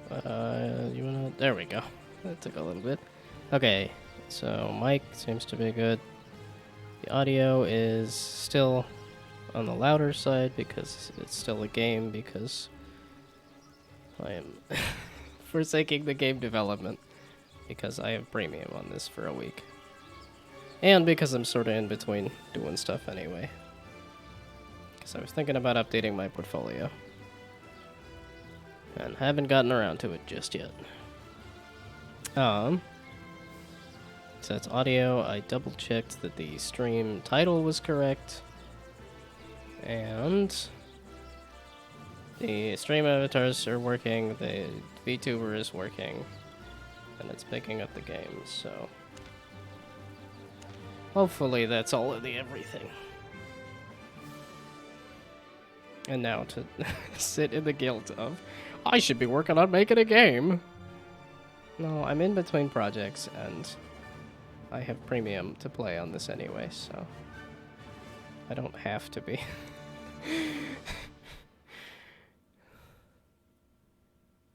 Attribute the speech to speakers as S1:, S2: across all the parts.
S1: You wanna? There we go. That took a little bit. Okay, so mic seems to be good. The audio is still on the louder side because it's still a game because I am forsaking the game development because I have premium on this for a week. And because I'm sort of in between doing stuff anyway. Because I was thinking about updating my portfolio. And haven't gotten around to it just yet. So that's audio. I double checked that the stream title was correct. And the stream avatars are working, the VTuber is working, and it's picking up the game, so hopefully that's all of the everything. And now to sit in the guilt of, I should be working on making a game. No, I'm in between projects, and I have premium to play on this anyway, so I don't have to be.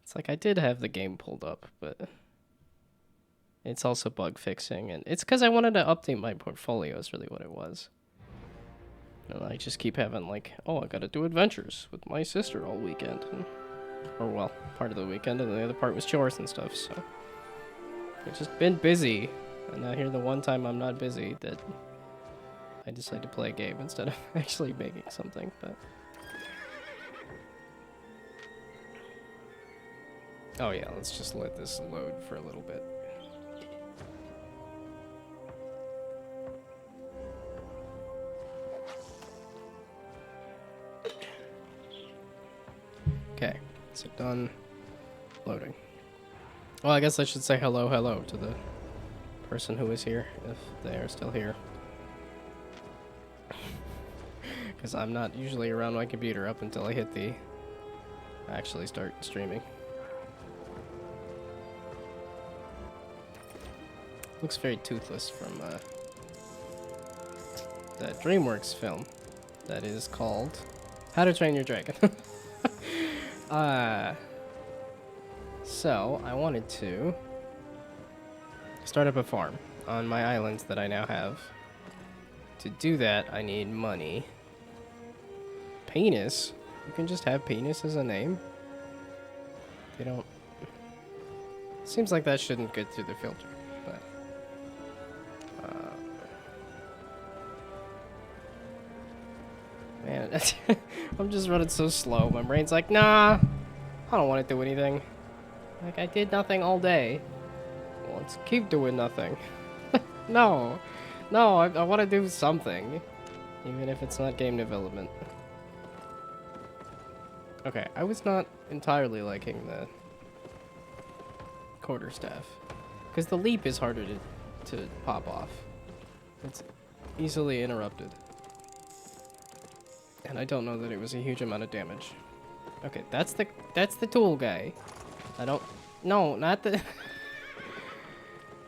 S1: It's like I did have the game pulled up, but it's also bug fixing, and it's because I wanted to update my portfolio is really what it was. And I just keep having like, oh, I gotta do adventures with my sister all weekend. Or well, part of the weekend, and the other part was chores and stuff, so I've just been busy. And now here the one time I'm not busy that I decide to play a game instead of actually making something, but oh yeah, let's just let this load for a little bit. Okay, so done loading. Well, I guess I should say hello to the person who is here, if they are still here. Because I'm not usually around my computer up until I hit the actually start streaming. Looks very toothless from that DreamWorks film that is called How to Train Your Dragon. So I wanted to start up a farm on my islands that I now have. To do that, I need money. Penis? You can just have penis as a name? They don't... Seems like that shouldn't get through the filter, but... Man, I'm just running so slow. My brain's like, nah, I don't want to do anything. Like, I did nothing all day. Well, let's keep doing nothing. No, I want to do something. Even if it's not game development. Okay, I was not entirely liking the quarterstaff. Because the leap is harder to pop off. It's easily interrupted. And I don't know that it was a huge amount of damage. Okay, that's the tool guy. I don't... No, not the...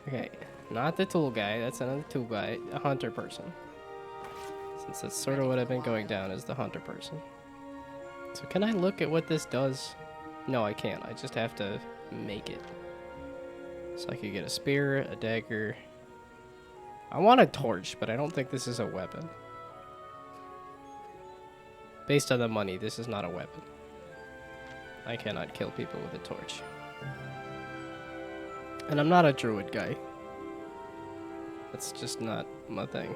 S1: Okay, not the tool guy. That's another tool guy. A hunter person. Since that's sort of what I've been going down, is the hunter person. So can I look at what this does? No, I can't. I just have to make it. So I could get a spear, a dagger. I want a torch, but I don't think this is a weapon. Based on the money, this is not a weapon. I cannot kill people with a torch. And I'm not a druid guy. That's just not my thing.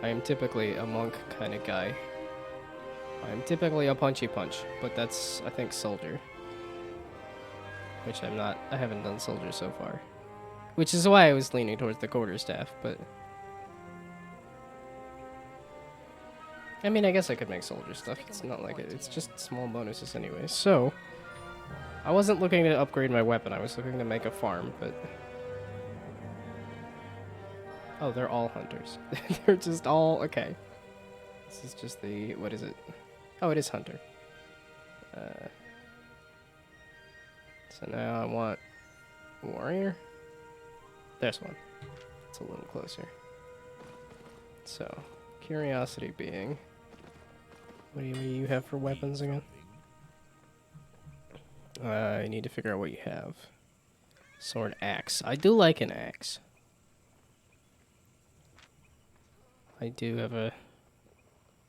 S1: I am typically a monk kind of guy. I am typically a punchy punch, but that's, I think, soldier. Which I'm not, I haven't done soldier so far. Which is why I was leaning towards the quarterstaff, but... I mean, I guess I could make soldier stuff. It's not like it's just small bonuses anyway. So, I wasn't looking to upgrade my weapon. I was looking to make a farm, but... Oh, they're all hunters. They're just all... Okay. This is just the... What is it? Oh, it is hunter. So now I want... Warrior? There's one. It's a little closer. So, curiosity being... What do you have for weapons again? I need to figure out what you have. Sword, axe. I do like an axe. I do have a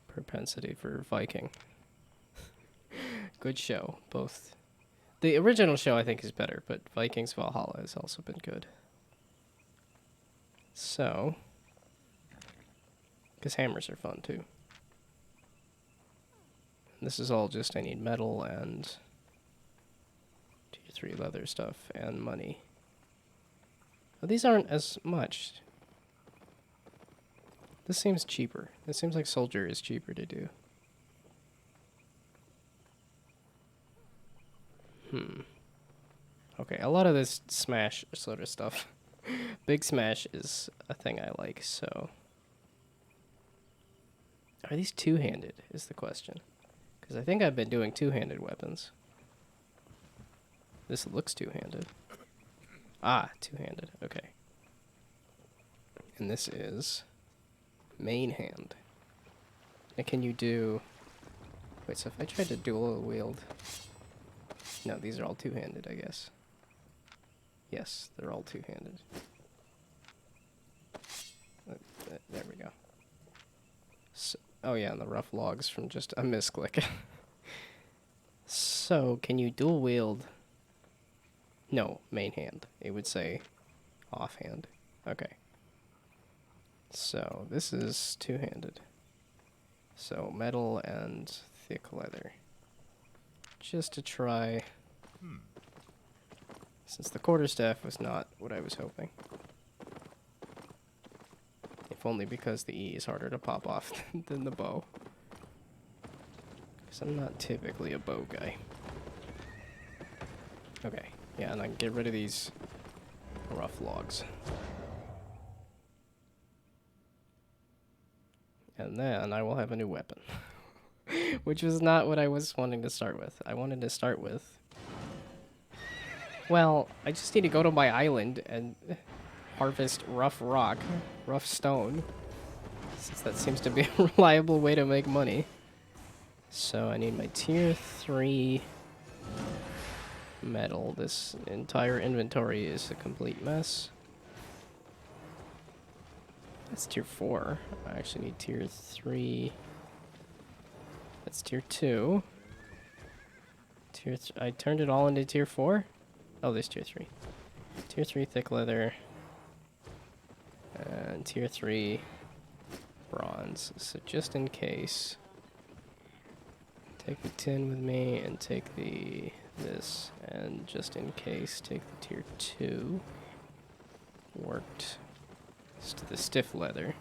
S1: propensity for Viking. Good show, both. The original show I think is better, but Vikings Valhalla has also been good. So, because hammers are fun too. This is all just I need metal and tier 3 leather stuff and money. Oh, these aren't as much. This seems cheaper. It seems like soldier is cheaper to do. Okay, a lot of this smash sort of stuff. Big smash is a thing I like, so. Are these two-handed is the question. Because I think I've been doing two-handed weapons. This looks two-handed. Ah, two-handed, okay. And this is main hand. And can you do... Wait, so if I tried to dual wield... No, these are all two-handed, I guess. Yes, they're all two-handed. There we go. So, oh yeah, and the rough logs from just a misclick. So, can you dual wield? No, main hand. It would say offhand. Okay. So, this is two-handed. So, metal and thick leather. Just to try... Since the quarterstaff was not what I was hoping. If only because the E is harder to pop off than the bow. Because I'm not typically a bow guy. Okay, yeah, and I can get rid of these rough logs. And then I will have a new weapon. Which was not what I was wanting to start with. I wanted to start with... Well, I just need to go to my island and harvest rough rock, rough stone. Since that seems to be a reliable way to make money. So I need my tier 3 metal. This entire inventory is a complete mess. That's tier 4. I actually need tier 3. That's tier 2. I turned it all into tier 4? Oh, there's tier 3. Tier 3 thick leather. And tier 3 bronze. So just in case, take the tin with me and take this, and just in case, take the tier 2. Worked. The stiff leather.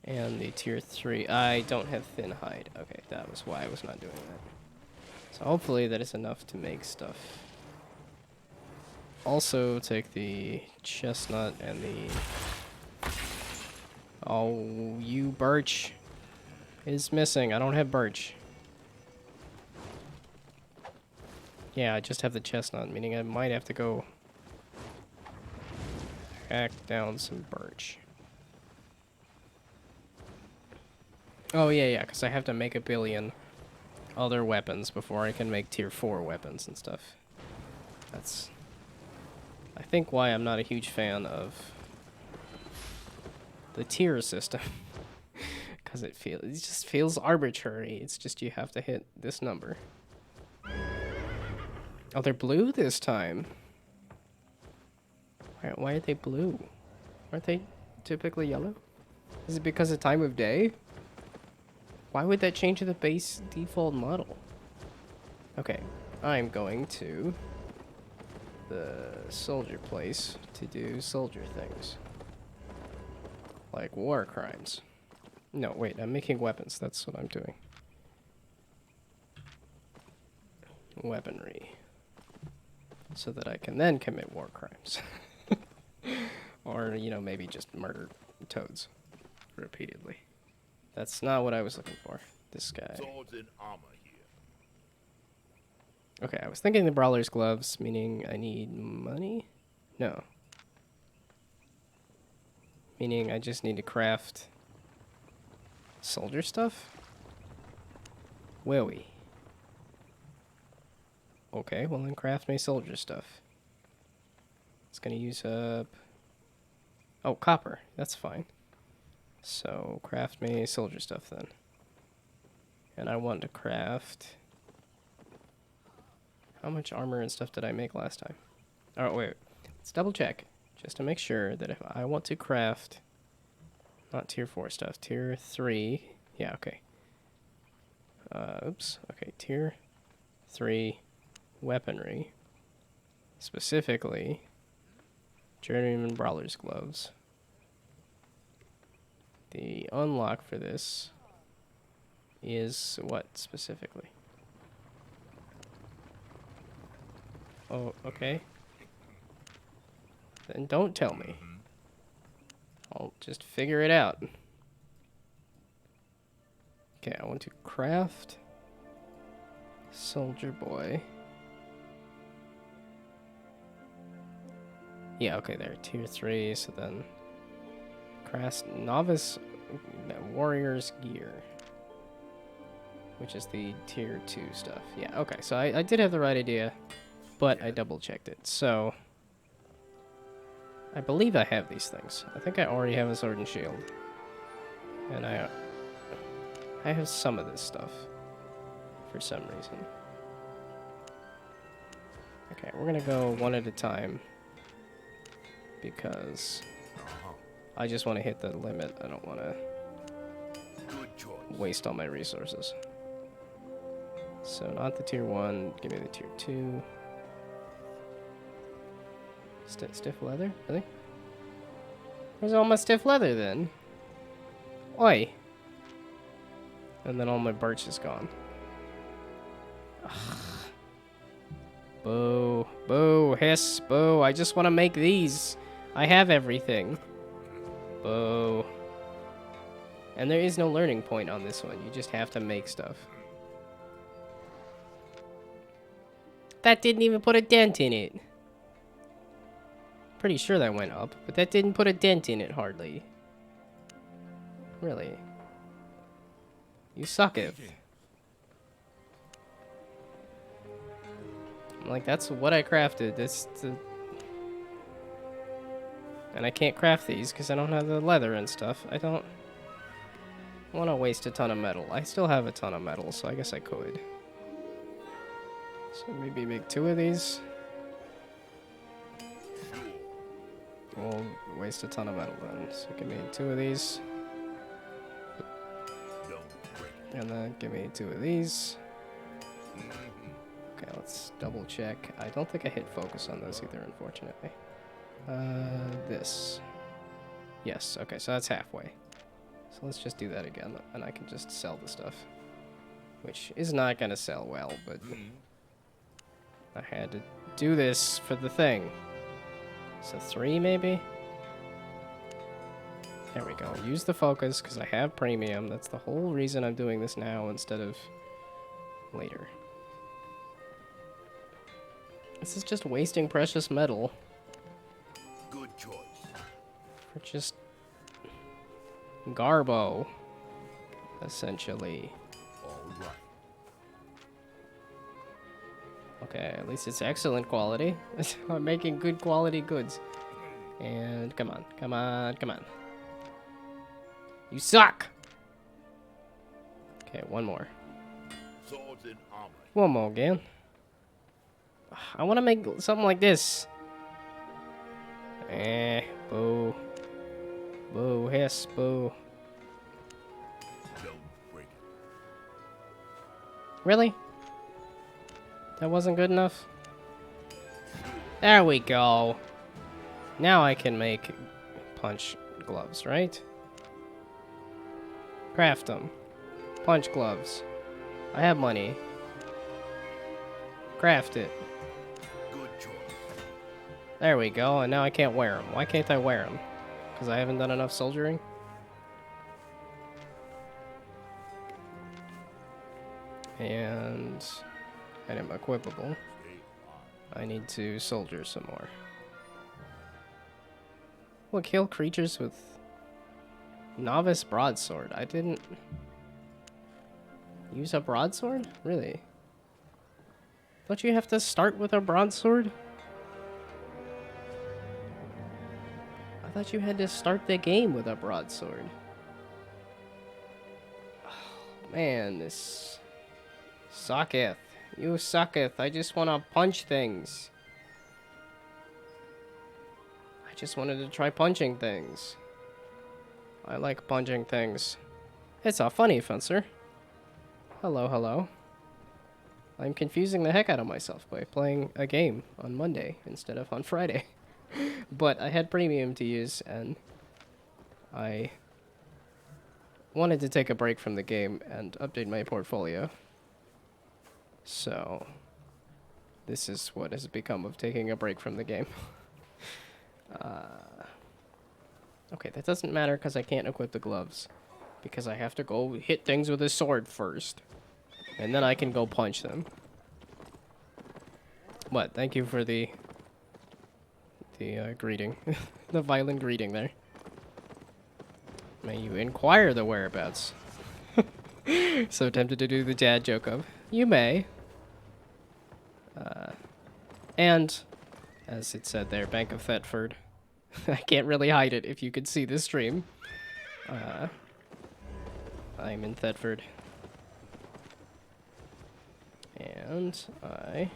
S1: And the tier 3. I don't have thin hide. Okay, that was why I was not doing that. So hopefully that is enough to make stuff. Also take the chestnut and the... Oh, you birch is missing. I don't have birch. Yeah, I just have the chestnut, meaning I might have to go hack down some birch. Oh, yeah, because I have to make a billion other weapons before I can make tier 4 weapons and stuff. That's... I think why I'm not a huge fan of the tier system. Because it just feels arbitrary. It's just you have to hit this number. Oh, they're blue this time. Why are they blue? Aren't they typically yellow? Is it because of time of day? Why would that change the base default model? Okay, I'm going to the soldier place to do soldier things. Like war crimes. No, wait, I'm making weapons. That's what I'm doing. Weaponry. So that I can then commit war crimes. Or, you know, maybe just murder toads repeatedly. That's not what I was looking for. This guy.
S2: Swords and armor here.
S1: Okay, I was thinking the brawler's gloves, meaning I need money? No. Meaning I just need to craft soldier stuff? Will we? okay, well then craft me soldier stuff. It's gonna use up... Oh, copper. That's fine. So, craft me soldier stuff then. And I want to craft... How much armor and stuff did I make last time? Oh, wait. Let's double check. Just to make sure that if I want to craft... Not tier 4 stuff. Tier 3. Yeah, okay. Oops. Okay, tier 3 weaponry. Specifically, Journeyman Brawler's Gloves. The unlock for this is what specifically? Oh, okay. Then don't tell me. I'll just figure it out. Okay, I want to craft Soldier Boy. Yeah, okay, there. Tier 3, so then... Craft Novice Warrior's Gear. Which is the Tier 2 stuff. Yeah, okay, so I did have the right idea, but I double-checked it. So, I believe I have these things. I think I already have a sword and shield. And I have some of this stuff. For some reason. Okay, we're gonna go one at a time. Because I just want to hit the limit. I don't want to waste all my resources. So not the tier 1. Give me the tier 2. Stiff leather? Really? Where's all my stiff leather then? Oi! And then all my birch is gone. Ugh. Boo. Boo. Hiss. Boo. I just want to make these. I have everything. Boo. And there is no learning point on this one. You just have to make stuff. That didn't even put a dent in it. Pretty sure that went up, but that didn't put a dent in it hardly. Really? You suck it. Like, that's what I crafted. And I can't craft these because I don't have the leather and stuff. I don't want to waste a ton of metal. I still have a ton of metal, so I guess I could. So maybe make 2 of these. We'll waste a ton of metal then. So give me 2 of these. And then give me 2 of these. Okay, let's double check. I don't think I hit focus on those either, unfortunately. This. Yes, okay, so that's halfway. So let's just do that again, and I can just sell the stuff. Which is not gonna sell well, but... I had to do this for the thing. So 3, maybe? There we go. Use the focus, because I have premium. That's the whole reason I'm doing this now instead of later. This is just wasting precious metal.
S2: Good choice.
S1: For just garbo, essentially.
S2: All right.
S1: Okay, at least it's excellent quality. I'm making good quality goods. And come on, come on, come on. You suck! Okay, one more.
S2: Swords and armor.
S1: One more again. I want to make something like this. Boo. Boo, hiss, boo.
S2: Don't break it.
S1: Really? That wasn't good enough? There we go. Now I can make punch gloves, right? Craft them. Punch gloves. I have money. Craft it.
S2: Good choice.
S1: There we go, and now I can't wear them. Why can't I wear them? Because I haven't done enough soldiering? And item equipable. I need to soldier some more. Will kill creatures with novice broadsword. I didn't use a broadsword? Really? Don't you have to start with a broadsword? I thought you had to start the game with a broadsword. Oh, man, this sucketh. You sucketh. I just want to punch things. I just wanted to try punching things. I like punching things. It's a funny fencer. Hello, hello. I'm confusing the heck out of myself by playing a game on Monday instead of on Friday. But I had premium to use, and I wanted to take a break from the game and update my portfolio. So, this is what has become of taking a break from the game. Okay, that doesn't matter because I can't equip the gloves. Because I have to go hit things with a sword first. And then I can go punch them. What? Thank you for the greeting. The violent greeting there. May you inquire the whereabouts. So tempted to do the dad joke of, you may. And, as it said there, Bank of Thetford. I can't really hide it if you could see the stream. I'm in Thetford. And I...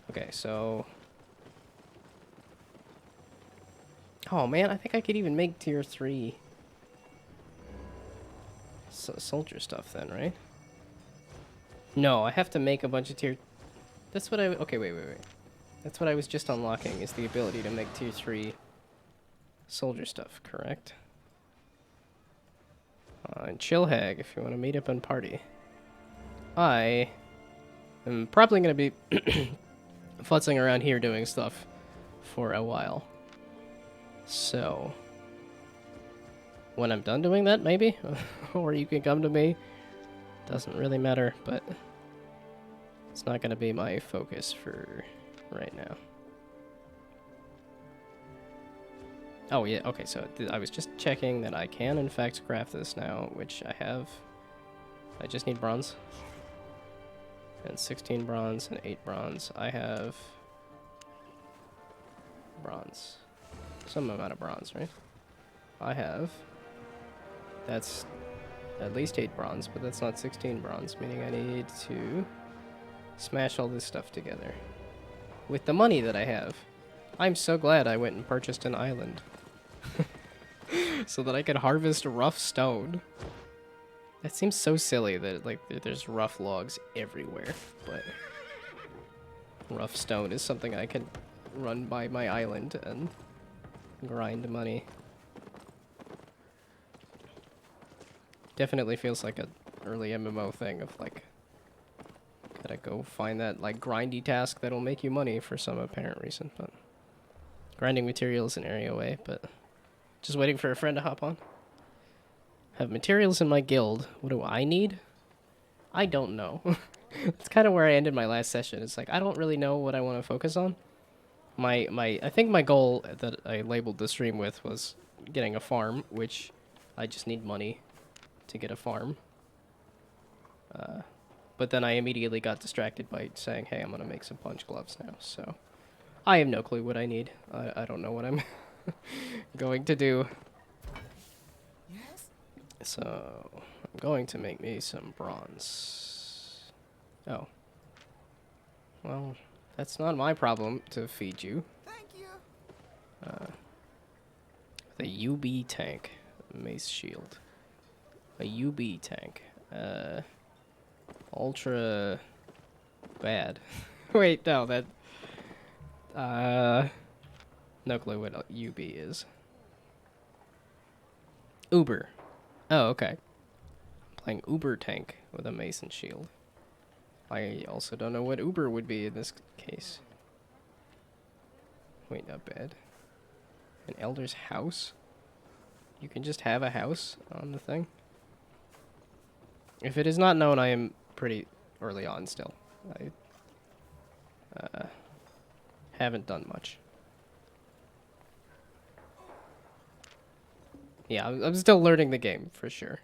S1: Okay, so... Oh man, I think I could even make tier 3 soldier stuff then, right? No, I have to make a bunch of tier... That's what I... Okay, wait. That's what I was just unlocking, is the ability to make tier 3 soldier stuff, correct? And Chillhag, if you want to meet up and party. I am probably going to be futzing around here doing stuff for a while. So, when I'm done doing that, maybe? Or you can come to me. Doesn't really matter, but it's not going to be my focus for right now. Oh, yeah, okay, so I was just checking that I can, in fact, craft this now, which I have. I just need bronze. And 16 bronze and 8 bronze. I have bronze. Some amount of bronze, right? I have. That's at least 8 bronze, but that's not 16 bronze, meaning I need to smash all this stuff together. With the money that I have. I'm so glad I went and purchased an island. So that I could harvest rough stone. That seems so silly that, like, there's rough logs everywhere, but rough stone is something I could run by my island and grind money. Definitely feels like an early MMO thing of, like, gotta go find that, like, grindy task that'll make you money for some apparent reason, but grinding materials an area away, but just waiting for a friend to hop on. Have materials in my guild. What do I need? I don't know. It's kind of where I ended my last session. It's like, I don't really know what I want to focus on. I think my goal that I labeled the stream with was getting a farm, which I just need money to get a farm. But then I immediately got distracted by saying, hey, I'm going to make some punch gloves now. So I have no clue what I need. I don't know what I'm going to do. So, I'm going to make me some bronze. Oh. Well, that's not my problem to feed you.
S3: Thank you.
S1: The UB tank. Mace shield. A UB tank. Ultra bad. Wait, no, that... no clue what UB is. Uber. Oh, okay. Playing Uber tank with a mason shield. I also don't know what Uber would be in this case. Wait, not bad. An elder's house? You can just have a house on the thing? If it is not known, I am pretty early on still. I haven't done much. Yeah, I'm still learning the game, for sure.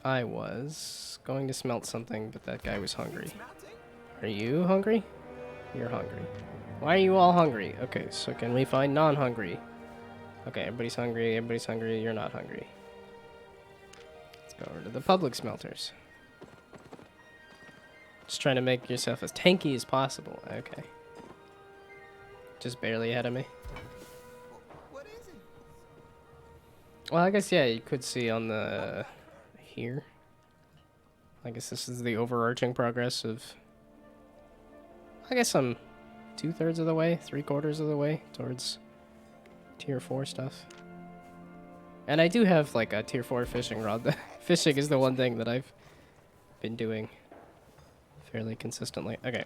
S1: I was going to smelt something, but that guy was hungry.
S3: Smelting?
S1: Are you hungry? You're hungry. Why are you all hungry? Okay, so can we find non-hungry? Okay, everybody's hungry, you're not hungry. Let's go over to the public smelters. Just trying to make yourself as tanky as possible. Okay. Just barely ahead of me.
S3: What is it?
S1: Well, I guess, yeah, you could see on the... here. I guess this is the overarching progress of... I guess I'm 2/3 of the way, 3/4 of the way towards tier 4 stuff. And I do have, like, a tier 4 fishing rod. Fishing is the one thing that I've been doing fairly consistently. Okay.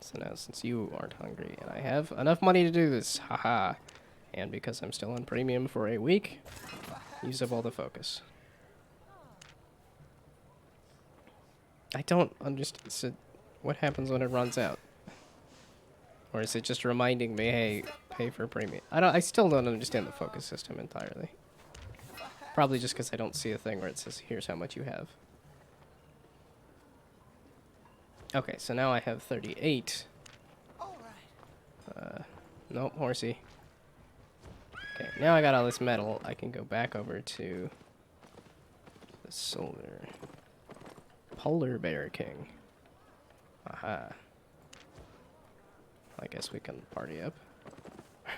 S1: So now, since you aren't hungry, and I have enough money to do this, haha, and because I'm still on premium for a week, use up all the focus. I don't understand. So what happens when it runs out? Or is it just reminding me, hey, pay for premium? I still don't understand the focus system entirely. Probably just because I don't see a thing where it says, here's how much you have. Okay, so now I have 38.
S3: All right.
S1: Nope, horsey. Okay, now I got all this metal. I can go back over to the solar. Polar Bear King. Aha. I guess we can party up.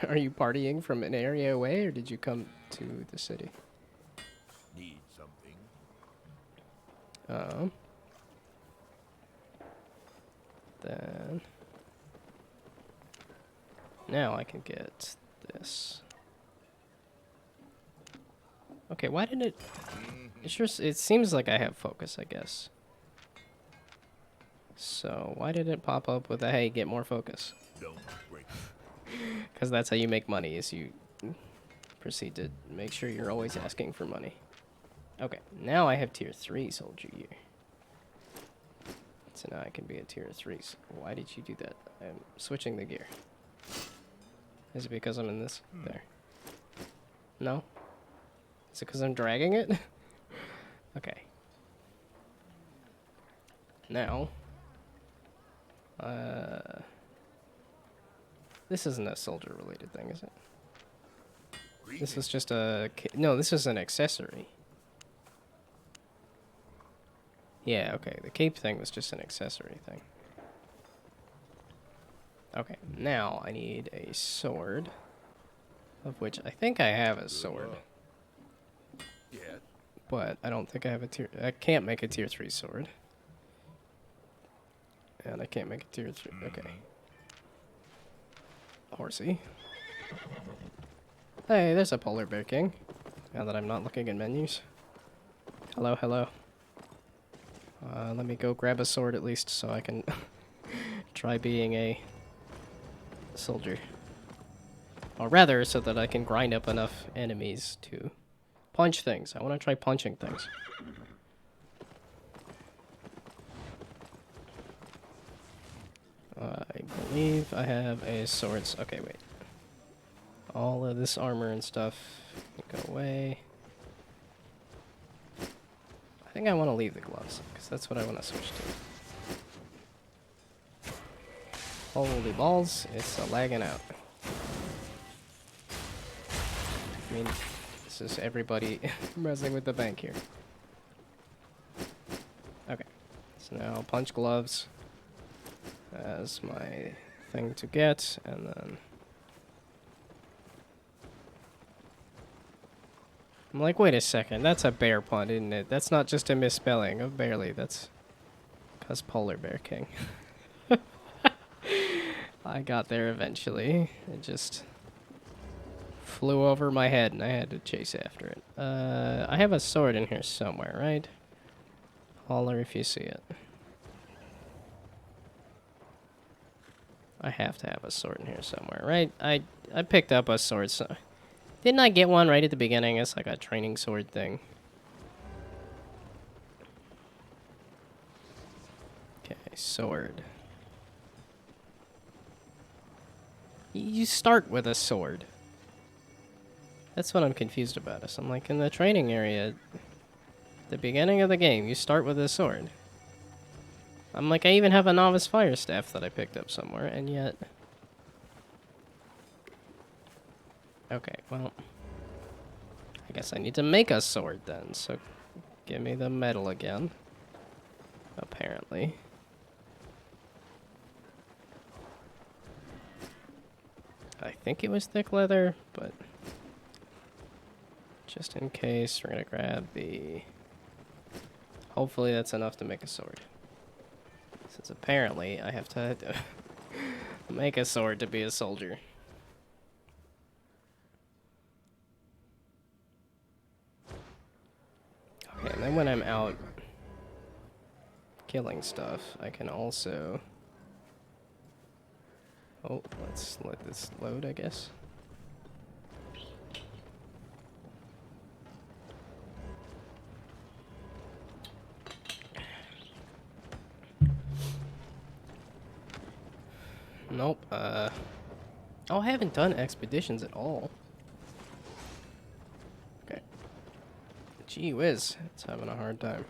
S1: Are you partying from an area away, or did you come to the city?
S2: Need something?
S1: Then... now I can get this. Okay, why didn't it... it seems like I have focus, I guess. So, why did it pop up with a, hey, get more focus?
S2: Don't break.
S1: Because that's how you make money, is you proceed to make sure you're always asking for money. Okay, now I have tier 3 soldier gear. So now I can be a tier 3. Why did you do that? I'm switching the gear. Is it because I'm in this? There. No? Is it because I'm dragging it? Okay. Now... this isn't a soldier-related thing, is it? This is just a... no, this is an accessory. Yeah, okay. The cape thing was just an accessory thing. Okay, now I need a sword. Of which I think I have a sword.
S2: Yes.
S1: But I don't think I have a tier... I can't make a tier 3 sword. And I can't make a tier 3... okay. Horsey. Hey, there's a Polar Bear King. Now that I'm not looking at menus. Hello, hello. Let me go grab a sword at least so I can try being a soldier. Or rather, so that I can grind up enough enemies to punch things. I want to try punching things. I believe I have a sword. Okay, wait. All of this armor and stuff can go away. I think I want to leave the gloves, because that's what I want to switch to. Holy balls, it's lagging out. I mean, this is everybody messing with the bank here. Okay, so now punch gloves as my thing to get, and then... I'm like, wait a second, that's a bear pun, isn't it? That's not just a misspelling of barely, that's... because Polar Bear King. I got there eventually. It just flew over my head and I had to chase after it. I have a sword in here somewhere, right? Holler if you see it. I have to have a sword in here somewhere, right? I picked up a sword, so... Didn't I get one right at the beginning? It's like a training sword thing. Okay, sword. You start with a sword. That's what I'm confused about. So I'm like, in the training area, The beginning of the game, you start with a sword. I'm like, I even have a novice fire staff that I picked up somewhere, and yet... Okay, well... I guess I need to make a sword then, so give me the metal again. Apparently. I think it was thick leather, but... Just in case, we're gonna grab the... Hopefully that's enough to make a sword. Since apparently I have to make a sword to be a soldier. Okay, and then when I'm out killing stuff, I can also... Oh, let's let this load, I guess. Nope, Oh, I haven't done expeditions at all. Okay. Gee whiz, it's having a hard time.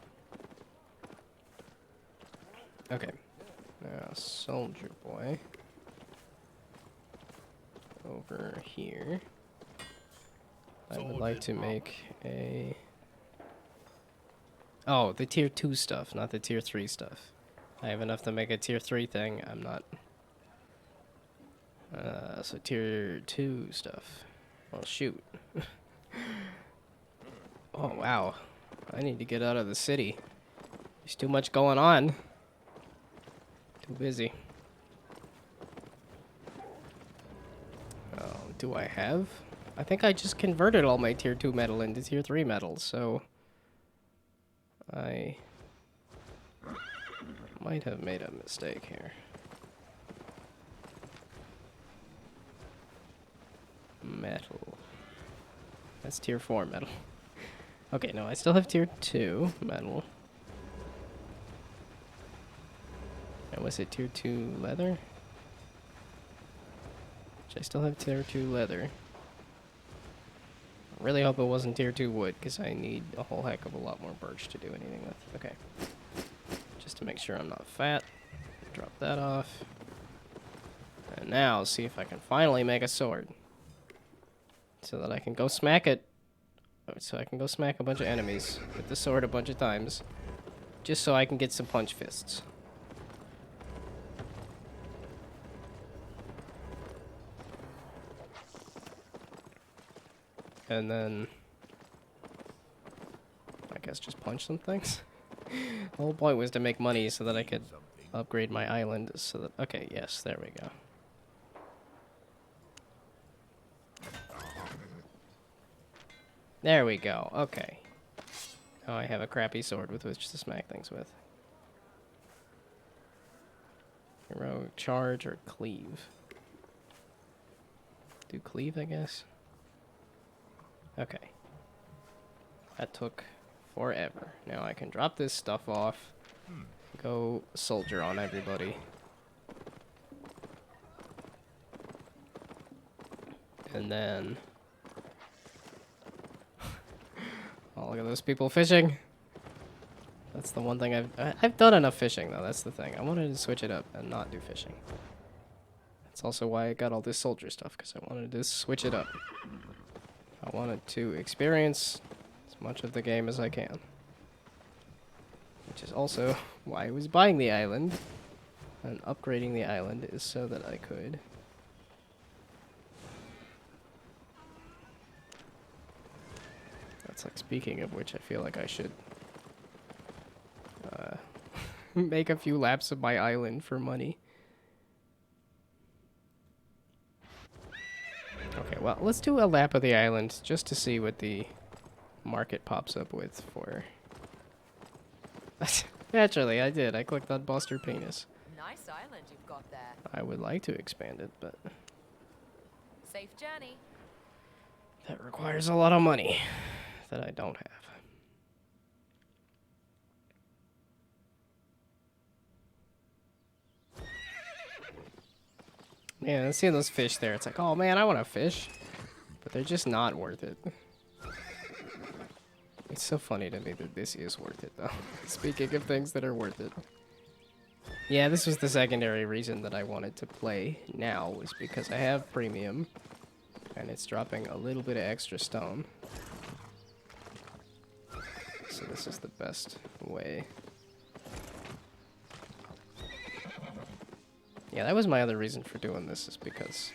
S1: Okay. Now, soldier boy. Over here. I would like to make a... Oh, the tier 2 stuff, not the tier 3 stuff. I have enough to make a tier 3 thing. I'm not... so tier 2 stuff. Well, shoot. Oh, wow. I need to get out of the city. There's too much going on. Too busy. Oh, do I have? I think I just converted all my tier 2 metal into tier 3 metal, so... I... might have made a mistake here. Metal. That's tier 4 metal. Okay, no, I still have tier 2 metal. And was it tier 2 leather? Which I still have tier 2 leather. I really hope it wasn't tier 2 wood, because I need a whole heck of a lot more birch to do anything with. Okay. Just to make sure I'm not fat. Drop that off. And now, see if I can finally make a sword. So that I can go smack it. So I can go smack a bunch of enemies with the sword a bunch of times. Just so I can get some punch fists. And then... I guess just punch some things. The whole point was to make money so that I could upgrade my island. So that... Okay, yes, there we go. There we go. Okay. Now I have a crappy sword with which to smack things with. Hero, charge, or cleave. Do cleave, I guess. Okay. That took forever. Now I can drop this stuff off. Go soldier on everybody. And then... Oh, look at those people fishing. That's the one thing I've done enough fishing, though. That's the thing. I wanted to switch it up and not do fishing. That's also why I got all this soldier stuff, because I wanted to switch it up. I wanted to experience as much of the game as I can. Which is also why I was buying the island. And upgrading the island is so that I could... That's like, speaking of which, I feel like I should make a few laps of my island for money. Okay, well, let's do a lap of the island just to see what the market pops up with for... Naturally, I did. I clicked on Buster Penis.
S4: Nice island you've got there.
S1: I would like to expand it, but...
S4: Safe journey.
S1: That requires a lot of money that I don't have. Yeah, seeing those fish there, it's like, oh man, I want to fish. But they're just not worth it. It's so funny to me that this is worth it, though. Speaking of things that are worth it. Yeah, this was the secondary reason that I wanted to play now, was because I have premium, and it's dropping a little bit of extra stone. So this is the best way. Yeah, that was my other reason for doing this, is because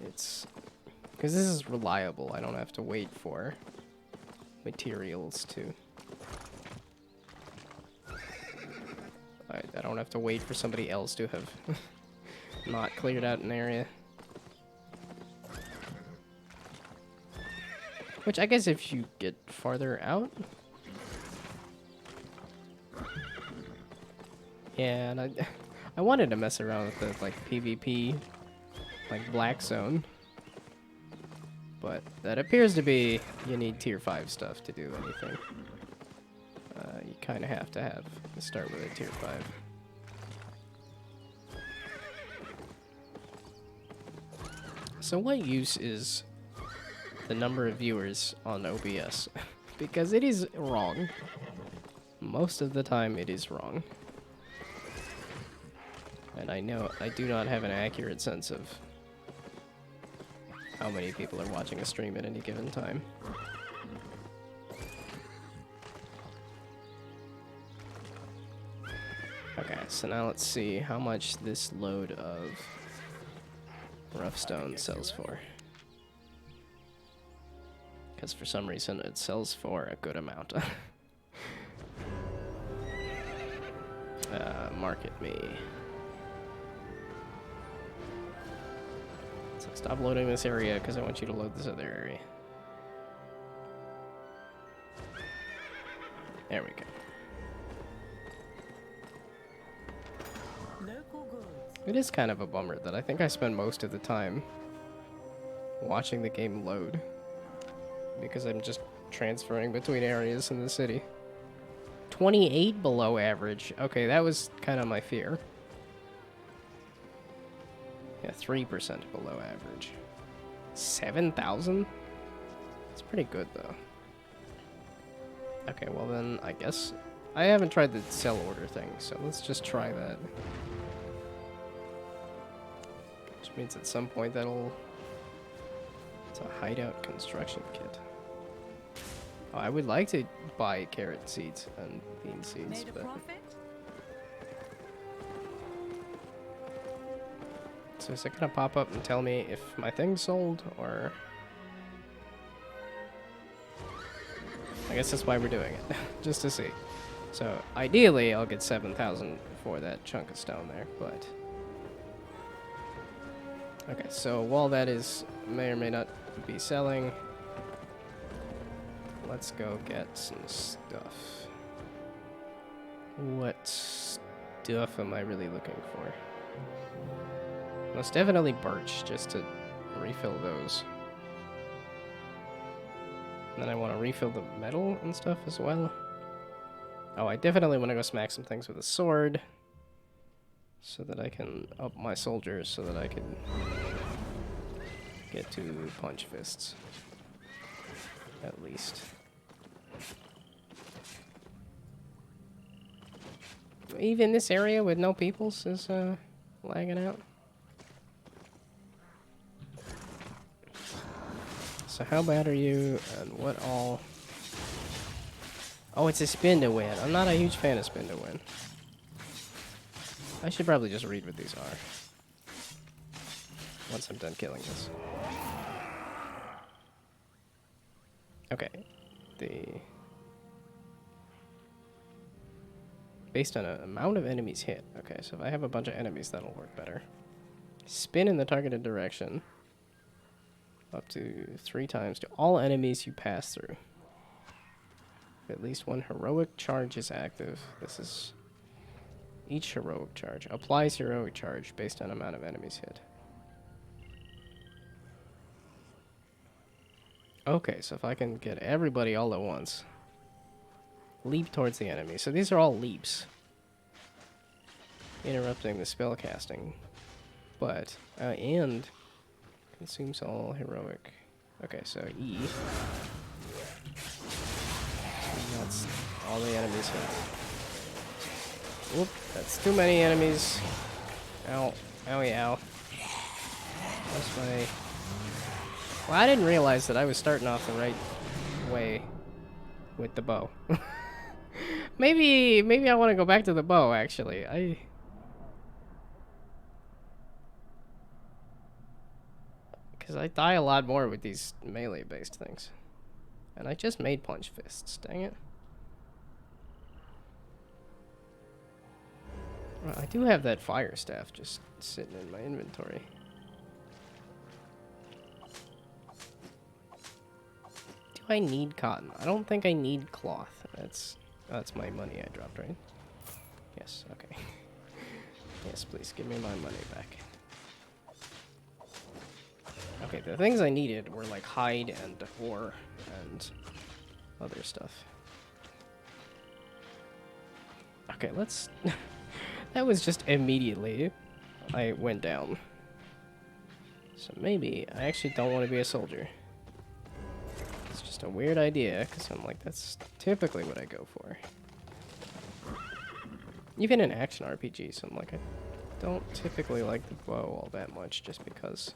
S1: it's... Because this is reliable, I don't have to wait for materials to... I don't have to wait for somebody else to have not cleared out an area. Which I guess if you get farther out... Yeah, and I wanted to mess around with the, like, PvP, like, black zone. But that appears to be, you need tier 5 stuff to do anything. You kind of have to start with a tier 5. So what use is the number of viewers on OBS? Because it is wrong. Most of the time it is wrong. And I know I do not have an accurate sense of how many people are watching a stream at any given time. Okay, so now let's see how much this load of rough stone sells for. Because for some reason it sells for a good amount. Market me. So stop loading this area because I want you to load this other area. There we go. It is kind of a bummer that I think I spend most of the time watching the game load because I'm just transferring between areas in the city. 28 below average. Okay, that was kind of my fear. Yeah, 3% below average. 7,000? That's pretty good, though. Okay, well then, I guess... I haven't tried the sell order thing, so let's just try that. Which means at some point that'll... It's a hideout construction kit. Oh, I would like to buy carrot seeds and bean seeds, but... So is it gonna pop up and tell me if my thing's sold, or... I guess that's why we're doing it, just to see. So, ideally, I'll get 7,000 for that chunk of stone there, but... Okay, so while that is may or may not be selling, let's go get some stuff. What stuff am I really looking for? Most definitely birch, just to refill those. And then I want to refill the metal and stuff as well. Oh, I definitely want to go smack some things with a sword, so that I can up my soldiers, so that I can get to punch fists. At least. Even this area with no peoples is lagging out. So how bad are you, and what all... Oh, it's a spin to win. I'm not a huge fan of spin to win. I should probably just read what these are once I'm done killing this. Okay. Based on an amount of enemies hit. Okay, so if I have a bunch of enemies, that'll work better. Spin in the targeted direction. Up to 3 times to all enemies you pass through. At least one heroic charge is active. This is each heroic charge. Applies heroic charge based on amount of enemies hit. Okay, so if I can get everybody all at once. Leap towards the enemy. So these are all leaps. Interrupting the spell casting. But, and... consumes all heroic. Okay, so E. That's all the enemies hit. Whoop, that's too many enemies. Ow. Owie, ow. That's my... Well, I didn't realize that I was starting off the right way with the bow. maybe I want to go back to the bow, actually. Because I die a lot more with these melee-based things. And I just made punch fists, dang it. Well, I do have that fire staff just sitting in my inventory. Do I need cotton? I don't think I need cloth. That's my money I dropped, right? Yes, okay. Yes, please give me my money back. Okay, the things I needed were like hide and ore and other stuff. Okay, let's... That was just immediately I went down. So maybe I actually don't want to be a soldier. It's just a weird idea, because I'm like, that's typically what I go for. Even in action RPGs, I'm like, I don't typically like the bow all that much, just because...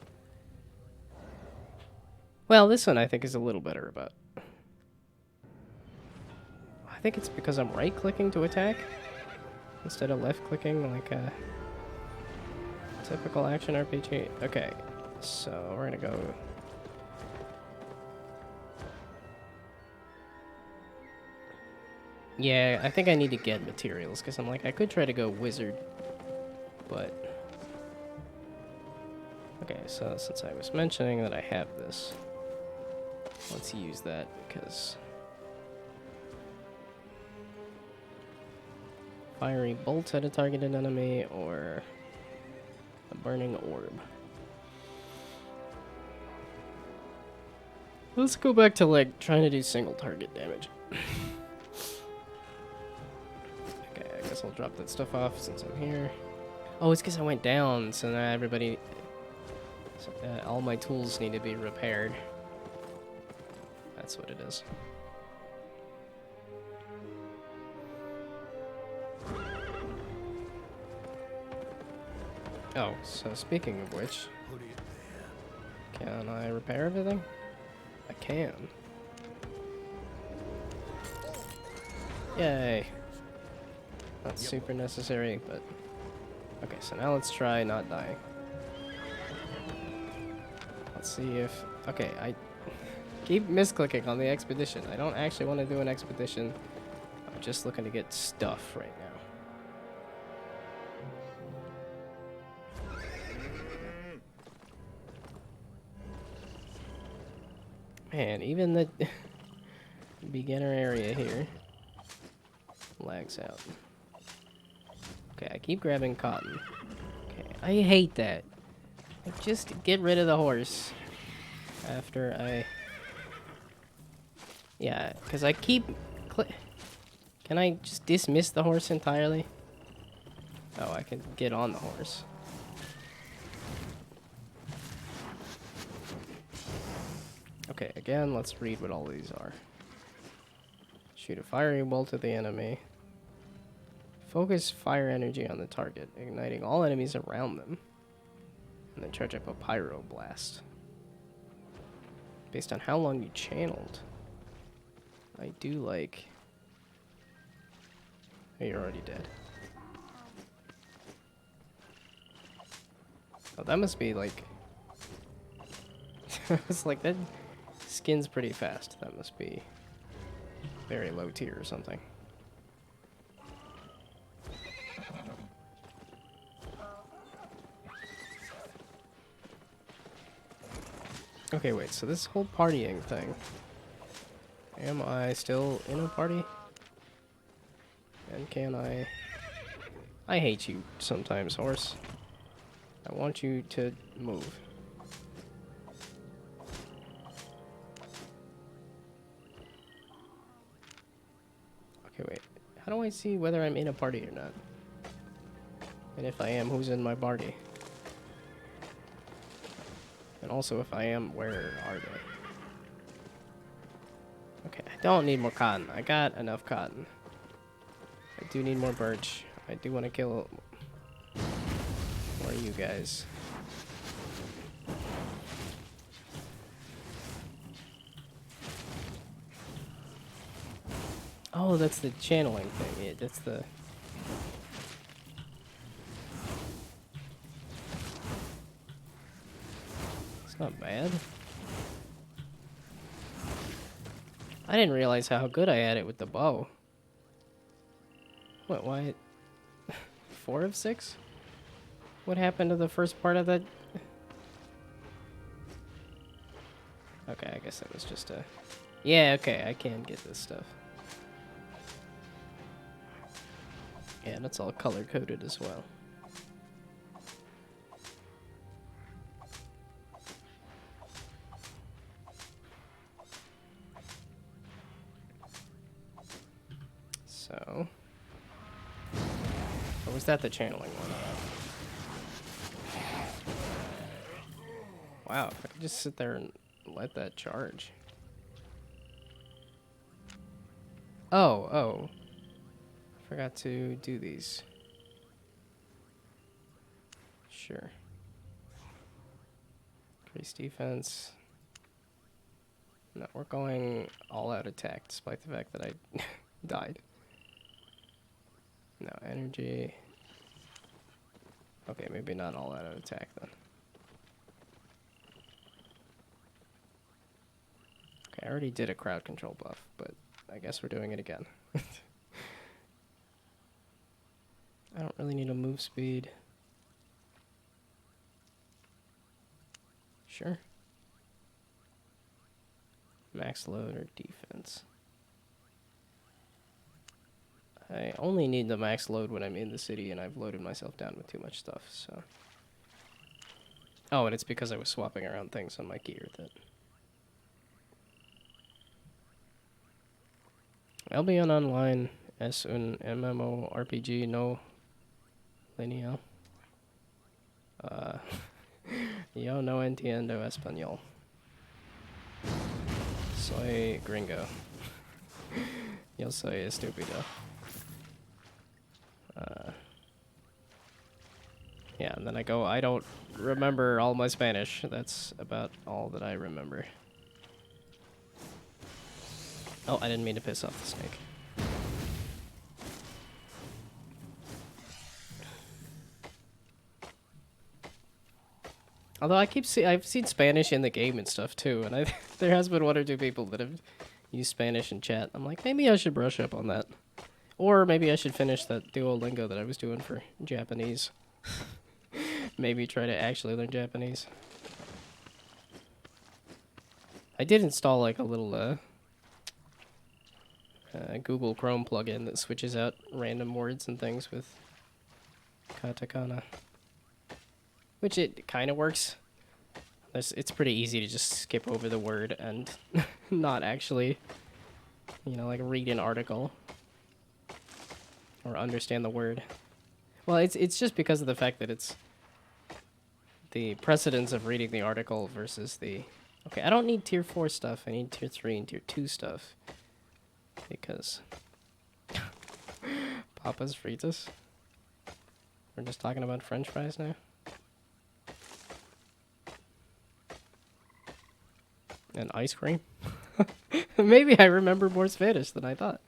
S1: Well, this one I think is a little better about... I think it's because I'm right-clicking to attack, instead of left-clicking like a typical action RPG. Okay, so we're gonna go... Yeah, I think I need to get materials, because I'm like, I could try to go wizard, but... Okay, so since I was mentioning that I have this, let's use that, because... Fiery bolt at a targeted enemy, or a burning orb. Let's go back to, like, trying to do single target damage. Okay, I guess I'll drop that stuff off since I'm here. Oh, it's because I went down, so now everybody... So, all my tools need to be repaired. That's what it is. Oh, so speaking of which, can I repair everything? I can. Yay. Not super necessary, but... Okay, so now let's try not dying. Let's see if... Okay, I keep misclicking on the expedition. I don't actually want to do an expedition. I'm just looking to get stuff right now. Man, even the beginner area here lags out. Okay, I keep grabbing cotton. Okay, I hate that. Like, just get rid of the horse after I... Yeah, because I keep... Can I just dismiss the horse entirely? Oh, I can get on the horse. Okay, again, let's read what all these are. Shoot a fiery bolt at the enemy. Focus fire energy on the target, igniting all enemies around them. And then charge up a pyro blast. Based on how long you channeled. I do like... Oh, you're already dead. Oh, that must be like... It's like that... Skin's pretty fast. That must be very low tier or something. Okay, wait, so this whole partying thing. Am I still in a party? And can I... I hate you sometimes, horse. I want you to move. Okay, wait. How do I see whether I'm in a party or not? And if I am, who's in my party? And also, if I am, where are they? Okay, I don't need more cotton. I got enough cotton. I do need more birch. I do want to kill more of you guys. Oh, that's the channeling thing. Yeah, that's the... It's not bad. I didn't realize how good I had it with the bow. What, why? 4 of 6? What happened to the first part of that? Okay, I guess that was just a... Yeah, okay, I can get this stuff. Yeah, that's all color-coded as well. So... Or was that the channeling one? Wow, if I could just sit there and let that charge. Oh. Forgot to do these. Sure. Increase defense. No, we're going all out attack despite the fact that I died. No, energy. Okay, maybe not all out attack then. Okay, I already did a crowd control buff, but I guess we're doing it again. I don't really need a move speed. Sure. Max load or defense. I only need the max load when I'm in the city, and I've loaded myself down with too much stuff, so... Oh, and it's because I was swapping around things on my gear that... Albion Online es un MMORPG no lineal. Yo no entiendo español. Soy gringo. Yo soy estúpido. Yeah, and then I go, I don't remember all my Spanish. That's about all that I remember. Oh, I didn't mean to piss off the snake. Although I've seen Spanish in the game and stuff too, and there has been 1 or 2 people that have used Spanish in chat. I'm like, maybe I should brush up on that. Or maybe I should finish that Duolingo that I was doing for Japanese. Maybe try to actually learn Japanese. I did install like a little Google Chrome plugin that switches out random words and things with katakana. Which it kind of works. It's pretty easy to just skip over the word and not actually, you know, like read an article or understand the word. Well, it's just because of the fact that it's the precedence of reading the article versus the... Okay, I don't need tier 4 stuff. I need tier 3 and tier 2 stuff. Because... Papas Fritas? We're just talking about French fries now? And ice cream? Maybe I remember more Spanish than I thought.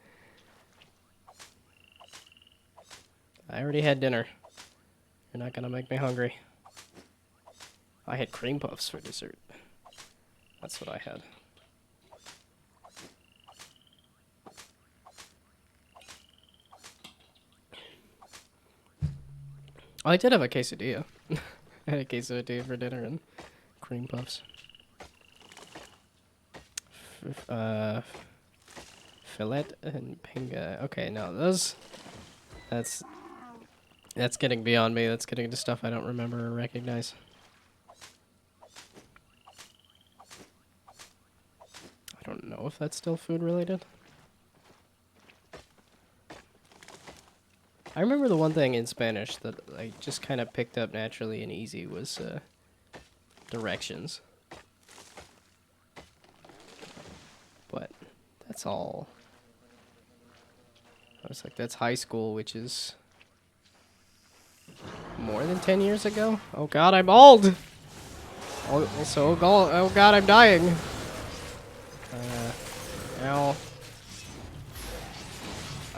S1: I already had dinner. You're not gonna make me hungry. I had cream puffs for dessert. That's what I had. Oh, I did have a quesadilla. I had a quesadilla for dinner and cream puffs. Fillet and pinga. Okay, now those... That's getting beyond me. That's getting into stuff I don't remember or recognize. I don't know if that's still food related. I remember the one thing in Spanish that I just kind of picked up naturally and easy was directions. But That's all. I was like, that's high school, which is more than 10 years ago? Oh god, I'm old! Oh god, I'm dying. Ow.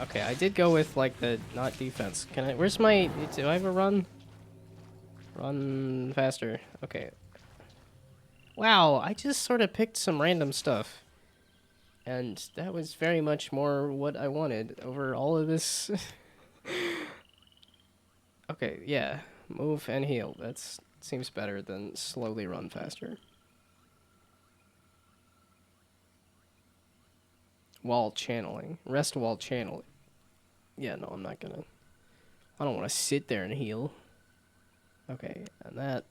S1: Okay, I did go with like the not defense. Can I? Where's my? Do I have a run? Run faster. Okay. Wow, I just sort of picked some random stuff, and that was very much more what I wanted over all of this. Okay, yeah, move and heal. That seems better than slowly run faster. While channeling. Rest while channeling. Yeah, no, I'm not gonna. I don't want to sit there and heal. Okay, and that.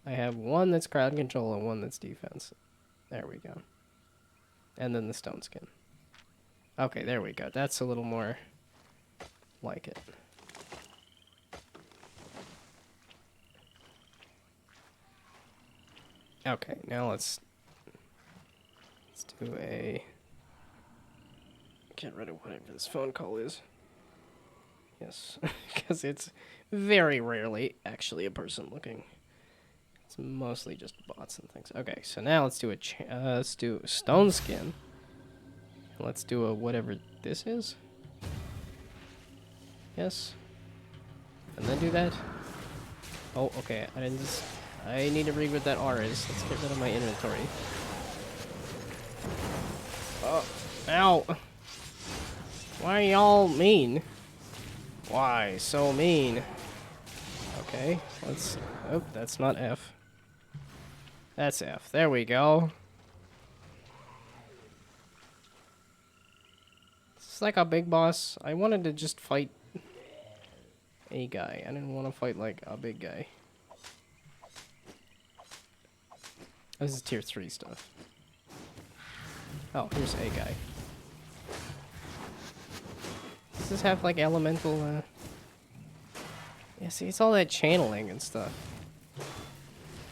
S1: I have one that's crowd control and one that's defense. There we go. And then the stone skin. Okay, there we go. That's a little more like it. Okay, now let's do a. Get rid of whatever this phone call is. Yes, because it's very rarely actually a person looking. It's mostly just bots and things. Okay, so now let's do let's do stone skin. Let's do a whatever this is. Yes. And then do that. Oh, okay. I need to read what that R is. Let's get rid of my inventory. Oh, ow! Why y'all mean? Why so mean? Okay, let's. Oh, that's not F. That's F. There we go. It's like a big boss. I wanted to just fight a guy. I didn't want to fight like a big guy. This is tier 3 stuff. Oh, here's a guy. Does this have like elemental? Yeah, see, it's all that channeling and stuff.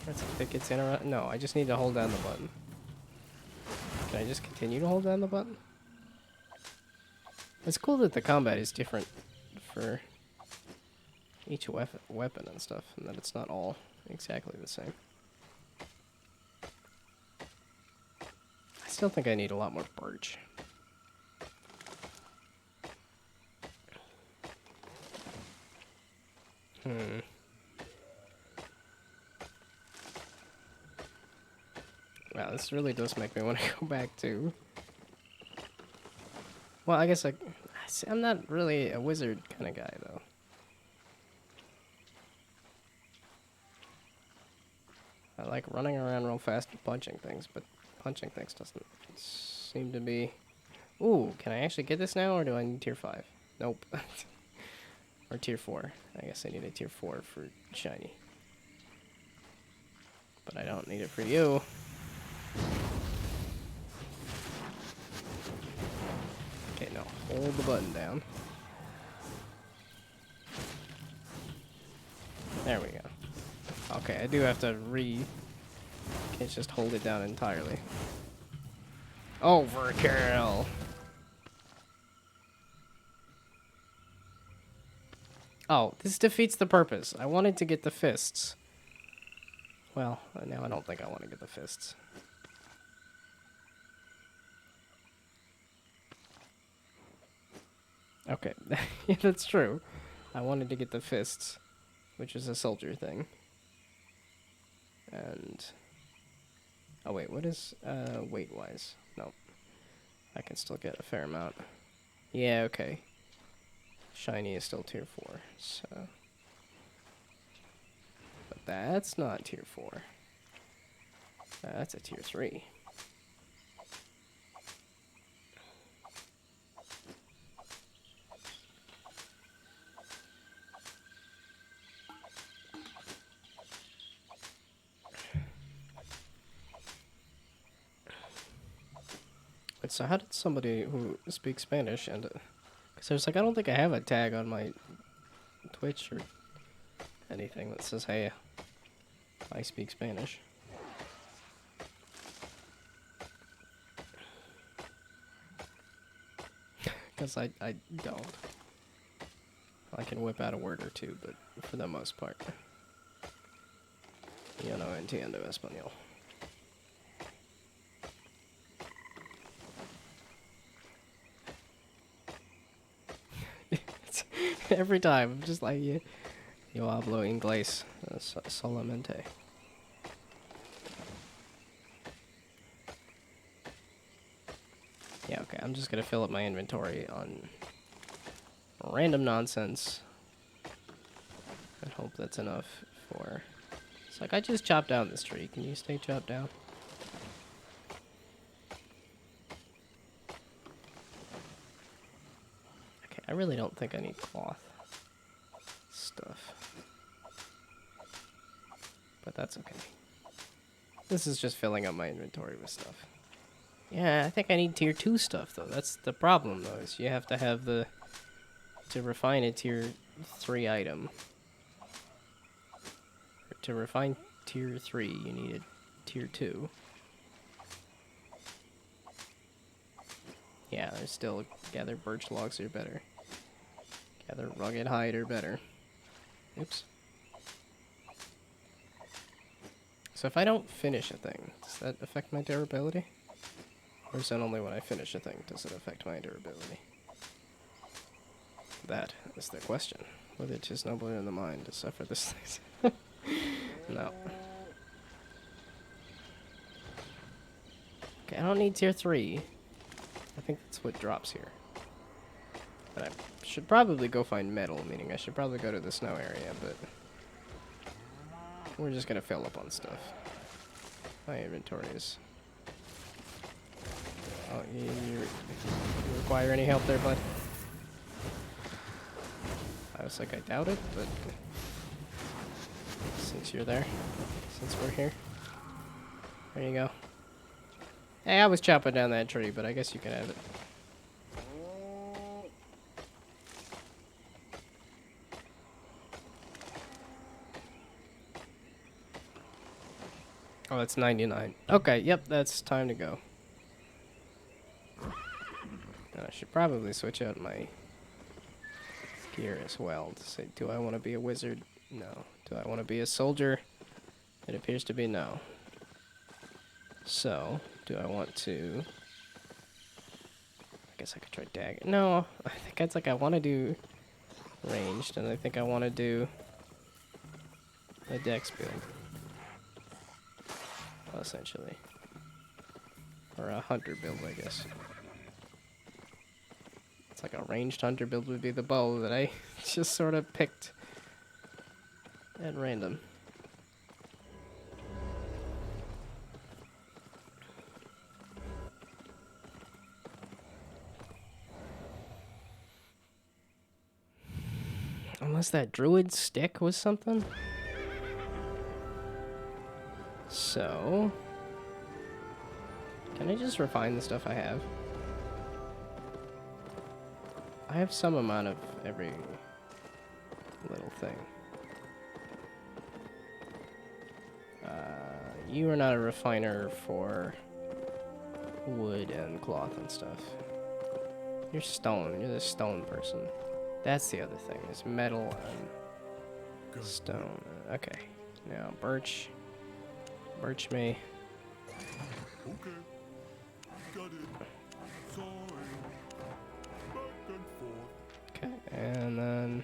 S1: That's if it gets interrupted. No, I just need to hold down the button. Can I just continue to hold down the button? It's cool that the combat is different for each weapon and stuff, and that it's not all exactly the same. I still think I need a lot more birch. Wow, this really does make me want to go back to. Well, I guess I'm not really a wizard kind of guy, though. I like running around real fast and punching things, but punching things doesn't seem to be... Ooh, can I actually get this now, or do I need tier 5? Nope. Or tier 4. I guess I need a tier 4 for shiny. But I don't need it for you. Okay, now hold the button down. There we go. Okay, I do have to can't just hold it down entirely. Overkill! Oh, this defeats the purpose. I wanted to get the fists. Well, now I don't think I want to get the fists. Okay, yeah, that's true. I wanted to get the fists, which is a soldier thing. And... Oh wait, what is, weight-wise? Nope. I can still get a fair amount. Yeah, okay. Shiny is still tier 4, so... But that's not tier 4. That's a tier 3. Wait, so how did somebody who speaks Spanish and... Because there's like, I don't think I have a tag on my Twitch or anything that says, hey, I speak Spanish. Because I don't. I can whip out a word or two, but for the most part. Yo no entiendo español. Every time, I'm just like, yo hablo inglés solamente. Yeah, okay, I'm just gonna fill up my inventory on random nonsense. I hope that's enough for... It's like, I just chopped down this tree. Can you stay chopped down? Okay, I really don't think I need cloth stuff. But that's okay. This is just filling up my inventory with stuff. Yeah, I think I need tier 2 stuff, though. That's the problem, though, is you have to have the... To refine a tier 3 item. To refine tier 3, you need a tier 2. Yeah, there's still gather birch logs are better. Gather rugged hide are better. Oops. So if I don't finish a thing, does that affect my durability? Or is that only when I finish a thing does it affect my durability? That is the question. Whether it is nobler in the mind to suffer this thing. No. Okay, I don't need tier 3. I think that's what drops here. But I should probably go find metal, meaning I should probably go to the snow area, but... We're just gonna fill up on stuff. My inventory is... Oh, you require any help there, bud? I was like, I doubt it, but... Since you're there, since we're here. There you go. Hey, I was chopping down that tree, but I guess you can have it. Oh, that's 99. Okay, yep, that's time to go. And I should probably switch out my gear as well to say, do I want to be a wizard? No. Do I want to be a soldier? It appears to be no. So, do I want to... I guess I could try dagger. No, I think it's like I want to do ranged, and I think I want to do a dex build. Essentially. Or a hunter build, I guess. It's like a ranged hunter build would be the bow that I just sort of picked at random. Unless that druid stick was something. So... Can I just refine the stuff I have? I have some amount of every little thing. You are not a refiner for wood and cloth and stuff. You're stone. You're the stone person. That's the other thing, is metal and stone. Okay. Now, birch. Birch me.
S2: Okay. Got it. Sorry. Back and forth.
S1: Okay, and then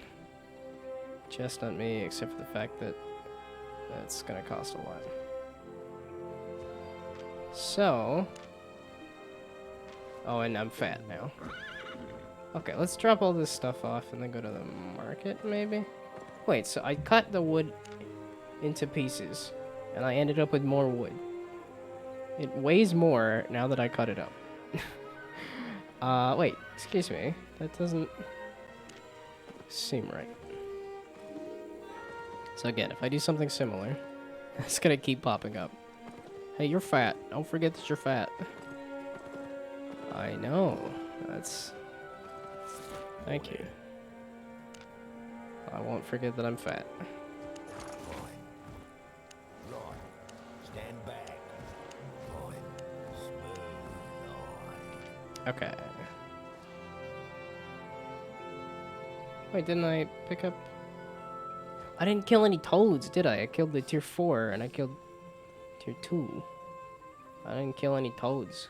S1: chestnut me, except for the fact that that's gonna cost a lot. So... Oh, and I'm fat now. Okay, let's drop all this stuff off and then go to the market, maybe? Wait, so I cut the wood into pieces, and I ended up with more wood. It weighs more now that I cut it up. Wait, excuse me. That doesn't seem right. So again, if I do something similar, it's gonna keep popping up. Hey, you're fat. Don't forget that you're fat. I know. That's... Thank you. I won't forget that I'm fat.
S2: Fine. Right. Stand back. Fine. Smooth on.
S1: Okay. Wait, didn't I pick up... I didn't kill any toads, did I? I killed the tier 4 and I killed tier 2. I didn't kill any toads.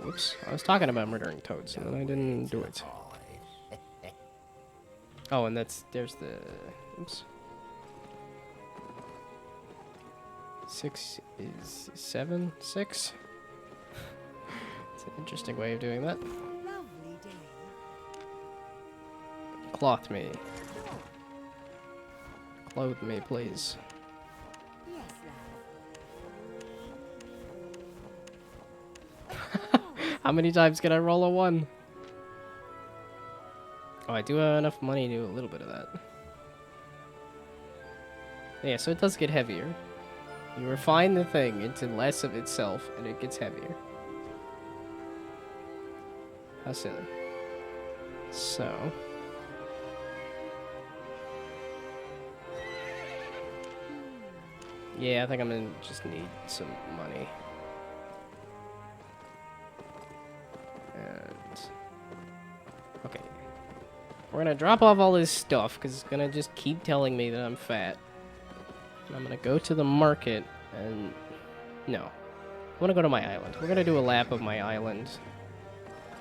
S1: Whoops. I was talking about murdering toads and then I didn't do it. Oh, and there's the... Oops. 6 is 7? 6? It's an interesting way of doing that.
S5: Lovely day.
S1: Cloth me. Clothe me, please.
S5: Yes, love.
S1: How many times can I roll a 1? Oh, I do have enough money to do a little bit of that. Yeah, so it does get heavier. You refine the thing into less of itself, and it gets heavier. How silly. So... yeah, I think I'm gonna just need some money. And... okay. We're gonna drop off all this stuff, because it's gonna just keep telling me that I'm fat. And I'm gonna go to the market, and... no. I wanna go to my island. We're gonna do a lap of my island.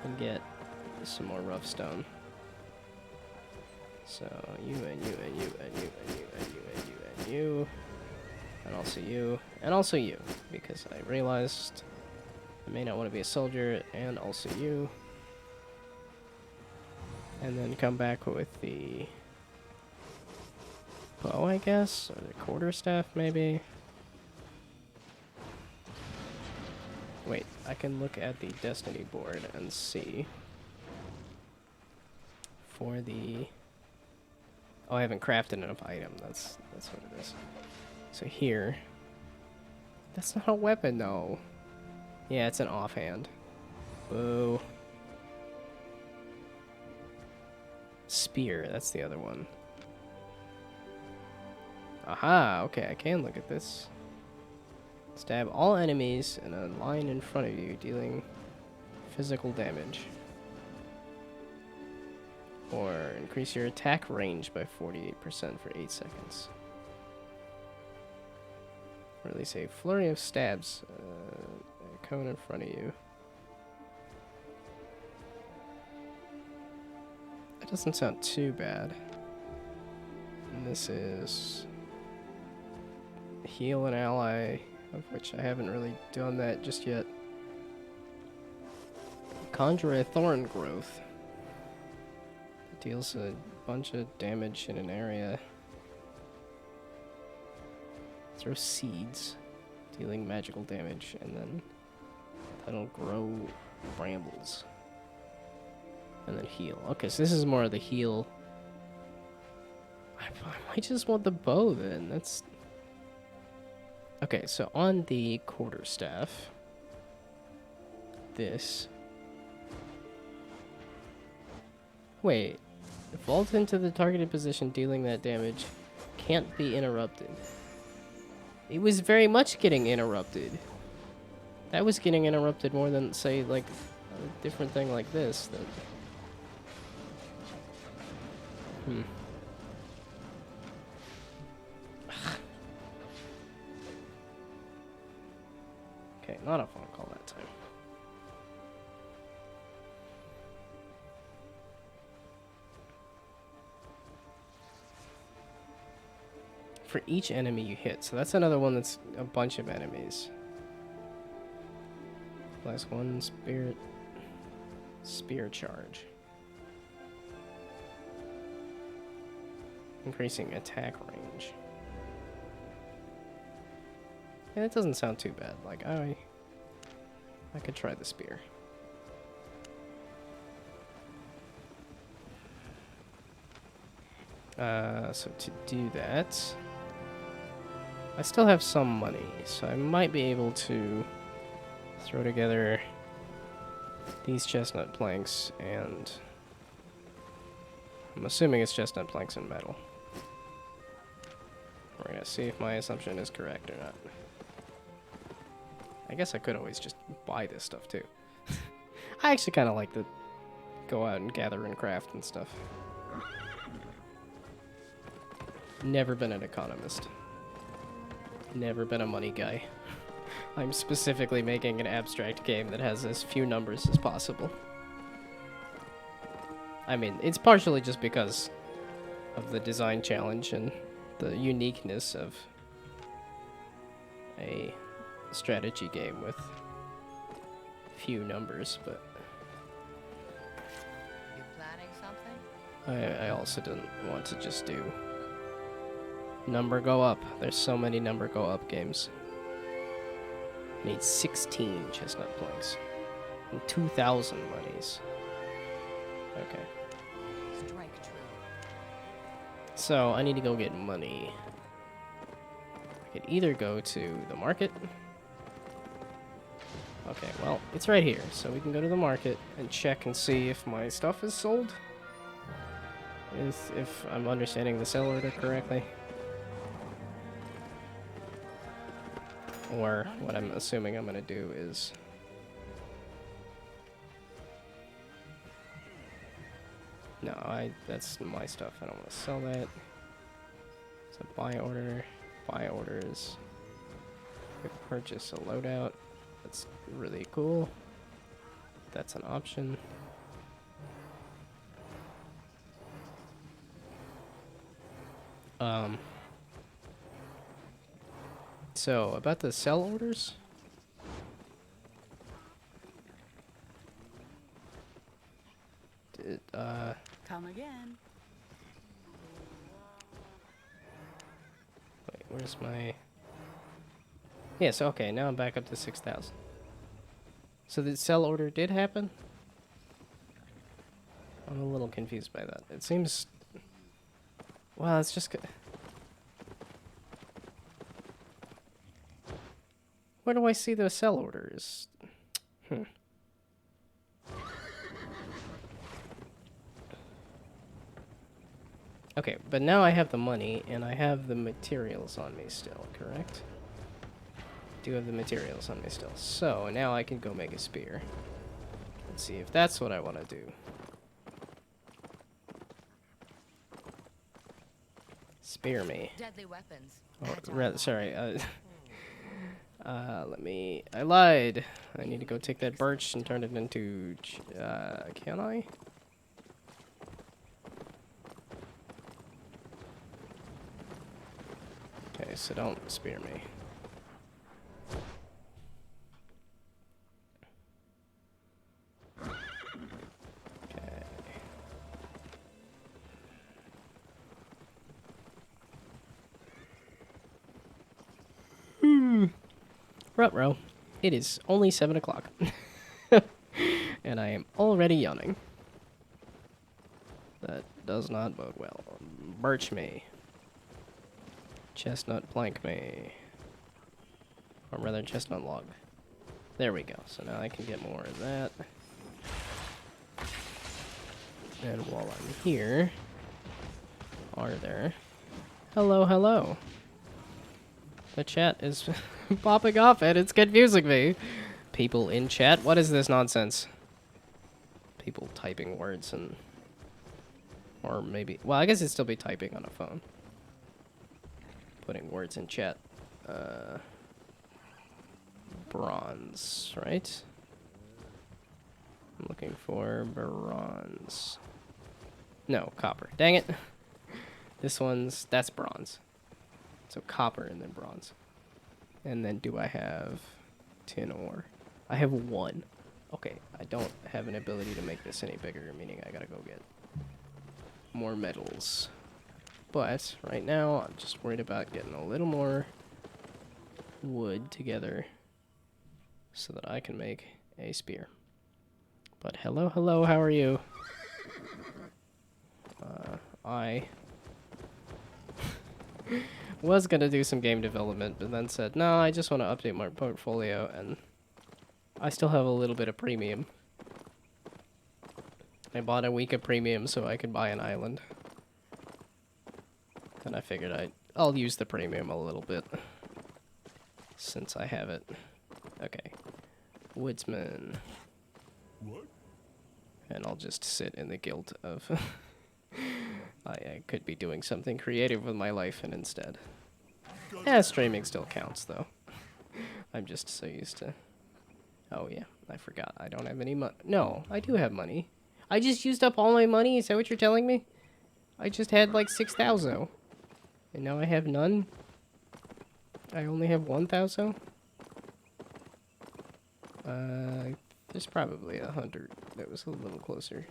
S1: And get some more rough stone. So, you, and you, and you, and you, and you, and you, and you, and you... and also you, and also you, because I realized I may not want to be a soldier, and also you. And then come back with the bow, I guess, or the quarterstaff, maybe. Wait, I can look at the destiny board and see for the... oh, I haven't crafted enough item. That's what it is. So here, that's not a weapon though. Yeah, it's an offhand. Boo. Spear, that's the other one. Aha, okay, I can look at this. Stab all enemies in a line in front of you, dealing physical damage. Or increase your attack range by 48% for 8 seconds. Release a flurry of stabs coming in front of you. That doesn't sound too bad. And this is heal an ally, of which I haven't really done that just yet. Conjure a thorn growth. It deals a bunch of damage in an area. Throw seeds, dealing magical damage, and then that'll grow brambles. And then heal. Okay, so this is more of the heal. I might just want the bow then. That's... okay, so on the quarterstaff, this... wait. Vault into the targeted position, dealing that damage. Can't be interrupted. It was very much getting interrupted. That was getting interrupted more than, say, like, a different thing like this. That... okay, not a phone call that time. For each enemy you hit. So that's another one that's a bunch of enemies. Last one, spear charge. Increasing attack range. Yeah, that doesn't sound too bad. Like, I could try the spear. So to do that, I still have some money, so I might be able to throw together these chestnut planks, and I'm assuming it's chestnut planks and metal. We're gonna see if my assumption is correct or not. I guess I could always just buy this stuff too. I actually kind of like to go out and gather and craft and stuff. Never been an economist. Never been a money guy. I'm specifically making an abstract game that has as few numbers as possible. I mean, it's partially just because of the design challenge and the uniqueness of a strategy game with few numbers, but
S4: You planning something?
S1: I also didn't want to just do number go up. There's so many number go up games. I need 16 chestnut planks and 2,000 monies. Okay.
S4: Strike true.
S1: So I need to go get money. I could either go to the market. Okay, well, it's right here, so we can go to the market and check and see if my stuff is sold. If I'm understanding the sell order correctly. Or what I'm assuming I'm gonna do is no, that's my stuff. I don't want to sell that. So buy order, buy orders, quick purchase a loadout. That's really cool. That's an option. So about the sell orders.
S5: Come again.
S1: Wait, where's my... Yeah, so okay, now I'm back up to 6,000. So the sell order did happen? I'm a little confused by that. It seems... Well, it's just... Where do I see the sell orders? Okay, but now I have the money, and I have the materials on me still, correct? Do have the materials on me still. So, now I can go make a spear. Let's see if that's what I want to do. Spear me.
S4: Deadly weapons.
S1: Oh, sorry. Let me... I lied. I need to go take that birch and turn it into... can I? Okay, so don't spear me. Okay. Ruh-roh. It is only 7 o'clock. And I am already yawning. That does not bode well. Birch me. Chestnut plank me. Or rather, chestnut log. There we go. So now I can get more of that. And while I'm here... Are there... Hello, hello. The chat is popping off and it's confusing me. People in chat? What is this nonsense? People typing words and... Or maybe... Well, I guess it'd still be typing on a phone. Putting words in chat. Bronze, right? I'm looking for bronze. No, copper. Dang it. That's bronze. So copper and then bronze. And then do I have tin ore? I have 1. Okay, I don't have an ability to make this any bigger, meaning I gotta go get more metals. But right now, I'm just worried about getting a little more wood together so that I can make a spear. But hello, hello, how are you? I was gonna do some game development, but then said, no, I just want to update my portfolio, and I still have a little bit of premium. I bought a week of premium so I could buy an island. And I figured I'll use the premium a little bit, since I have it. Okay. Woodsman.
S2: What?
S1: And I'll just sit in the guild of I could be doing something creative with my life, and instead. Yeah, streaming still counts, though. I'm just so used to... Oh, yeah, I forgot. I don't have any money. No, I do have money. I just used up all my money? Is that what you're telling me? I just had like 6,000. And now I have none? I only have 1,000? There's probably 100 that was a little closer.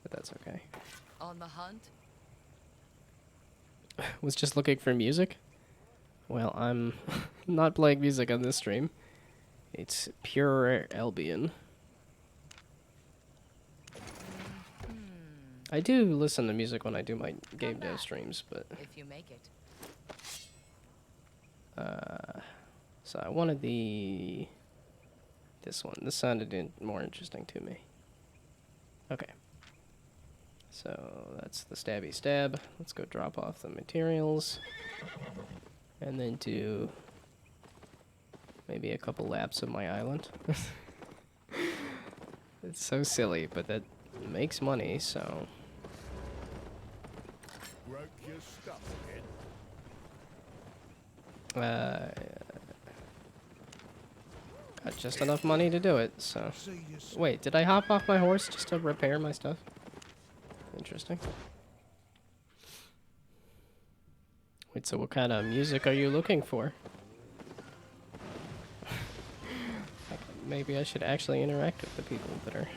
S1: But that's okay.
S4: On the hunt?
S1: Was just looking for music? Well, I'm not playing music on this stream. It's pure Albion. I do listen to music when I do my game dev streams, but...
S4: If you make it.
S1: So I wanted this one. This sounded more interesting to me. Okay. So that's the stabby stab. Let's go drop off the materials. And then do maybe a couple laps of my island. It's so silly, but that makes money, so...
S2: Broke your stuff, kid.
S1: Got just enough money to do it, so...
S2: See you soon.
S1: Wait, did I hop off my horse just to repair my stuff? Interesting. Wait, so what kind of music are you looking for? Maybe I should actually interact with the people that are...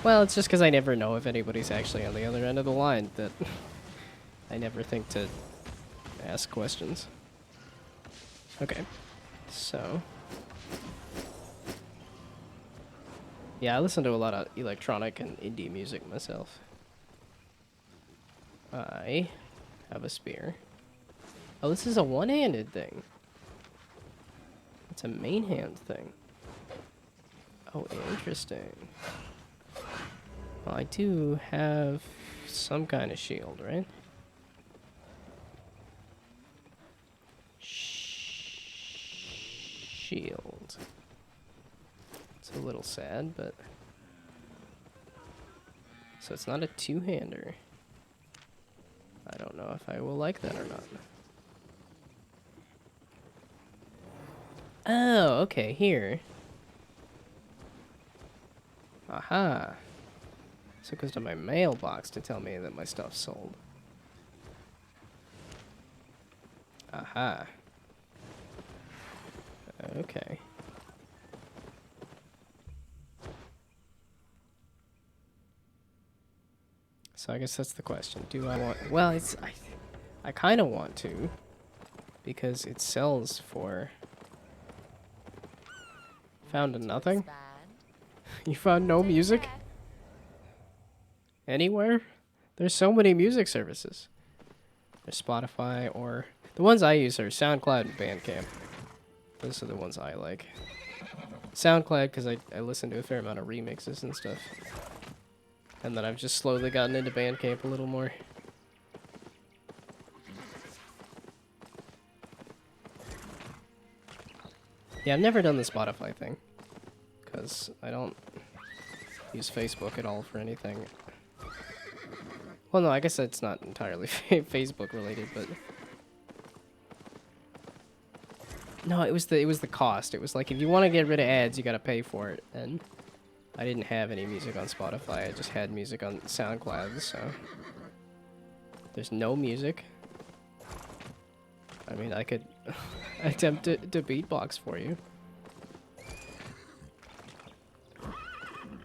S1: Well, it's just because I never know if anybody's actually on the other end of the line that I never think to ask questions. Okay, so... Yeah, I listen to a lot of electronic and indie music myself. I have a spear. Oh, this is a one-handed thing. It's a main hand thing. Oh, interesting. Well, I do have some kind of shield, right? Shield. It's a little sad, but... So it's not a two-hander. I don't know if I will like that or not. Oh, okay, here. Aha. So it goes to my mailbox to tell me that my stuff's sold. Aha. Okay. So I guess that's the question. Do I want... Well, it's... I kind of want to. Because it sells for... Found a nothing?
S4: Expand.
S1: You found no music?
S4: Check.
S1: Anywhere? There's so many music services. There's Spotify or... The ones I use are SoundCloud and Bandcamp. Those are the ones I like. SoundCloud because I listen to a fair amount of remixes and stuff. And then I've just slowly gotten into Bandcamp a little more. Yeah, I've never done the Spotify thing. Because I don't use Facebook at all for anything. Well, no, I guess it's not entirely Facebook related, but... No, it was the cost. It was like, if you want to get rid of ads, you gotta pay for it. And I didn't have any music on Spotify. I just had music on SoundCloud, so... There's no music. I mean, I could attempt to beatbox for you.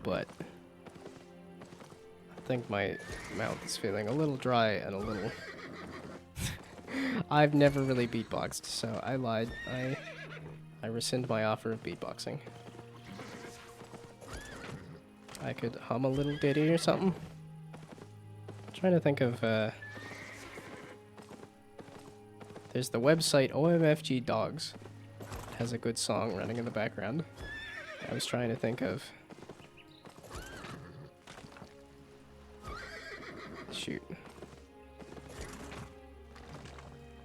S1: But I think my mouth is feeling a little dry and a little... I've never really beatboxed, so I lied. I rescind my offer of beatboxing. I could hum a little ditty or something. I'm trying to think of... There's the website OMFG Dogs. It has a good song running in the background. I was trying to think of... Shoot.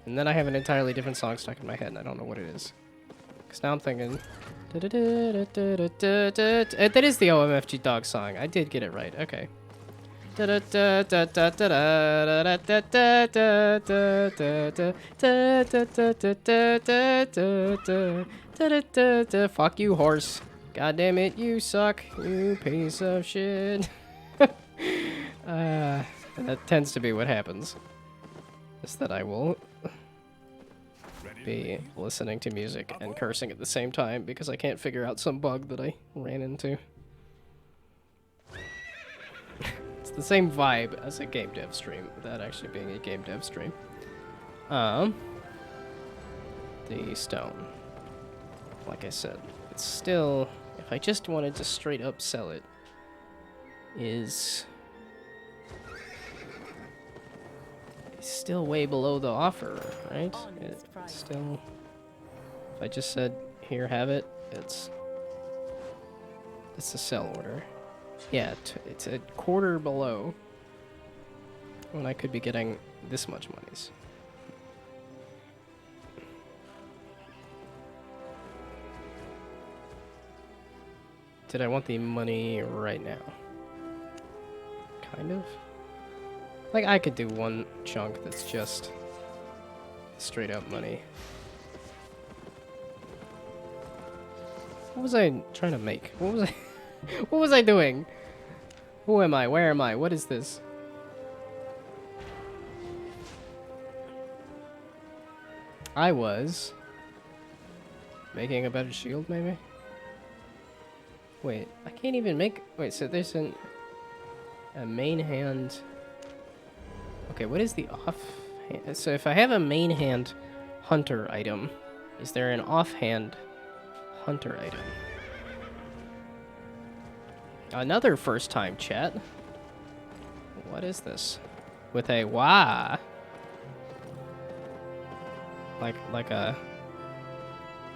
S1: And then I have an entirely different song stuck in my head and I don't know what it is. Because now I'm thinking... That is the OMFG Dog song. I did get it right. Okay. Fuck you, horse. God damn it, you suck, you piece of shit. That tends to be what happens. Is that I will be listening to music and cursing at the same time because I can't figure out some bug that I ran into. It's the same vibe as a game dev stream without actually being a game dev stream. The stone. Like I said, it's still, if I just wanted to straight up sell it, is still way below the offer, right? It's still, if I just said, here, have it, it's a sell order. Yeah, it's a quarter below when I could be getting this much monies. Did I want the money right now? Kind of. Like, I could do one chunk that's just straight up money. What was I trying to make? What was I... What was I doing? Who am I? Where am I? What is this? I was making a better shield, maybe? Wait, I can't even make... Wait, so there's a main hand... Okay, what is the off... So if I have a main hand hunter item, is there an offhand hunter item? Another first time chat. What is this? With a wah. Like a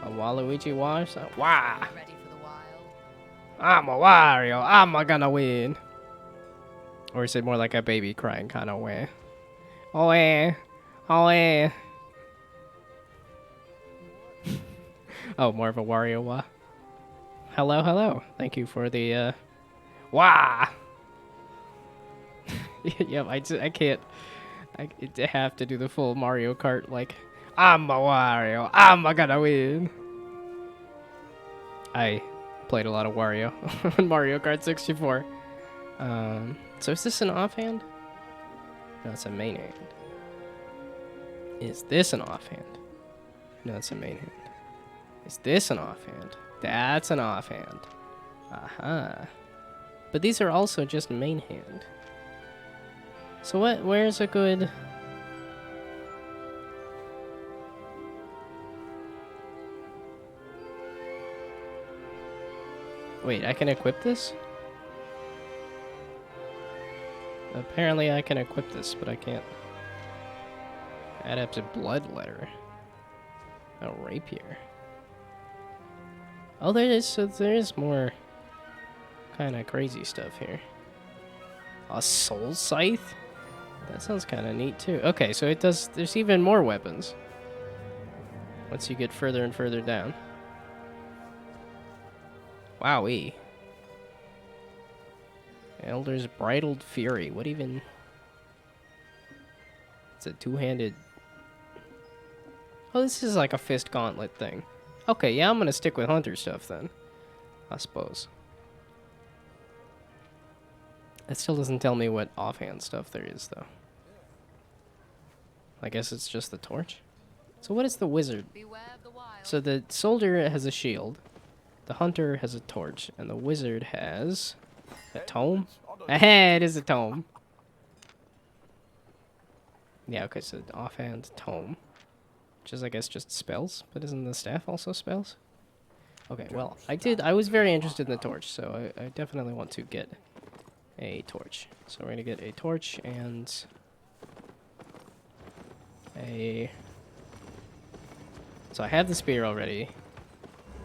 S1: Waluigi wah or something? Wah!
S4: Ready for the wild?
S1: I'm a Wario. I'm gonna win. Or is it more like a baby crying kind of way? Oh eh. Oh eh. Oh, more of a Wario wah. Hello, hello. Thank you for the wah. Yep, I can't. I have to do the full Mario Kart, like, I'm a Wario, I'm gonna win. I played a lot of Wario on Mario Kart 64. So is this an offhand? No, it's a main hand. Is this an offhand? No, it's a main hand. Is this an offhand? That's an offhand. Aha. But these are also just main hand. So where's a good... Wait, I can equip this? Apparently I can equip this, but I can't. Add up to bloodletter. Oh, rapier. Oh, there is more kind of crazy stuff here. A soul scythe? That sounds kind of neat too. Okay, so it does. There's even more weapons once you get further and further down. Wowee. Elder's Bridled Fury. What even? It's a two-handed... Oh, this is like a fist gauntlet thing. Okay, yeah, I'm gonna stick with hunter stuff then, I suppose. It still doesn't tell me what offhand stuff there is, though. I guess it's just the torch. So what is the wizard?
S4: Beware of the wild.
S1: So the soldier has a shield, the hunter has a torch, and the wizard has a tome? It is a tome. Yeah, okay, so offhand tome. Which is, I guess, just spells, but isn't the staff also spells? Okay, well, I was very interested in the torch, so I definitely want to get a torch. So we're gonna get a torch and a... So I have the spear already,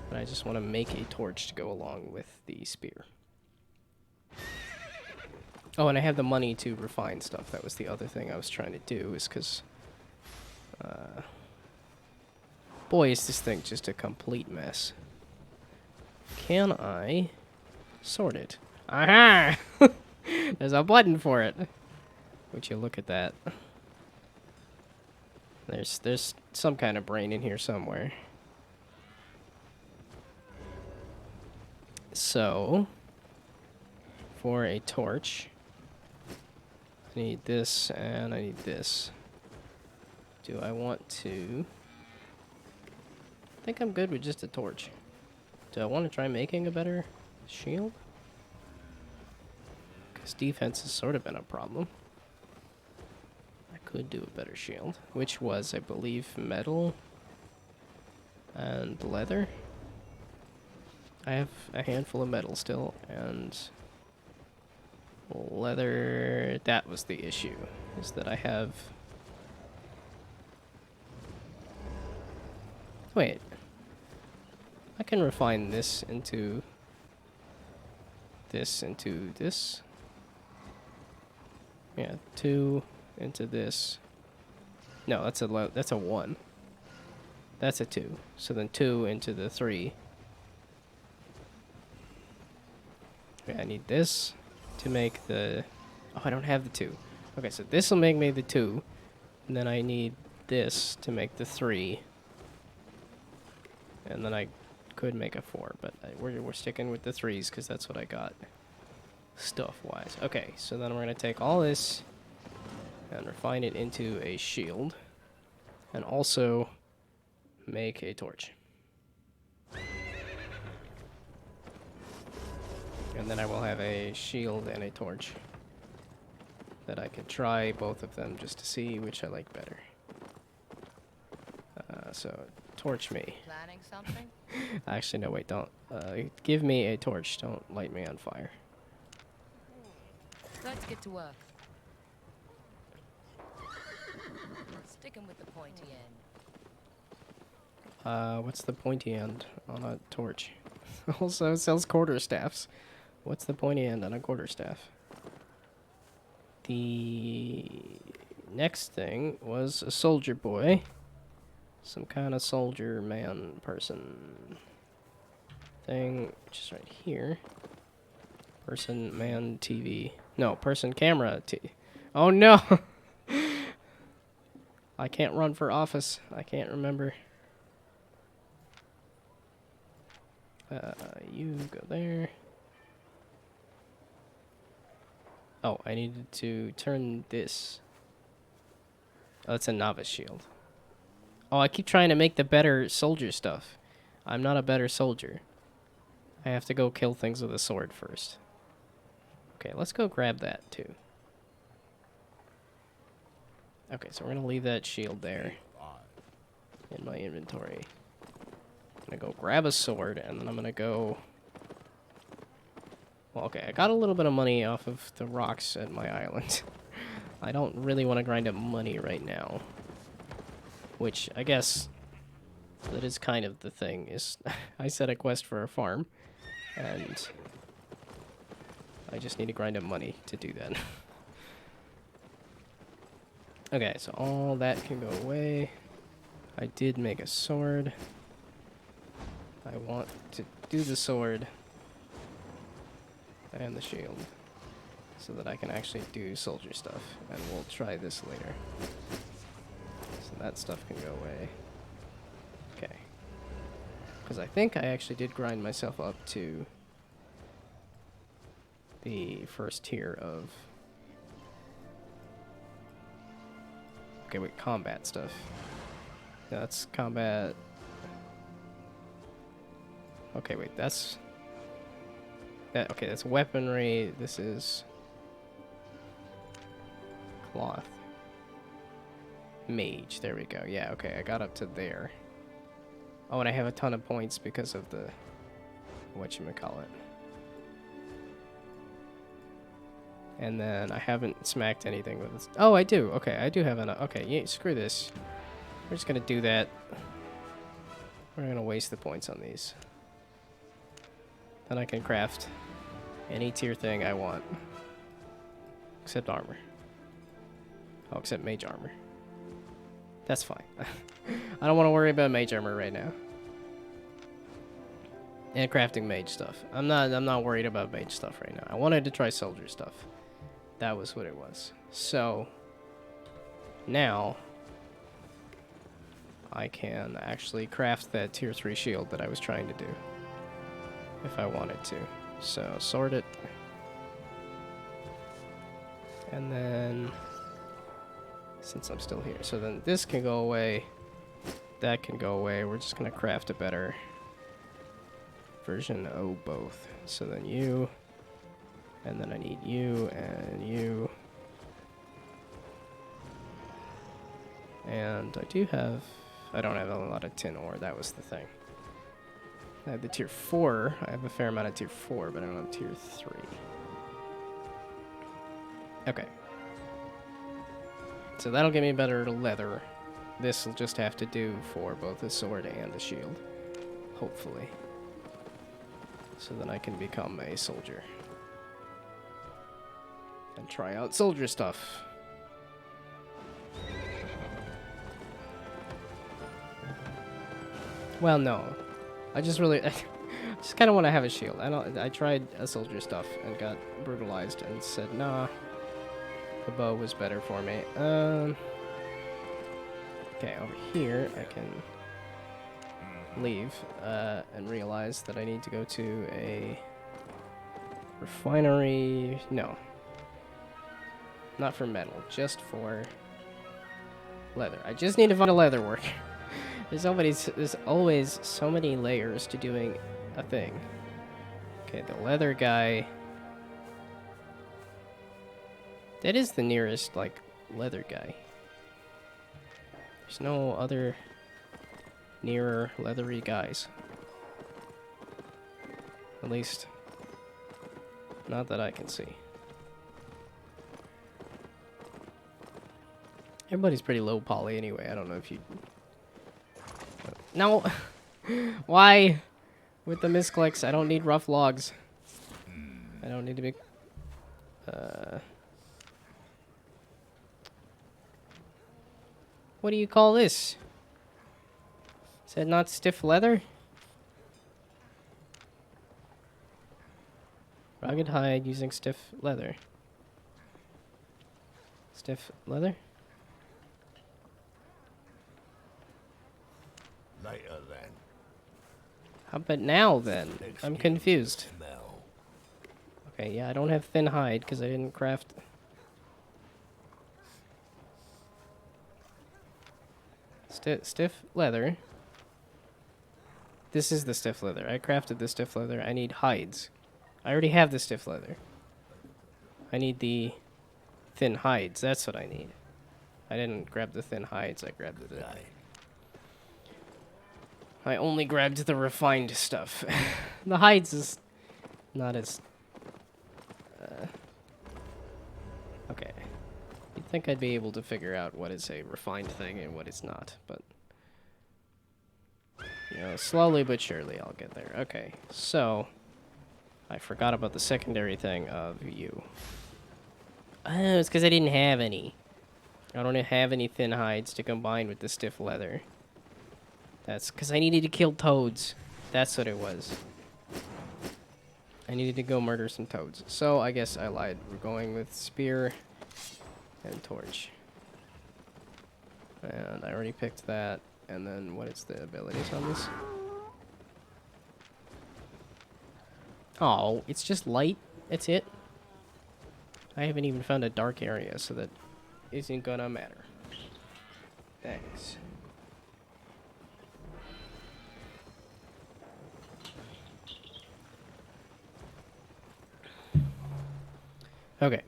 S1: but I just want to make a torch to go along with the spear. Oh, and I have the money to refine stuff. That was the other thing I was trying to do, is because... boy, is this thing just a complete mess. Can I sort it? Aha! There's a button for it. Would you look at that? There's some kind of brain in here somewhere. So, for a torch, I need this and I need this. Do I want to... I think I'm good with just a torch. Do I want to try making a better shield? Because defense has sort of been a problem. I could do a better shield, which was, I believe, metal and leather. I have a handful of metal still, and leather, that was the issue, is that I have... Wait. I can refine this into this. Yeah, 2 into this. No, that's a 1. That's a 2. So then 2 into the 3. Okay, I need this to make the... Oh, I don't have the 2. Okay, so this will make me the 2. And then I need this to make the 3. And then I could make a 4, but we're sticking with the 3s because that's what I got stuff-wise. Okay, so then we're going to take all this and refine it into a shield. And also make a torch. And then I will have a shield and a torch that I can try both of them just to see which I like better. So, torch me.
S4: Planning something?
S1: Actually, no, wait, don't. Give me a torch. Don't light me on fire.
S4: Let's get to work. Sticking with the pointy end.
S1: What's the pointy end on a torch? Also, it sells quarterstaffs. What's the pointy end on a quarterstaff? The next thing was a soldier boy. Some kind of soldier man person thing, which is right here. Person, man, TV. No, person, camera, Oh no! I can't run for office. I can't remember. You go there. Oh, I needed to turn this. Oh, it's a novice shield. Oh, I keep trying to make the better soldier stuff. I'm not a better soldier. I have to go kill things with a sword first. Okay, let's go grab that too. Okay, so we're gonna leave that shield there in my inventory. I'm gonna go grab a sword, and then I'm gonna go... Well, okay, I got a little bit of money off of the rocks at my island. I don't really want to grind up money right now. Which, I guess, that is kind of the thing, is I set a quest for a farm, and I just need to grind up money to do that. Okay, so all that can go away. I did make a sword. I want to do the sword and the shield so that I can actually do soldier stuff, and we'll try this later. So that stuff can go away. Okay. Because I think I actually did grind myself up to the first tier of... Okay, wait, combat stuff. No, that's combat... Okay, wait, that's... That, okay, that's weaponry. This is... Cloth. Mage, there we go. Yeah, okay, I got up to there. Oh, and I have a ton of points because of the... whatchamacallit. And then I haven't smacked anything with this. Oh, I do. Okay, I do have an... Okay, yeah, screw this. We're just gonna do that. We're gonna waste the points on these. Then I can craft any tier thing I want. Except armor. Oh, except mage armor. That's fine. I don't want to worry about mage armor right now. And crafting mage stuff. I'm not worried about mage stuff right now. I wanted to try soldier stuff. That was what it was. So now I can actually craft that tier 3 shield that I was trying to do if I wanted to. So sort it. And then since I'm still here, so then this can go away. That can go away. We're just gonna craft a better version of both. So then you, and then I need you and you. And I don't have a lot of tin ore, that was the thing. I have the tier 4, I have a fair amount of tier 4, but I don't have tier 3. Okay. So that'll give me better leather. This will just have to do for both the sword and the shield. Hopefully. So then I can become a soldier. And try out soldier stuff. Well, no. I just really... I just kind of want to have a shield. I tried a soldier stuff and got brutalized and said, nah. The bow was better for me. Okay, over here I can leave and realize that I need to go to a refinery. No. Not for metal, just for leather. I just need to find a leather worker. There's always so many layers to doing a thing. Okay, the leather guy. That is the nearest, like, leather guy. There's no other nearer leathery guys. At least, not that I can see. Everybody's pretty low poly anyway. I don't know if you... No! Why? With the misclicks, I don't need rough logs. I don't need to be... What do you call this? Is that not stiff leather? Rugged hide using stiff leather. Stiff leather?
S2: Later then.
S1: How about now then? I'm confused.
S2: Smell.
S1: Okay, yeah, I don't have thin hide because I didn't craft... Stiff leather. This is the stiff leather. I crafted the stiff leather. I need hides. I already have the stiff leather. I need the thin hides. That's what I need. I didn't grab the thin hides. I grabbed the... I only grabbed the refined stuff. The hides is not as... Okay. You'd think I'd be able to figure out what is a refined thing and what is not, but... You know, slowly but surely I'll get there. Okay, so... I forgot about the secondary thing of you. Oh, it's because I didn't have any. I don't have any thin hides to combine with the stiff leather. That's because I needed to kill toads. That's what it was. I needed to go murder some toads. So I guess I lied. We're going with spear and torch. And I already picked that. And then what is the abilities on this? Oh, it's just light. That's it. I haven't even found a dark area, so that isn't gonna matter. Thanks. Okay.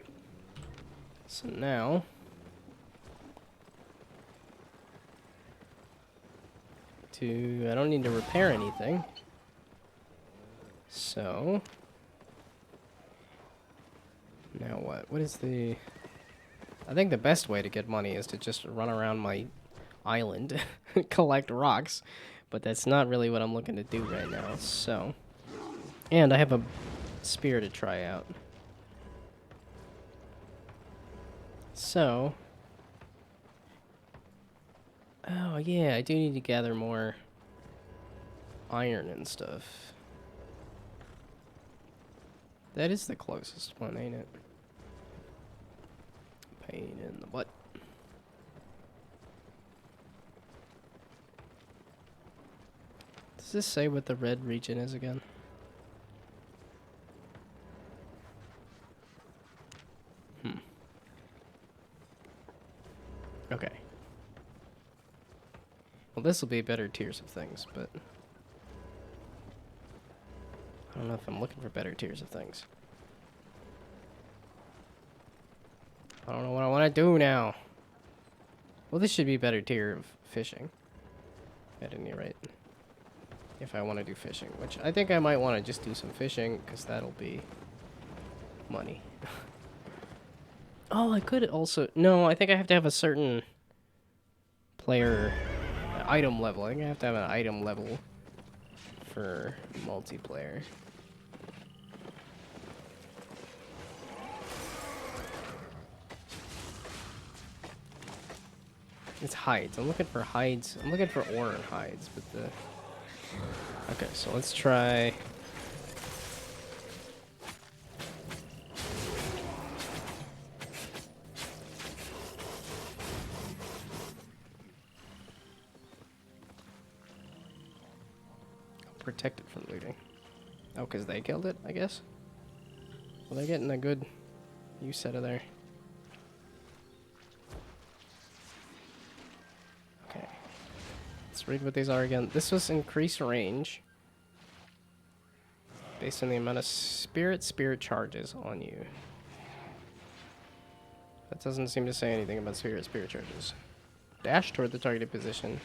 S1: So now... I don't need to repair anything. So... Now what? What is the... I think the best way to get money is to just run around my island and collect rocks. But that's not really what I'm looking to do right now, so... And I have a spear to try out. So... Oh, yeah, I do need to gather more iron and stuff. That is the closest one, ain't it? Pain in the butt. Does this say what the red region is again? Okay. Well, this will be better tiers of things, but I don't know if I'm looking for better tiers of things. I don't know what I want to do now. Well, this should be a better tier of fishing. At any rate. If I want to do fishing, which I think I might want to just do some fishing, because that'll be money. Oh, I could also... No, I think I have to have a certain player item level. I think I have to have an item level for multiplayer. It's hides. I'm looking for hides. I'm looking for ore and hides, but the... Okay, so let's try... Protect it from looting. Oh, because they killed it, I guess? Well, they're getting a good use out of there. Okay. Let's read what these are again. This was increased range based on the amount of spirit charges on you. That doesn't seem to say anything about spirit charges. Dash toward the targeted position,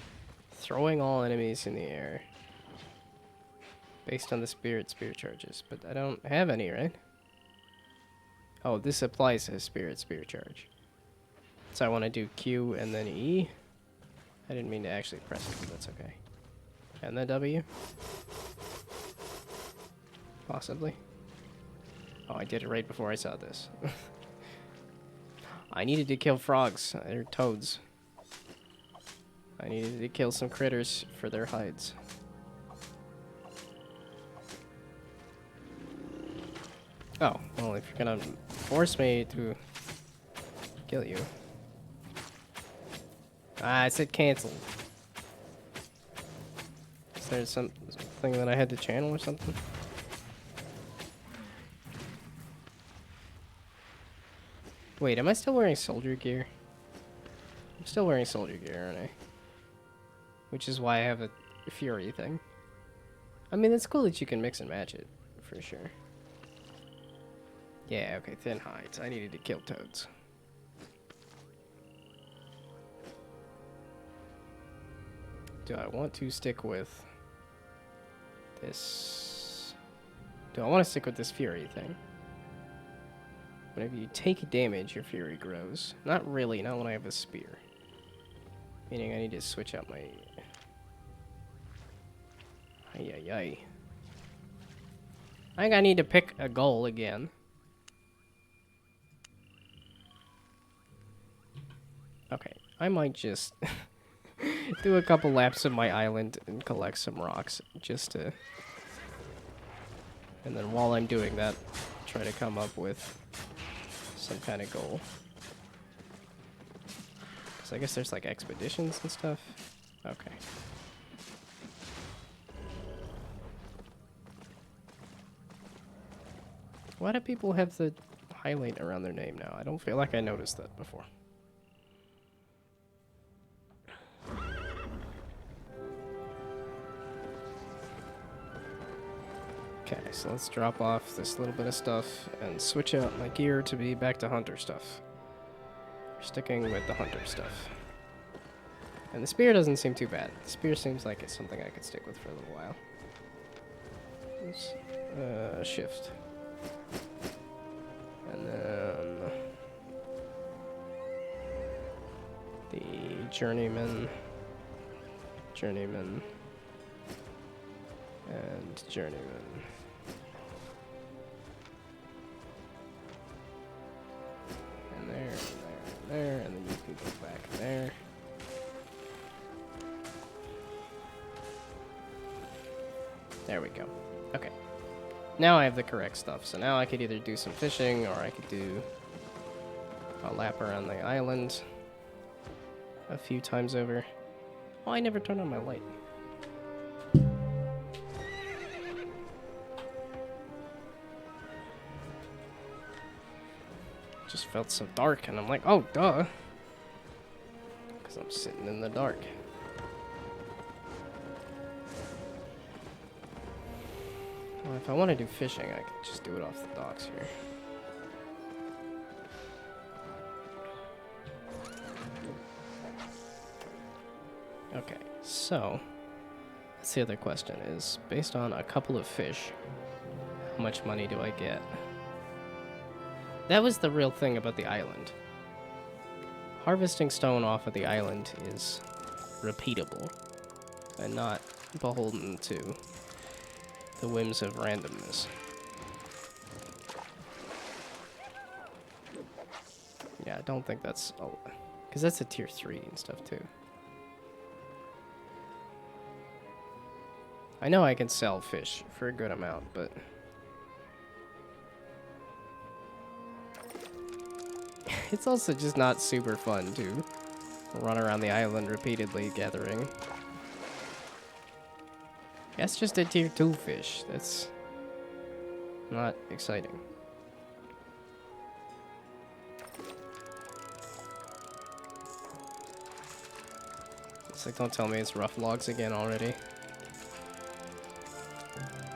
S1: throwing all enemies in the air. Based on the spirit charges, but I don't have any, right? Oh, this applies to spirit charge. So I want to do Q and then E. I didn't mean to actually press it, but that's okay. And then W. Possibly. Oh, I did it right before I saw this. I needed to kill frogs. They're toads. I needed to kill some critters for their hides. Oh, well, if you're gonna force me to kill you. Ah, I said cancel. Is there something that I had to channel or something? Wait, am I still wearing soldier gear? I'm still wearing soldier gear, aren't I? Which is why I have a fury thing. I mean, it's cool that you can mix and match it, for sure. Yeah, okay, thin hides. I needed to kill toads. Do I want to stick with this? Do I want to stick with this fury thing? Whenever you take damage, your fury grows. Not really, not when I have a spear. Meaning I need to switch out my... Ay. I think I need to pick a goal again. Okay, I might just do a couple laps of my island and collect some rocks just to... And then while I'm doing that, try to come up with some kind of goal. Because I guess there's like expeditions and stuff. Okay. Why do people have the highlight around their name now? I don't feel like I noticed that before. Okay, so let's drop off this little bit of stuff and switch out my gear to be back to hunter stuff. We're sticking with the hunter stuff. And the spear doesn't seem too bad. The spear seems like it's something I could stick with for a little while. Let's, shift. And then... the journeyman. And journeyman. And there, and then you can go back there. There we go. Okay. Now I have the correct stuff, so now I could either do some fishing or I could do a lap around the island a few times over. Oh, I never turned on my light. Just felt so dark, and I'm like, oh, duh. Because I'm sitting in the dark. Well, if I want to do fishing, I could just do it off the docks here. Okay, so that's the other question is, based on a couple of fish, how much money do I get? That was the real thing about the island. Harvesting stone off of the island is repeatable and not beholden to the whims of randomness. Yeah, I don't think that's... Oh, because that's a tier 3 and stuff too. I know I can sell fish for a good amount, but... it's also just not super fun to run around the island repeatedly gathering. That's just a tier 2 fish. That's not exciting. It's like, don't tell me it's rough logs again already.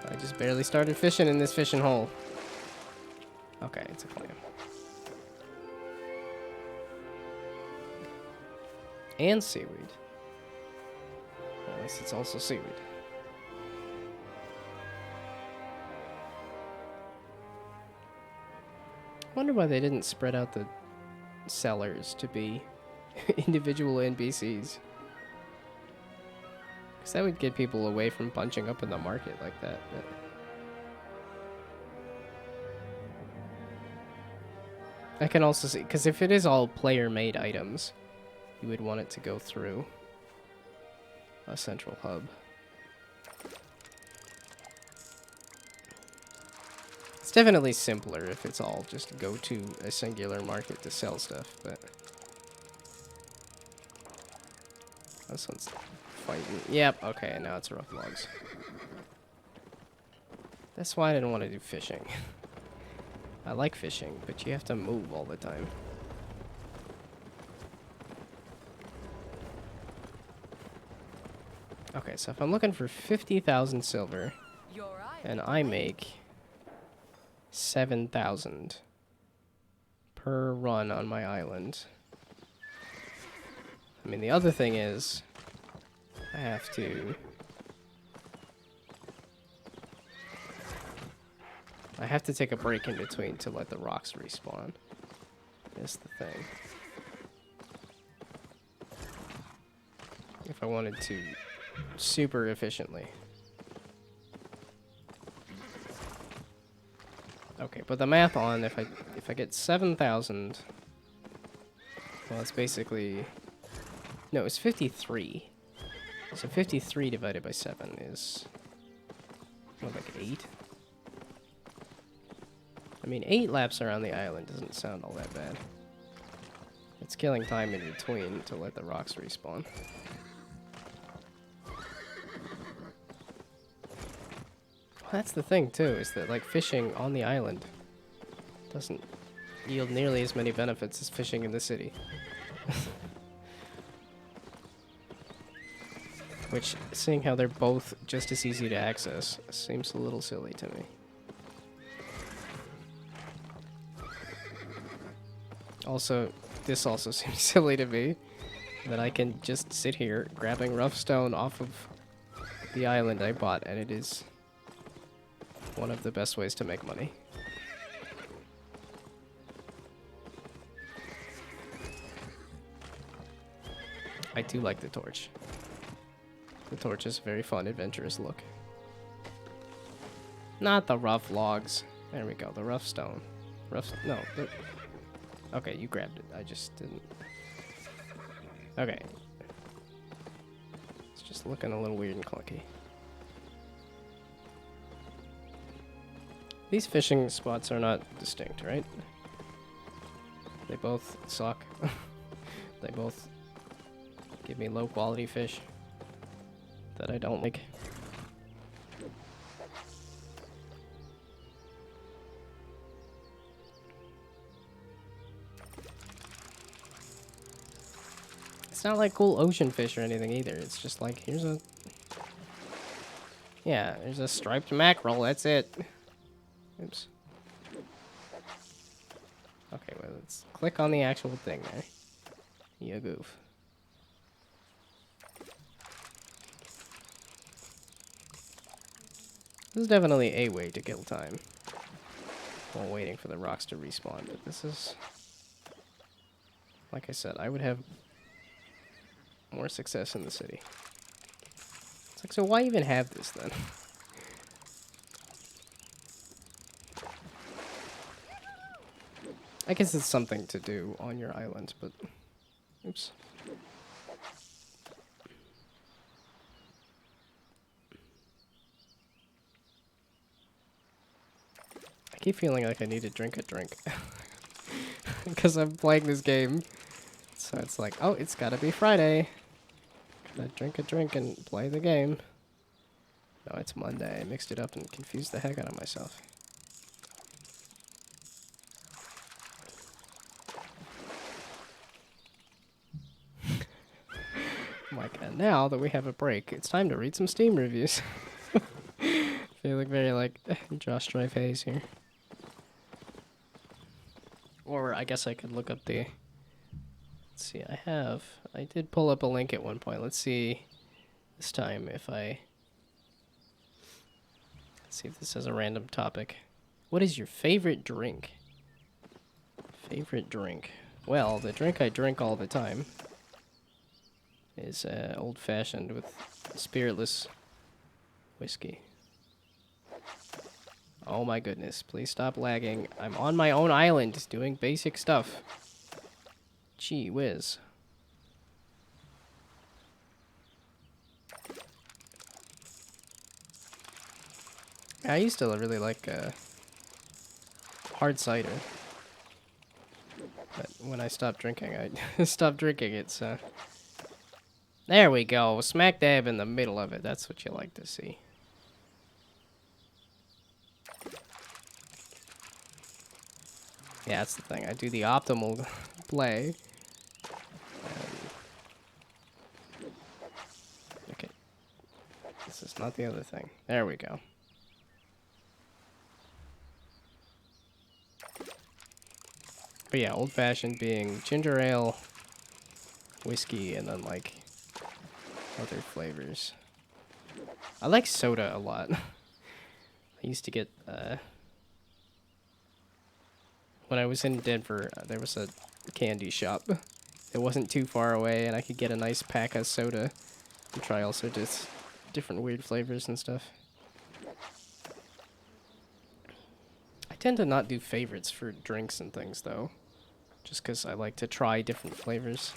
S1: I just barely started fishing in this fishing hole. Okay, it's a clam. And seaweed. At least it's also seaweed. I wonder why they didn't spread out the sellers to be individual NPCs. Because that would get people away from bunching up in the market like that. But I can also see, because if it is all player-made items, you would want it to go through a central hub. It's definitely simpler if it's all just go to a singular market to sell stuff, but this one's fighting. Yep, okay, now it's rough logs. That's why I didn't want to do fishing. I like fishing, but you have to move all the time. Okay, so if I'm looking for 50,000 silver, and I make 7,000 per run on my island. I mean, the other thing is, I have to... take a break in between to let the rocks respawn. That's the thing. If I wanted to super efficiently. Okay, put the math on. If I get 7,000, well, it's basically no, it's 53. So 53 divided by 7 is what, like 8? I mean, 8 laps around the island doesn't sound all that bad. It's killing time in between to let the rocks respawn. That's the thing too, is that like fishing on the island doesn't yield nearly as many benefits as fishing in the city. Which, seeing how they're both just as easy to access, seems a little silly to me. Also, this also seems silly to me, that I can just sit here grabbing rough stone off of the island I bought, and it is one of the best ways to make money. I do like the torch. The torch is a very fun, adventurous look. Not the rough logs. There we go, the rough stone. No. Okay, you grabbed it. I just didn't. Okay. It's just looking a little weird and clunky. These fishing spots are not distinct, right? They both suck. They both give me low quality fish that I don't like. It's not like cool ocean fish or anything either. It's just like, here's a... Yeah, there's a striped mackerel, that's it. Oops. Okay, well, let's click on the actual thing there. You goof. This is definitely a way to kill time while waiting for the rocks to respawn, but this is... Like I said, I would have more success in the city. It's like, so why even have this then? I guess it's something to do on your island, but... Oops. I keep feeling like I need to drink a drink. Because I'm playing this game. So it's like, oh, it's gotta be Friday. Gotta drink a drink and play the game. No, it's Monday. I mixed it up and confused the heck out of myself. Like, and now that we have a break, it's time to read some Steam reviews. Feeling very like Josh Strife Hayes here. Or I guess I could look up the... Let's see, I did pull up a link at one point. Let's see this time if I... Let's see if this has a random topic. What is your favorite drink? Favorite drink. Well, the drink I drink all the time is old-fashioned with spiritless whiskey. Oh my goodness, please stop lagging. I'm on my own island doing basic stuff. Gee whiz. I used to really like hard cider. But when I stopped drinking, I stopped drinking it, so... There we go, smack dab in the middle of it. That's what you like to see. Yeah, that's the thing. I do the optimal play. Okay. This is not the other thing. There we go. But yeah, old-fashioned being ginger ale, whiskey, and then like other flavors. I like soda a lot. I used to get when I was in Denver, there was a candy shop. It wasn't too far away, and I could get a nice pack of soda and try also just different weird flavors and stuff. I tend to not do favorites for drinks and things, though, just because I like to try different flavors.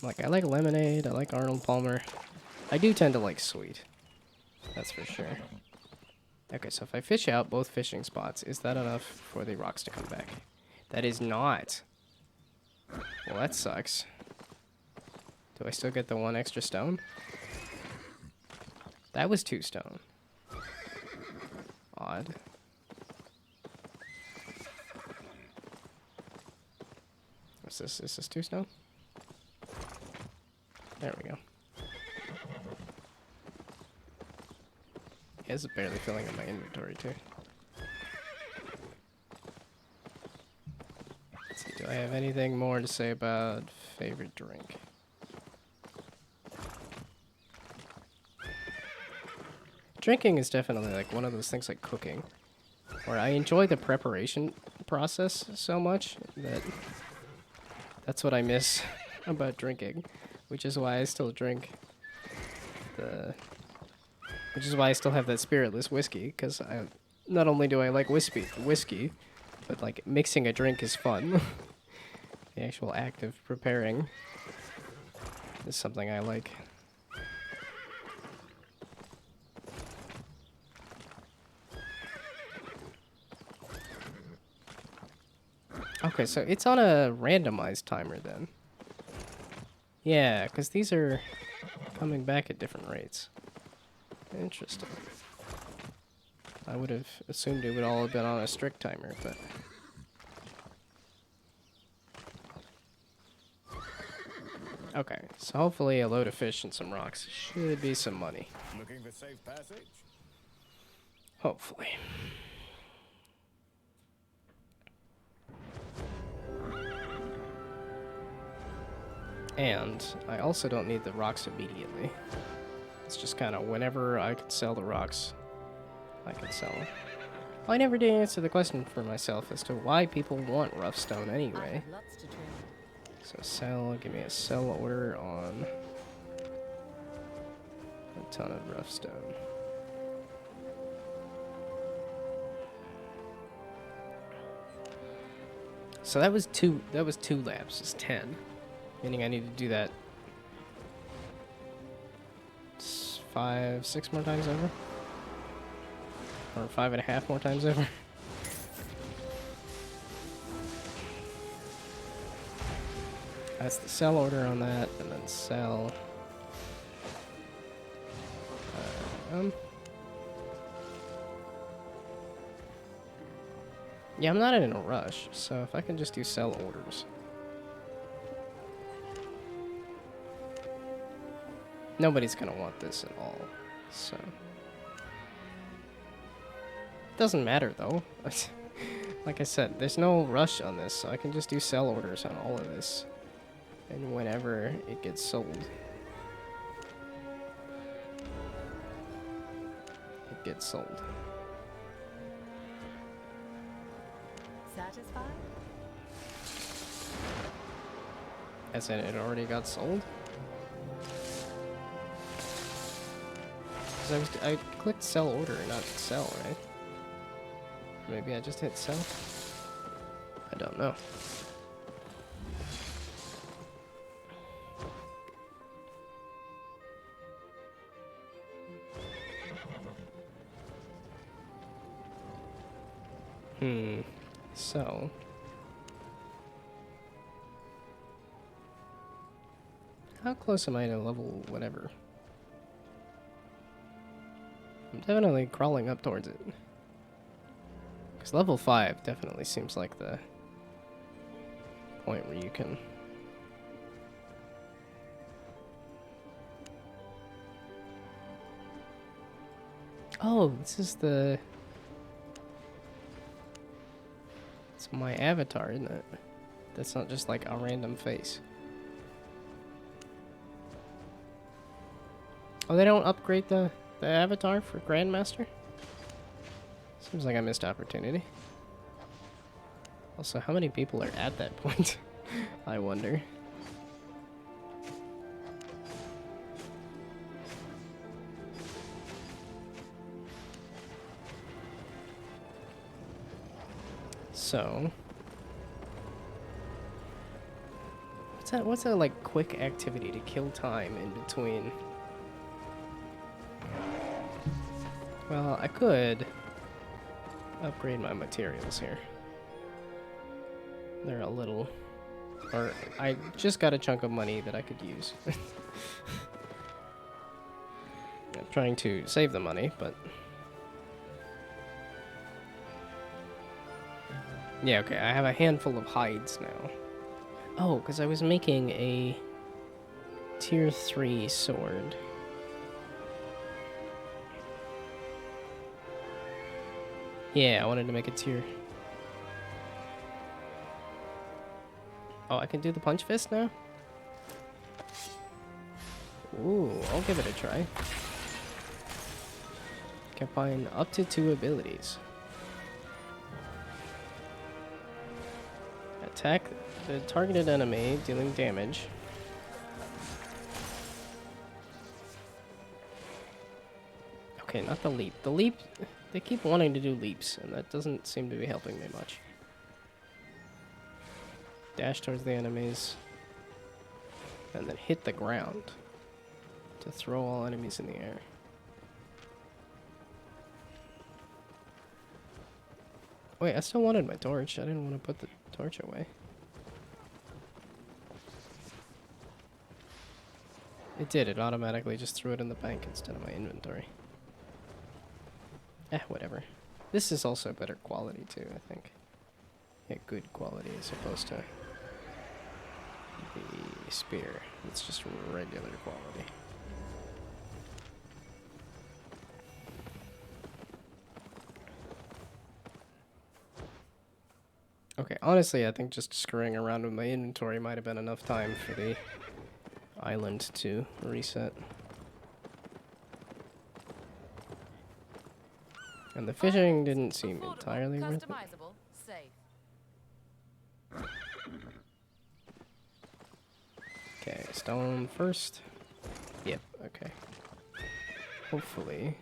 S1: Like, I like lemonade, I like Arnold Palmer. I do tend to like sweet. That's for sure. Okay, so if I fish out both fishing spots, is that enough for the rocks to come back? That is not. Well, that sucks. Do I still get the 1 extra stone? That was 2 stone. Odd. What's this? Is this 2 stone? There we go. Yeah, this is barely filling up my inventory, too. Let's see, do I have anything more to say about favorite drink? Drinking is definitely like one of those things like cooking, where I enjoy the preparation process so much that that's what I miss about drinking, which is why I still drink which is why I still have that spiritless whiskey, because not only do I like whiskey, but like mixing a drink is fun. The actual act of preparing is something I like. Okay, so it's on a randomized timer then. Yeah, because these are coming back at different rates. Interesting. I would have assumed it would all have been on a strict timer, but... Okay, so hopefully a load of fish and some rocks should be some money.
S2: Looking for safe passage?
S1: Hopefully. And I also don't need the rocks immediately. It's just kind of whenever I can sell the rocks, I can sell them. I never did answer the question for myself as to why people want rough stone
S5: I
S1: anyway.
S5: have lots to trade.
S1: So sell, give me a sell order on a ton of rough stone. So that was two laps, it's 10. Meaning I need to do that 5, 6 more times over? Or 5.5 more times over? That's the sell order on that, and then sell. Yeah, I'm not in a rush, so if I can just do sell orders. Nobody's gonna want this at all, so. Doesn't matter though. Like I said, there's no rush on this, so I can just do sell orders on all of this. And whenever it gets sold, it gets sold.
S5: Satisfied?
S1: As in, it already got sold? 'Cause I clicked sell order, not sell, right? Maybe I just hit sell? I don't know. So... how close am I to level whatever? I'm definitely crawling up towards it. Because level 5 definitely seems like the point where you can... Oh, this is the... it's my avatar, isn't it? That's not just like a random face. Oh, they don't upgrade the avatar for Grandmaster? Seems like I missed opportunity. Also, how many people are at that point? I wonder. So... what's that like quick activity to kill time in between? Well, I could upgrade my materials here. They're a little... or I just got a chunk of money that I could use. I'm trying to save the money, but... yeah, okay, I have a handful of hides now. Oh, because I was making a tier 3 sword. Yeah, I wanted to make a tier. Oh, I can do the punch fist now? Ooh, I'll give it a try. Combine up to 2 abilities. Attack the targeted enemy, dealing damage. Okay, not the leap. The leap, they keep wanting to do leaps, and that doesn't seem to be helping me much. Dash towards the enemies, and then hit the ground to throw all enemies in the air. Wait, I still wanted my torch. I didn't want to put the torch away. It did. It automatically just threw it in the bank instead of my inventory. Whatever. This is also better quality too, I think. Yeah, good quality as opposed to the spear. It's just regular quality. Okay, honestly, I think just screwing around with my inventory might have been enough time for the island to reset. And the fishing didn't seem
S4: Affordable,
S1: entirely worth it.
S4: customizable, safe.
S1: Okay, stone first. Yep, okay. Hopefully.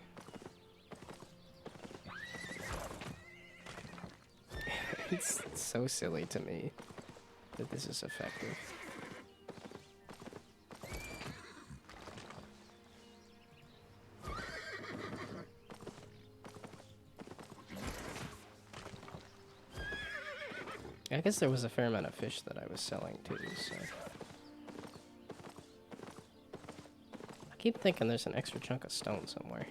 S1: It's so silly to me that this is effective. I guess there was a fair amount of fish that I was selling too, so. I keep thinking there's an extra chunk of stone somewhere.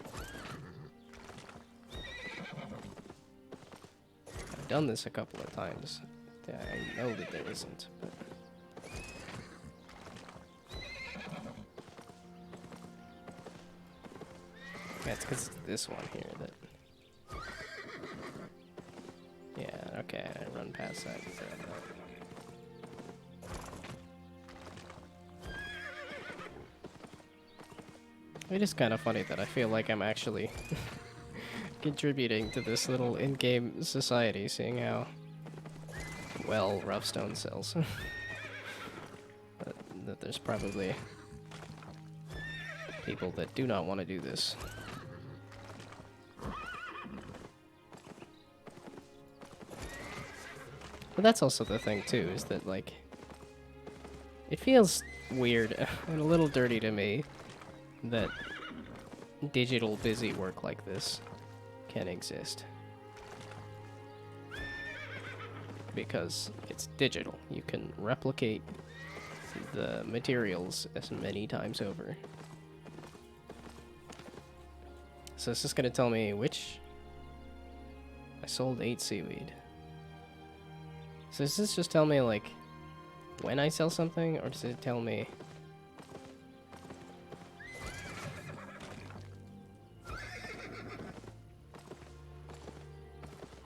S1: I've done this a couple of times. Yeah, I know that there isn't, but. Yeah, it's because it's this one here that. Yeah, okay, I run past that. It is kind of funny that I feel like I'm actually contributing to this little in-game society, seeing how well Roughstone sells. that there's probably people that do not want to do this. But that's also the thing too, is that like it feels weird and a little dirty to me that digital busy work like this can exist. Because it's digital. You can replicate the materials as many times over. So it's just gonna tell me which I sold 8 seaweed. So does this just tell me, like, when I sell something, or does it tell me...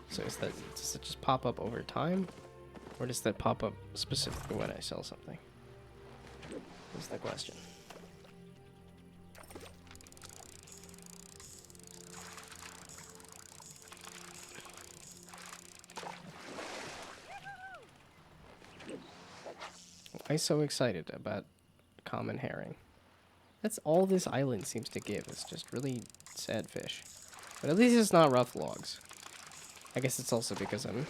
S1: So is that, does it just pop up over time? Or does that pop up specifically when I sell something? Is the question. Why so excited about common herring? That's all this island seems to give, is just really sad fish. But at least it's not rough logs. I guess it's also because I'm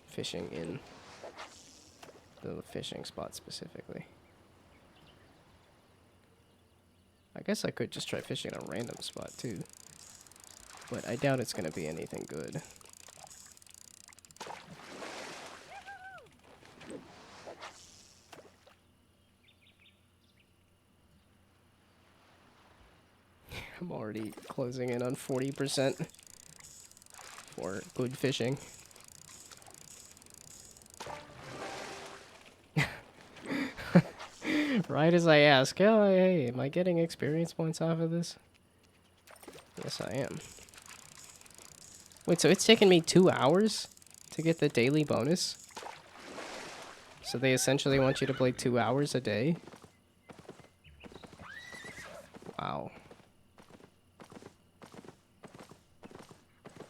S1: fishing in the fishing spot specifically. I guess I could just try fishing in a random spot too. But I doubt it's gonna be anything good. I'm already closing in on 40% for good fishing. Right as I ask, oh, hey, am I getting experience points off of this? Yes, I am. Wait, so it's taken me 2 hours to get the daily bonus? So they essentially want you to play 2 hours a day? Wow.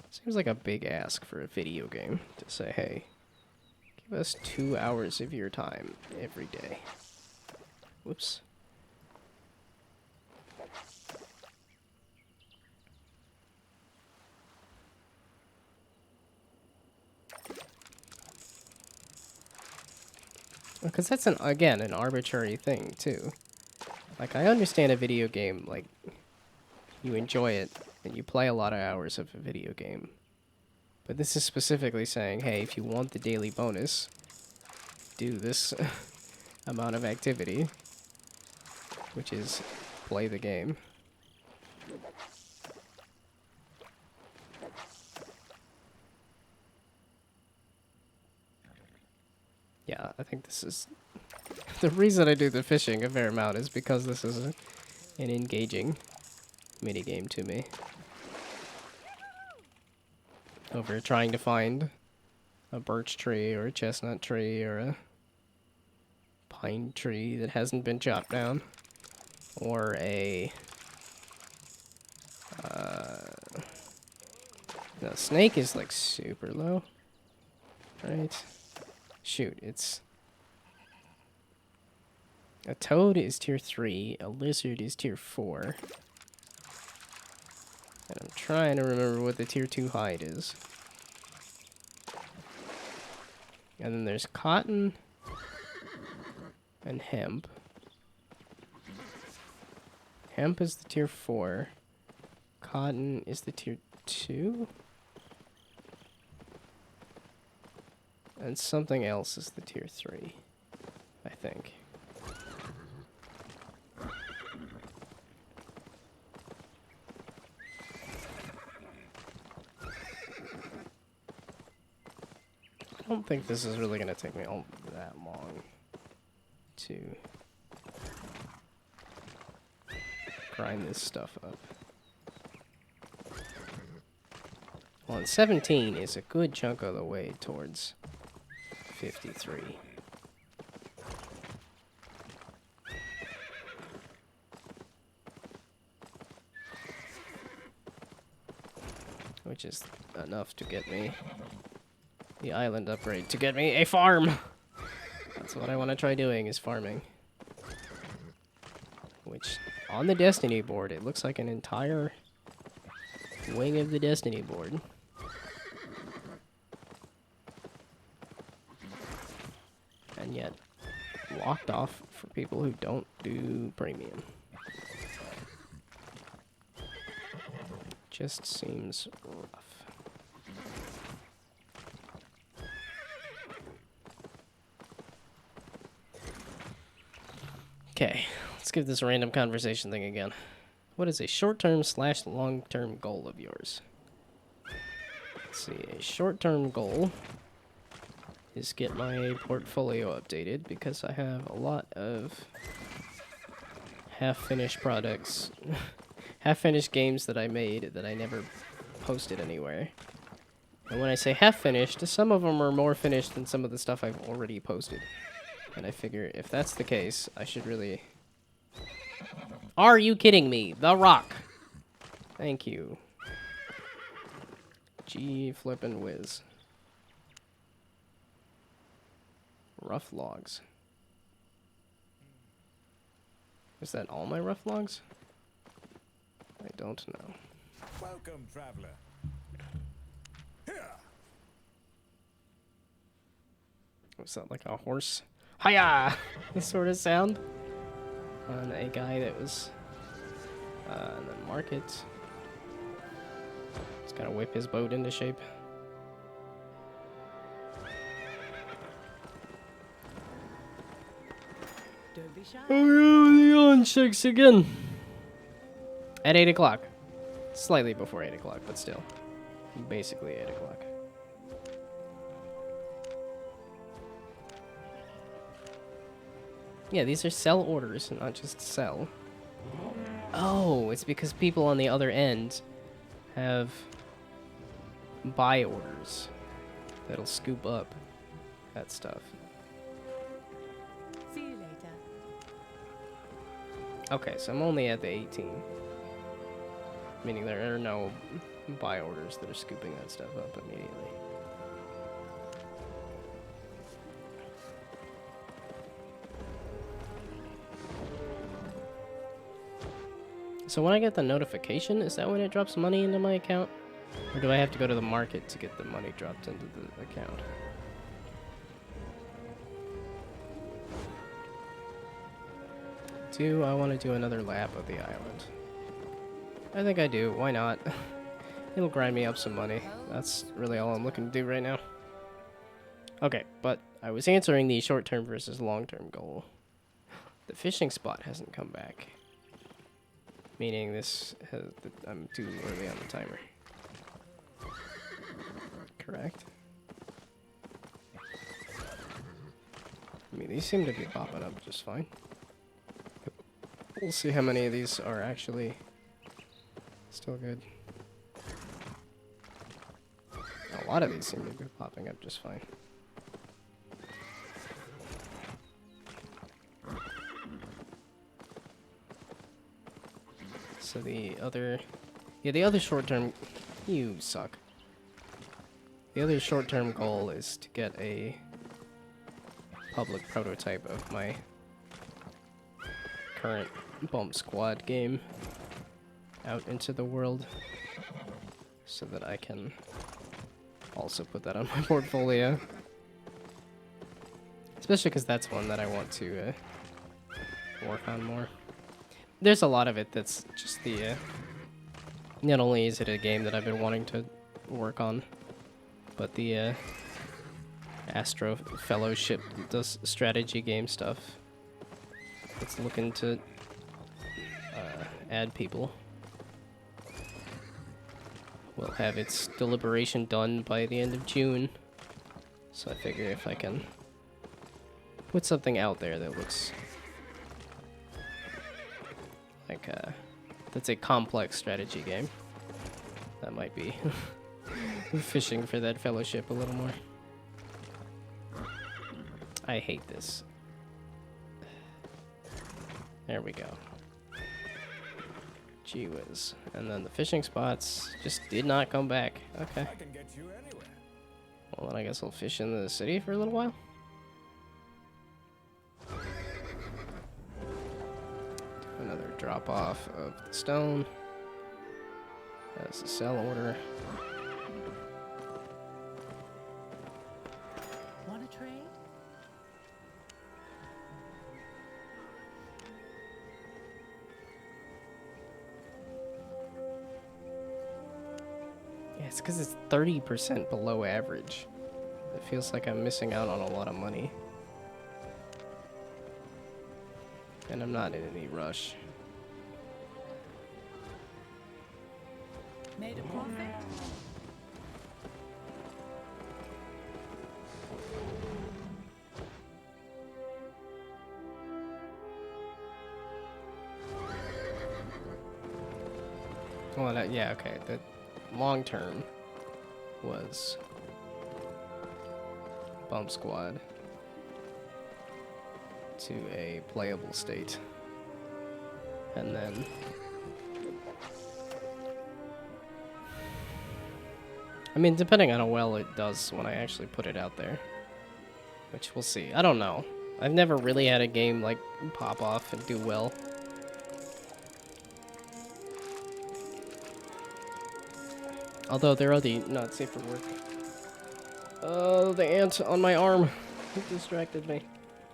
S1: Seems like a big ask for a video game to say, hey, give us 2 hours of your time every day. Whoops. Because that's, again, an arbitrary thing, too. Like, I understand a video game, like, you enjoy it, and you play a lot of hours of a video game. But this is specifically saying, hey, if you want the daily bonus, do this amount of activity, which is play the game. Yeah, I think this is... The reason I do the fishing a fair amount is because this is an engaging minigame to me. Over trying to find a birch tree or a chestnut tree or a pine tree that hasn't been chopped down. Or a... No, snake is like super low. Right? Shoot, it's... A toad is tier 3, a lizard is tier 4. And I'm trying to remember what the tier 2 hide is. And then there's cotton and hemp. Hemp is the tier 4. Cotton is the tier 2. And something else is the tier 3, I think. I don't think this is really going to take me all that long to grind this stuff up. Well, and 17 is a good chunk of the way towards 53. Which is enough to get me the island upgrade, to get me a farm! That's what I want to try doing, is farming. Which, on the Destiny board, it looks like an entire wing of the Destiny board. And yet, locked off for people who don't do premium. Just seems rough. Okay, let's give this random conversation thing again. What is a short-term / long-term goal of yours? Let's see, a short-term goal is get my portfolio updated because I have a lot of half-finished products, half-finished games that I made that I never posted anywhere. And when I say half-finished, some of them are more finished than some of the stuff I've already posted. And I figure if that's the case, I should really... Are you kidding me? The Rock! Thank you. Gee flippin' whiz. Rough logs. Is that all my rough logs? I don't know.
S2: Welcome, traveler. Here.
S1: Was that like a horse? Hiya! This sort of sound on a guy that was in the market. He's gotta whip his boat into shape.
S5: Don't be shy.
S1: Oh yeah, the on checks again. At 8 o'clock. Slightly before 8 o'clock, but still. Basically 8 o'clock. Yeah, these are sell orders, not just sell. Oh, it's because people on the other end have buy orders that'll scoop up that stuff.
S5: See you later.
S1: Okay, so I'm only at the 18. Meaning there are no buy orders that are scooping that stuff up immediately. So when I get the notification, is that when it drops money into my account? Or do I have to go to the market to get the money dropped into the account? Do I want to do another lap of the island? I think I do. Why not? It'll grind me up some money. That's really all I'm looking to do right now. Okay, but I was answering the short-term versus long-term goal. The fishing spot hasn't come back. Meaning I'm too early on the timer. Correct? I mean, these seem to be popping up just fine. We'll see how many of these are actually still good. A lot of these seem to be popping up just fine. So the other short-term, you suck. The other short-term goal is to get a public prototype of my current Bump Squad game out into the world so that I can also put that on my portfolio. Especially because that's one that I want to work on more. There's a lot of it that's just the... not only is it a game that I've been wanting to work on, but the Astro Fellowship does strategy game stuff. It's looking to add people. Will have its deliberation done by the end of June. So I figure if I can put something out there that looks like that's a complex strategy game, that might be fishing for that fellowship a little more. I hate this. There we go. Gee whiz. And then the fishing spots just did not come back. Okay.
S2: I can get you anywhere.
S1: Well, then I guess I'll fish in the city for a little while. Do another drop off of the stone. That's the sell order.
S5: Want to trade?
S1: Yeah, it's because it's 30% below average. It feels like I'm missing out on a lot of money. And I'm not in any rush.
S5: Made a profit?
S1: Well, yeah, okay. The long term was Bump Squad to a playable state. And then I mean, depending on how well it does when I actually put it out there, which we'll see. I don't know. I've never really had a game like pop off and do well. Although there are the not safe for work. Oh, the ant on my arm. It distracted me.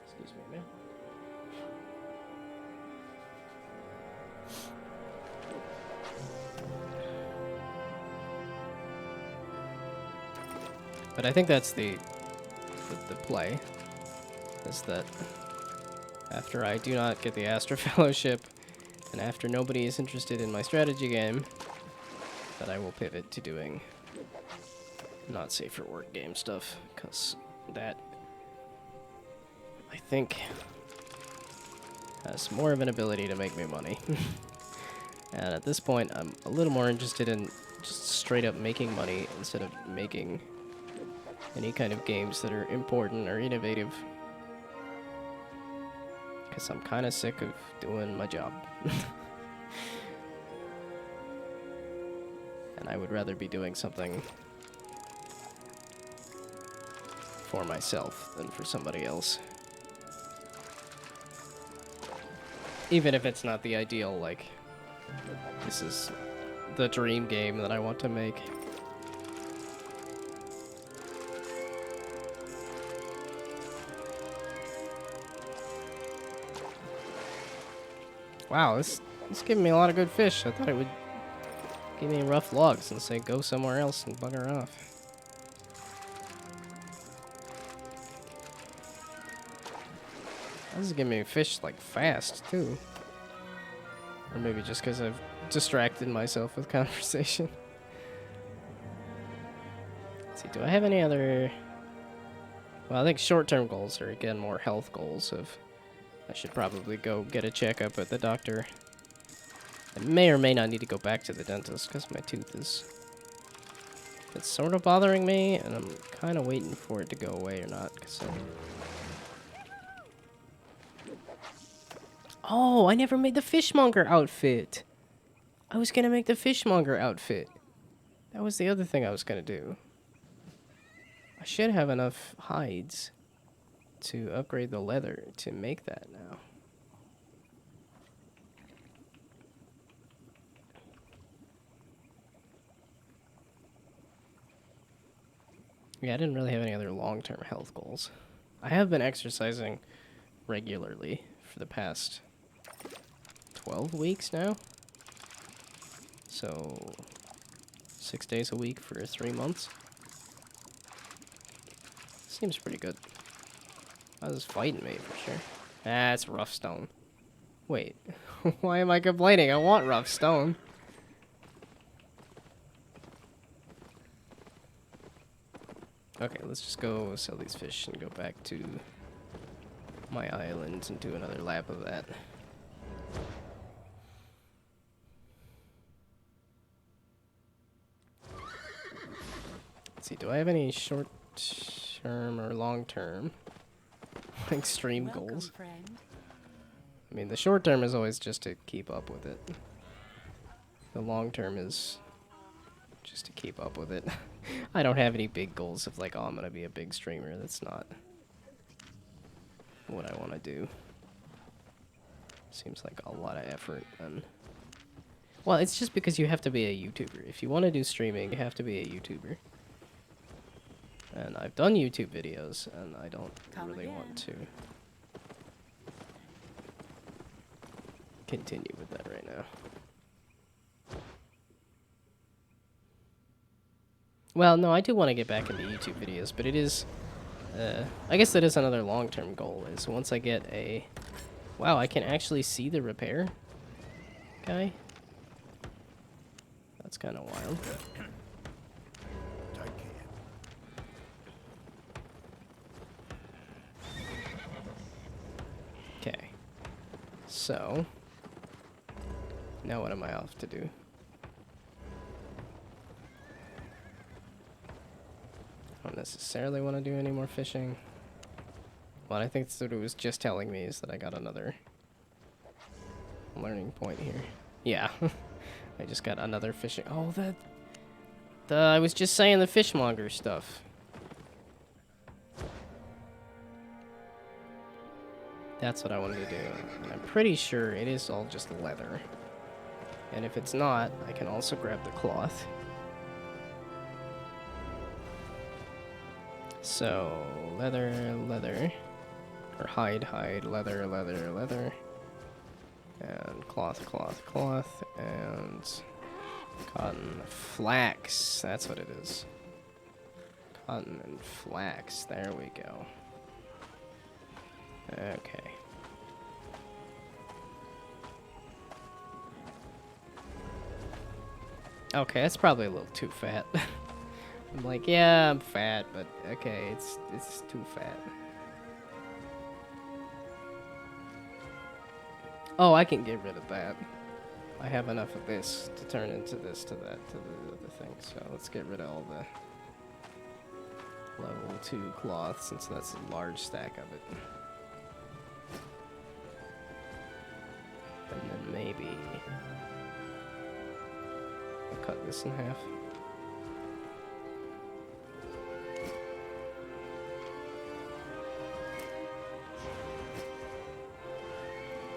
S1: Excuse me, man. But I think that's the play, is that after I do not get the Astro Fellowship, and after nobody is interested in my strategy game, that I will pivot to doing not safe for work game stuff, because that, I think, has more of an ability to make me money. And at this point, I'm a little more interested in just straight up making money instead of making any kind of games that are important or innovative. Because I'm kind of sick of doing my job. And I would rather be doing something for myself than for somebody else. Even if it's not the ideal, like, this is the dream game that I want to make. Wow, this is giving me a lot of good fish. I thought it would give me rough logs and say go somewhere else and bugger off. This is giving me fish like fast too. Or maybe just because I've distracted myself with conversation. Let's see, do I have any other... Well, I think short-term goals are, again, more health goals of... I should probably go get a checkup at the doctor. I may or may not need to go back to the dentist because my tooth is... It's sort of bothering me, and I'm kind of waiting for it to go away or not. Cause Oh, I never made the fishmonger outfit. I was gonna make the fishmonger outfit. That was the other thing I was gonna do. I should have enough hides to upgrade the leather to make that now. Yeah, I didn't really have any other long-term health goals. I have been exercising regularly for the past 12 weeks now. So 6 days a week for 3 months. Seems pretty good. I was fighting me for sure. Ah, it's rough stone. Wait, why am I complaining? I want rough stone. Okay, let's just go sell these fish and go back to my island and do another lap of that. Let's see, do I have any short-term or long-term extreme goals?
S5: Friend.
S1: I mean, the short-term is always just to keep up with it. The long-term is just to keep up with it. I don't have any big goals of like, oh, I'm gonna be a big streamer. That's not what I want to do. Seems like a lot of effort. And well, it's just because you have to be a YouTuber. If you want to do streaming, you have to be a YouTuber. And I've done YouTube videos, and I don't really want to continue with that right now. Well, no, I do want to get back into YouTube videos, but it is... I guess that is another long-term goal, is once I get a... Wow, I can actually see the repair guy? That's kind of wild. Okay. So... Now what am I off to do? I don't necessarily want to do any more fishing. Well, I think that's what it was just telling me, is that I got another learning point here. Yeah. I just got another fishing... Oh, I was just saying the fishmonger stuff. That's what I wanted to do. And I'm pretty sure it is all just leather. And if it's not, I can also grab the cloth. So, leather, leather. Or hide, leather, leather, leather. And cloth, cloth, cloth. And cotton, flax. That's what it is. Cotton and flax. There we go. Okay. Okay, that's probably a little too fat. I'm like, yeah, I'm fat, but okay, it's too fat. Oh, I can get rid of that. I have enough of this to turn into this, to that, to the other thing. So let's get rid of all the level 2 cloth, since that's a large stack of it. And then maybe I'll cut this in half.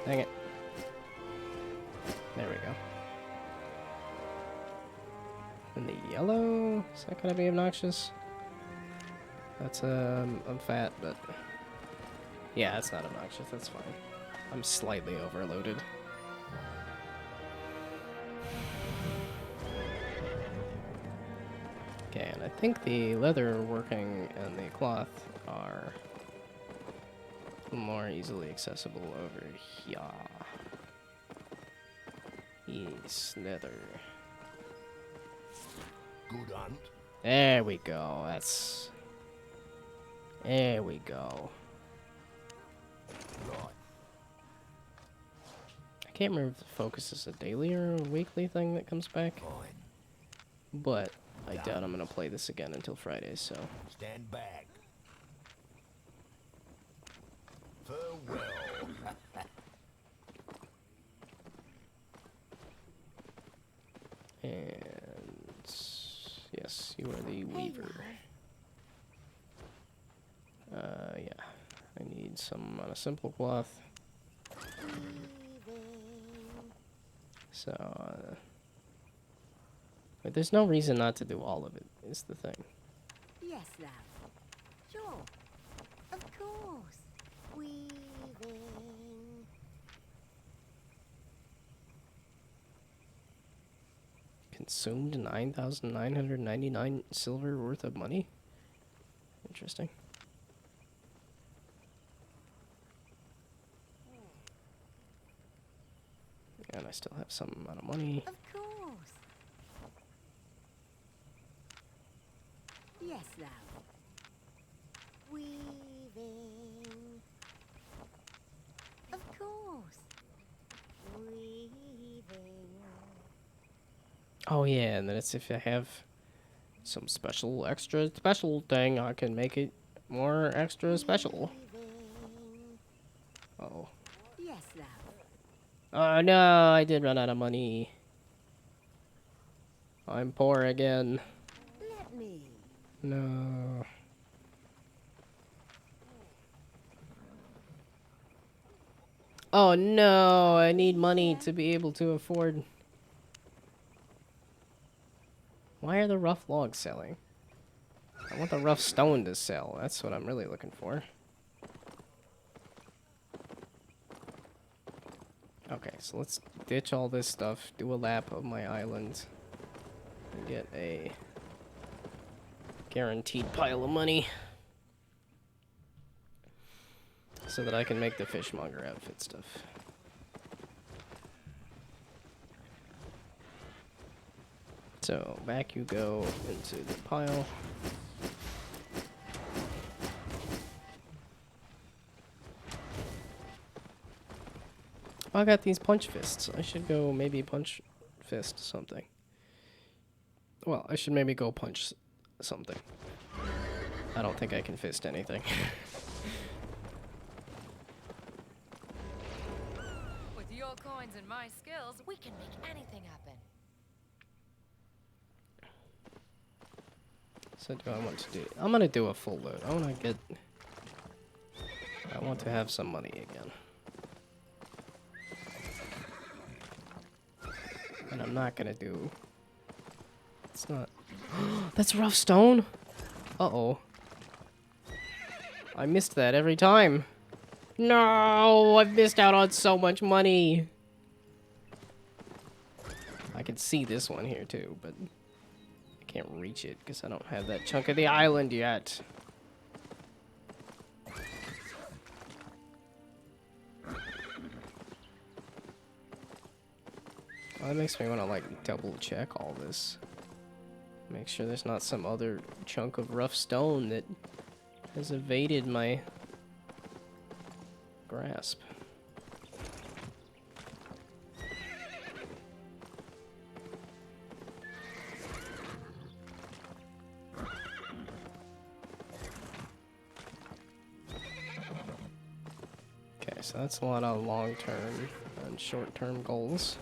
S1: Dang it. There we go. And the yellow, is that gonna be obnoxious? That's, I'm fat, but yeah, it's not obnoxious, that's fine. I'm slightly overloaded. Okay, and I think the leather working and the cloth are more easily accessible over here. Yes, leather.
S6: Good hunt.
S1: There we go. That's. There we go.
S6: Right.
S1: I can't remember if the focus is a daily or a weekly thing that comes back,
S6: Fine.
S1: but I doubt I'm gonna play this again until Friday, so.
S6: Stand back. Farewell.
S1: And yes, you are the weaver. Yeah. I need some on a simple cloth. So, but there's no reason not to do all of it, is the thing.
S5: Yes, love. Sure. Of course. Weaving.
S1: Consumed 9,999 silver worth of money? Interesting. And I still have some amount of money.
S5: Of course. Yes, love. Weaving. Of course. Weaving.
S1: Oh yeah, and then it's if I have some extra special thing, I can make it more extra special.
S5: Weaving.
S1: Oh.
S5: Yes, love.
S1: Oh no, I did run out of money. I'm poor again.
S5: Let me.
S1: No. Oh no, I need money to be able to afford. Why are the rough logs selling? I want the rough stone to sell. That's what I'm really looking for. Okay, so let's ditch all this stuff, do a lap of my island, and get a guaranteed pile of money so that I can make the fishmonger outfit stuff. So back you go into the pile. Oh, I got these punch fists. I should go maybe punch fist something. Well, I should maybe go punch something. I don't think I can fist anything.
S4: With your coins and my skills, we can make anything happen.
S1: So do I want to do? I'm gonna do a full load. I want to get. I want to have some money again. And I'm not gonna do. It's not. That's rough stone. Uh-oh. I missed that every time. No, I've missed out on so much money. I can see this one here too, but I can't reach it because I don't have that chunk of the island yet. Well, that makes me want to like double check all this. Make sure there's not some other chunk of rough stone that has evaded my grasp. Okay, so that's a lot of long-term and short-term goals.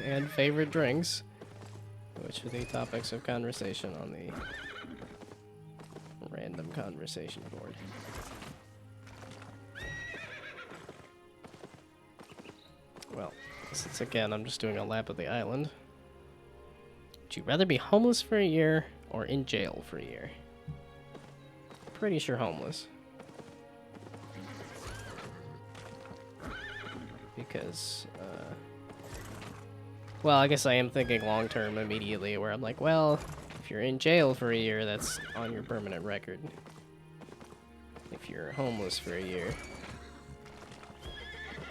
S1: And favorite drinks, which are the topics of conversation on the random conversation board. Well, since again I'm just doing a lap of the island, would you rather be homeless for a year or in jail for a year? Pretty sure homeless. Because, well, I guess I am thinking long-term immediately, where I'm like, well, If you're in jail for a year, that's on your permanent record. If you're homeless for a year,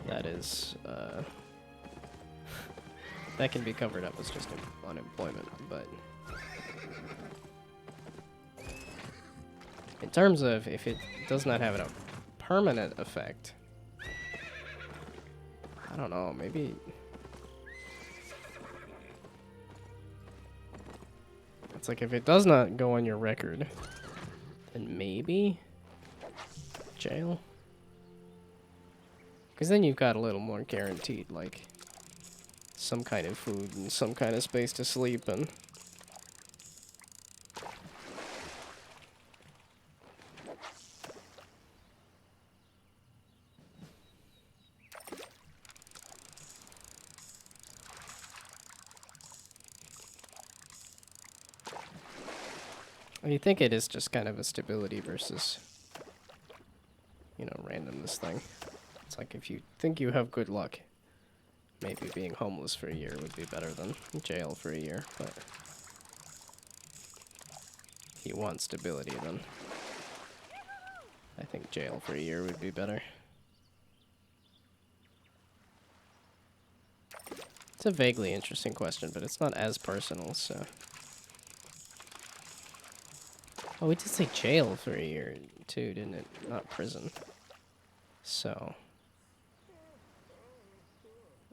S1: that is, that can be covered up as just unemployment, but in terms of if it does not have a permanent effect, I don't know, maybe it's like if it does not go on your record, then maybe jail. Because then you've got a little more guaranteed, like, some kind of food and some kind of space to sleep and... You think it is just kind of a stability versus, you know, randomness thing. It's like if you think you have good luck, maybe being homeless for a year would be better than jail for a year, but if you want stability, then I think jail for a year would be better. It's a vaguely interesting question, but it's not as personal, so... Oh, we did say jail for a year, too, didn't it? Not prison. So...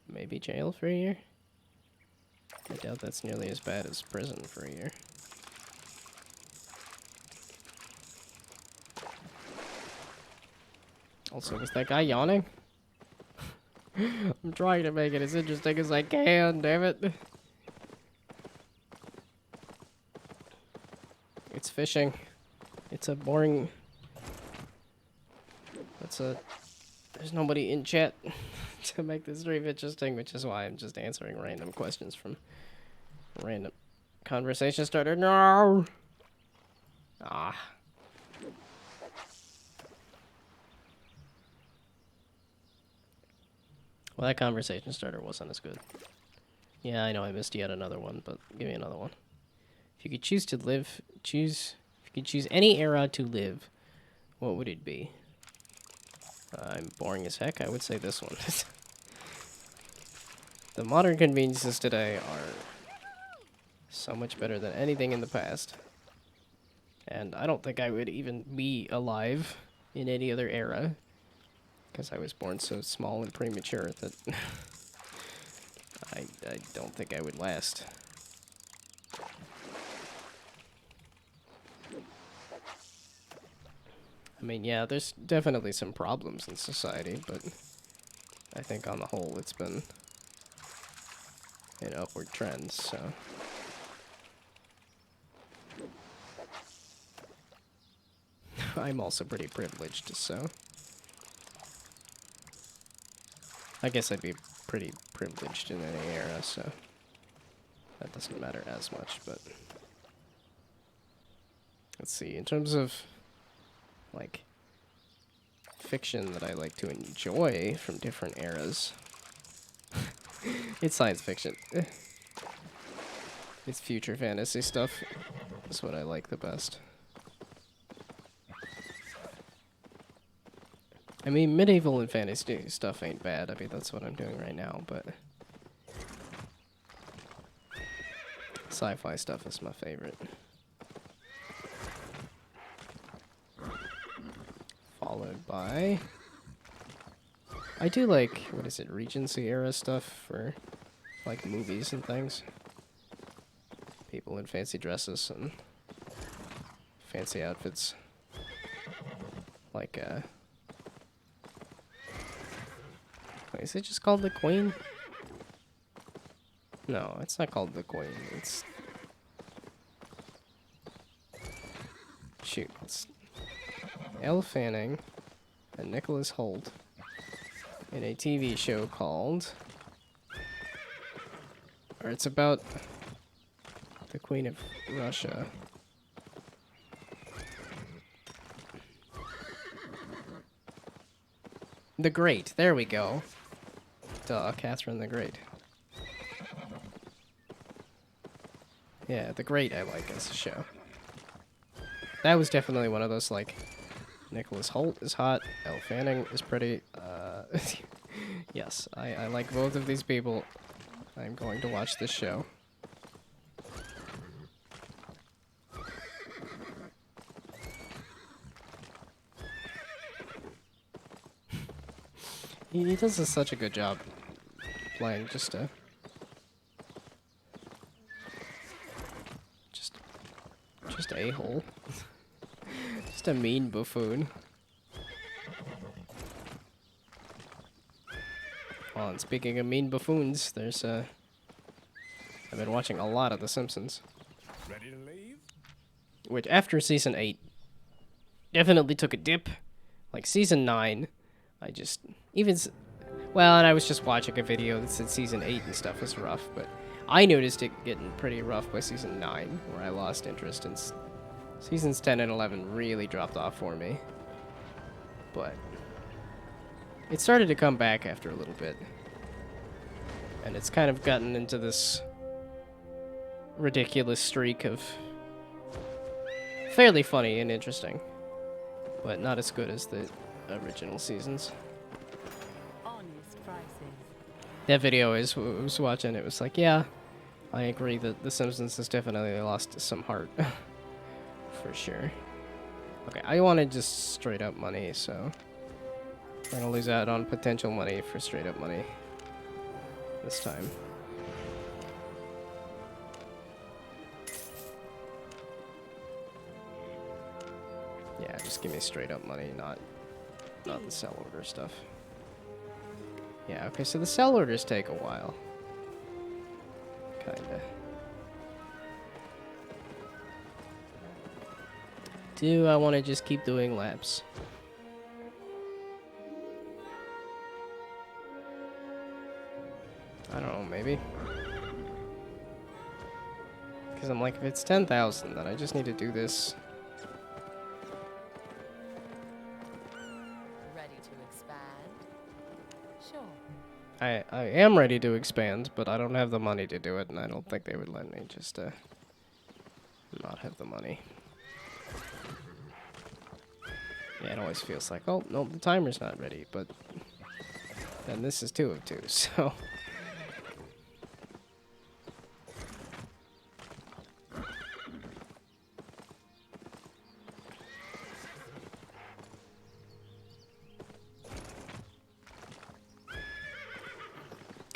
S1: maybe jail for a year? I doubt that's nearly as bad as prison for a year. Also, was that guy yawning? I'm trying to make it as interesting as I can, damn it. It's fishing. It's a boring... There's nobody in chat to make this stream interesting, which is why I'm just answering random questions from random conversation starter. No! Ah. Well, that conversation starter wasn't as good. Yeah, I know I missed yet another one, but give me another one. If you could choose to live, if you could choose any era to live, what would it be? I'm boring as heck. I would say this one. The modern conveniences today are so much better than anything in the past. And I don't think I would even be alive in any other era, because I was born so small and premature that I don't think I would last. I mean, yeah, there's definitely some problems in society, but I think on the whole it's been an upward trend, so... I'm also pretty privileged, so... I guess I'd be pretty privileged in any era, so... that doesn't matter as much, but... Let's see, in terms of... like... fiction that I like to enjoy from different eras... it's science fiction. It's future fantasy stuff. That's what I like the best. I mean, medieval and fantasy stuff ain't bad. I mean, that's what I'm doing right now, but... sci-fi stuff is my favorite. Followed by... I do like, what is it, Regency era stuff for, like, movies and things. People in fancy dresses and fancy outfits. Like, wait, is it just called The Queen? No, it's not called The Queen. It's... shoot, it's... Elle Fanning and Nicholas Hoult in a TV show called... or it's about the Queen of Russia. The Great, there we go. Duh, Catherine the Great. Yeah, The Great I like as a show. That was definitely one of those, like, Nicholas Hoult is hot, Elle Fanning is pretty. Yes, I like both of these people. I'm going to watch this show. He does such a good job playing just a-hole. Just a mean buffoon. Oh, and speaking of mean buffoons, there's I've been watching a lot of The Simpsons.
S2: Ready to leave?
S1: Which, after season 8, definitely took a dip. Like, season 9, I just... Well, and I was just watching a video that said season 8 and stuff was rough, but I noticed it getting pretty rough by season 9, where I lost interest, and seasons 10 and 11 really dropped off for me. But it started to come back after a little bit. And it's kind of gotten into this ridiculous streak of fairly funny and interesting, but not as good as the original seasons.
S7: Honest prices.
S1: That video I was watching, it was like, yeah, I agree that The Simpsons has definitely lost some heart. For sure. Okay, I wanted just straight up money, so I'm gonna lose out on potential money for straight up money this time. Yeah, just give me straight up money, not the sell order stuff. Yeah, okay, so the sell orders take a while. Kinda. Do I want to just keep doing laps? I don't know, maybe. Because I'm like, if it's 10,000, then I just need to do this.
S7: Ready to expand? Sure.
S1: I am ready to expand, but I don't have the money to do it, and I don't think they would let me just not have the money. Yeah, it always feels like, oh, no, the timer's not ready, but then this is 2 of 2, so...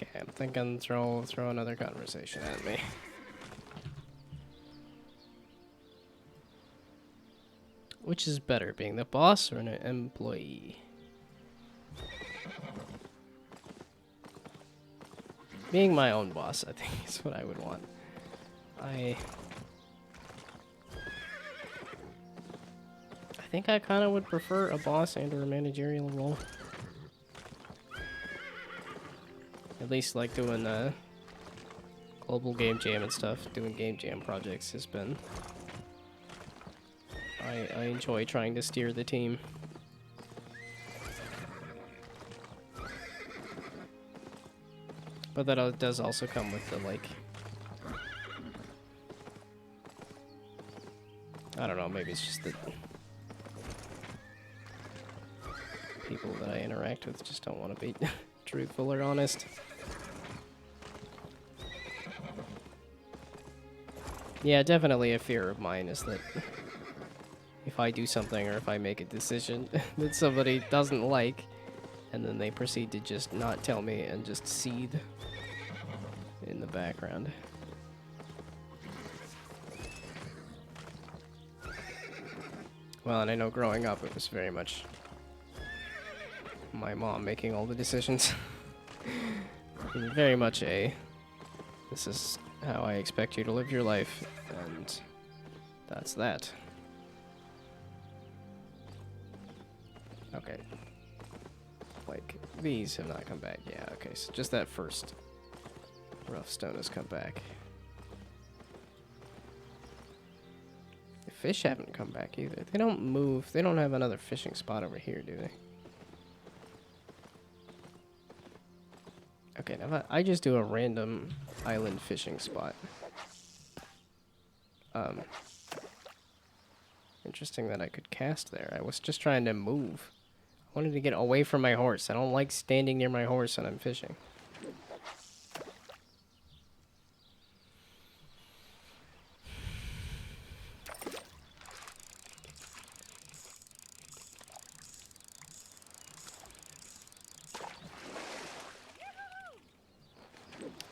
S1: Okay, I'm thinking throw another conversation at me. Which is better, being the boss or an employee? Being my own boss, I think, is what I would want. I think I kind of would prefer a boss and or a managerial role. At least like doing global game jam and stuff, doing game jam projects has been... I enjoy trying to steer the team. But that does also come with the, like... I don't know, maybe it's just that people that I interact with just don't want to be truthful or honest. Yeah, definitely a fear of mine is that if I do something or if I make a decision that somebody doesn't like, and then they proceed to just not tell me and just seethe in the background. Well, and I know growing up it was very much my mom making all the decisions. Very much this is how I expect you to live your life, and that's that. Okay. Like, these have not come back. Yeah, okay, so just that first rough stone has come back. The fish haven't come back either. They don't move. They don't have another fishing spot over here, do they? Okay, now if I just do a random island fishing spot. Interesting that I could cast there. I was just trying to move. I wanted to get away from my horse. I don't like standing near my horse when I'm fishing.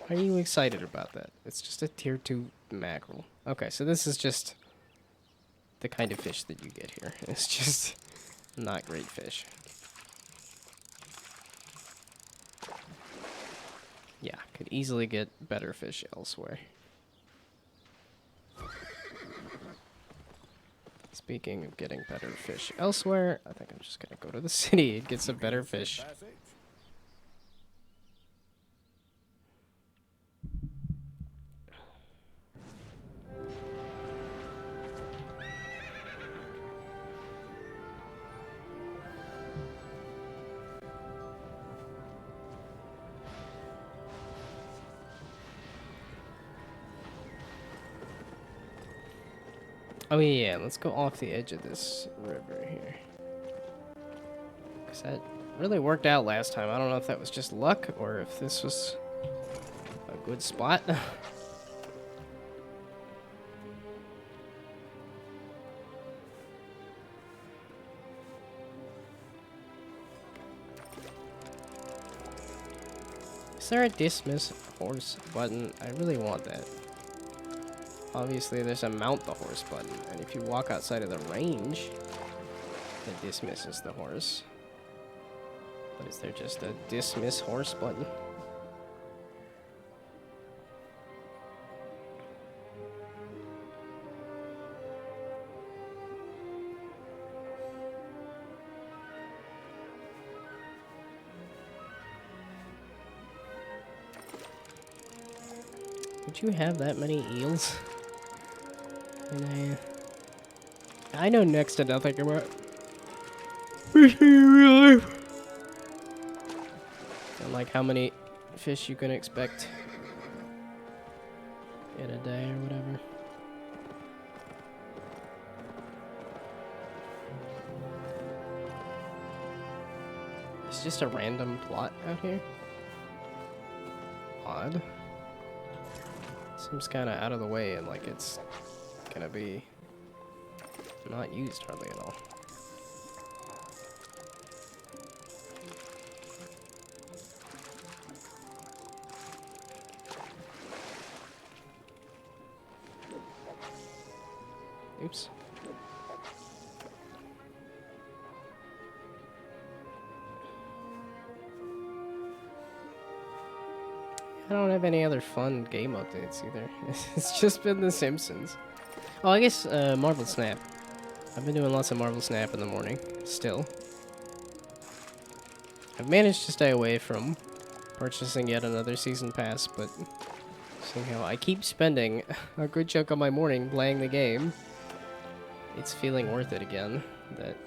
S1: Why are you excited about that? It's just a tier 2 mackerel. Okay, so this is just the kind of fish that you get here. It's just not great fish. Yeah, could easily get better fish elsewhere. Speaking of getting better fish elsewhere, I think I'm just gonna go to the city and get some better fish.
S2: Passage.
S1: Oh yeah, let's go off the edge of this river here. Because that really worked out last time. I don't know if that was just luck or if this was a good spot. Is there a dismiss horse button? I really want that. Obviously, there's a mount the horse button, and if you walk outside of the range, it dismisses the horse. But is there just a dismiss horse button? Would you have that many eels? I know next to nothing about fishing in real life. And like how many fish you can expect in a day or whatever. It's just a random plot out here. Odd. Seems kind of out of the way and like it's gonna be not used hardly at all. Oops. I don't have any other fun game updates either. It's just been The Simpsons. Oh, I guess Marvel Snap. I've been doing lots of Marvel Snap in the morning, still. I've managed to stay away from purchasing yet another season pass, but seeing how I keep spending a good chunk of my morning playing the game, it's feeling worth it again that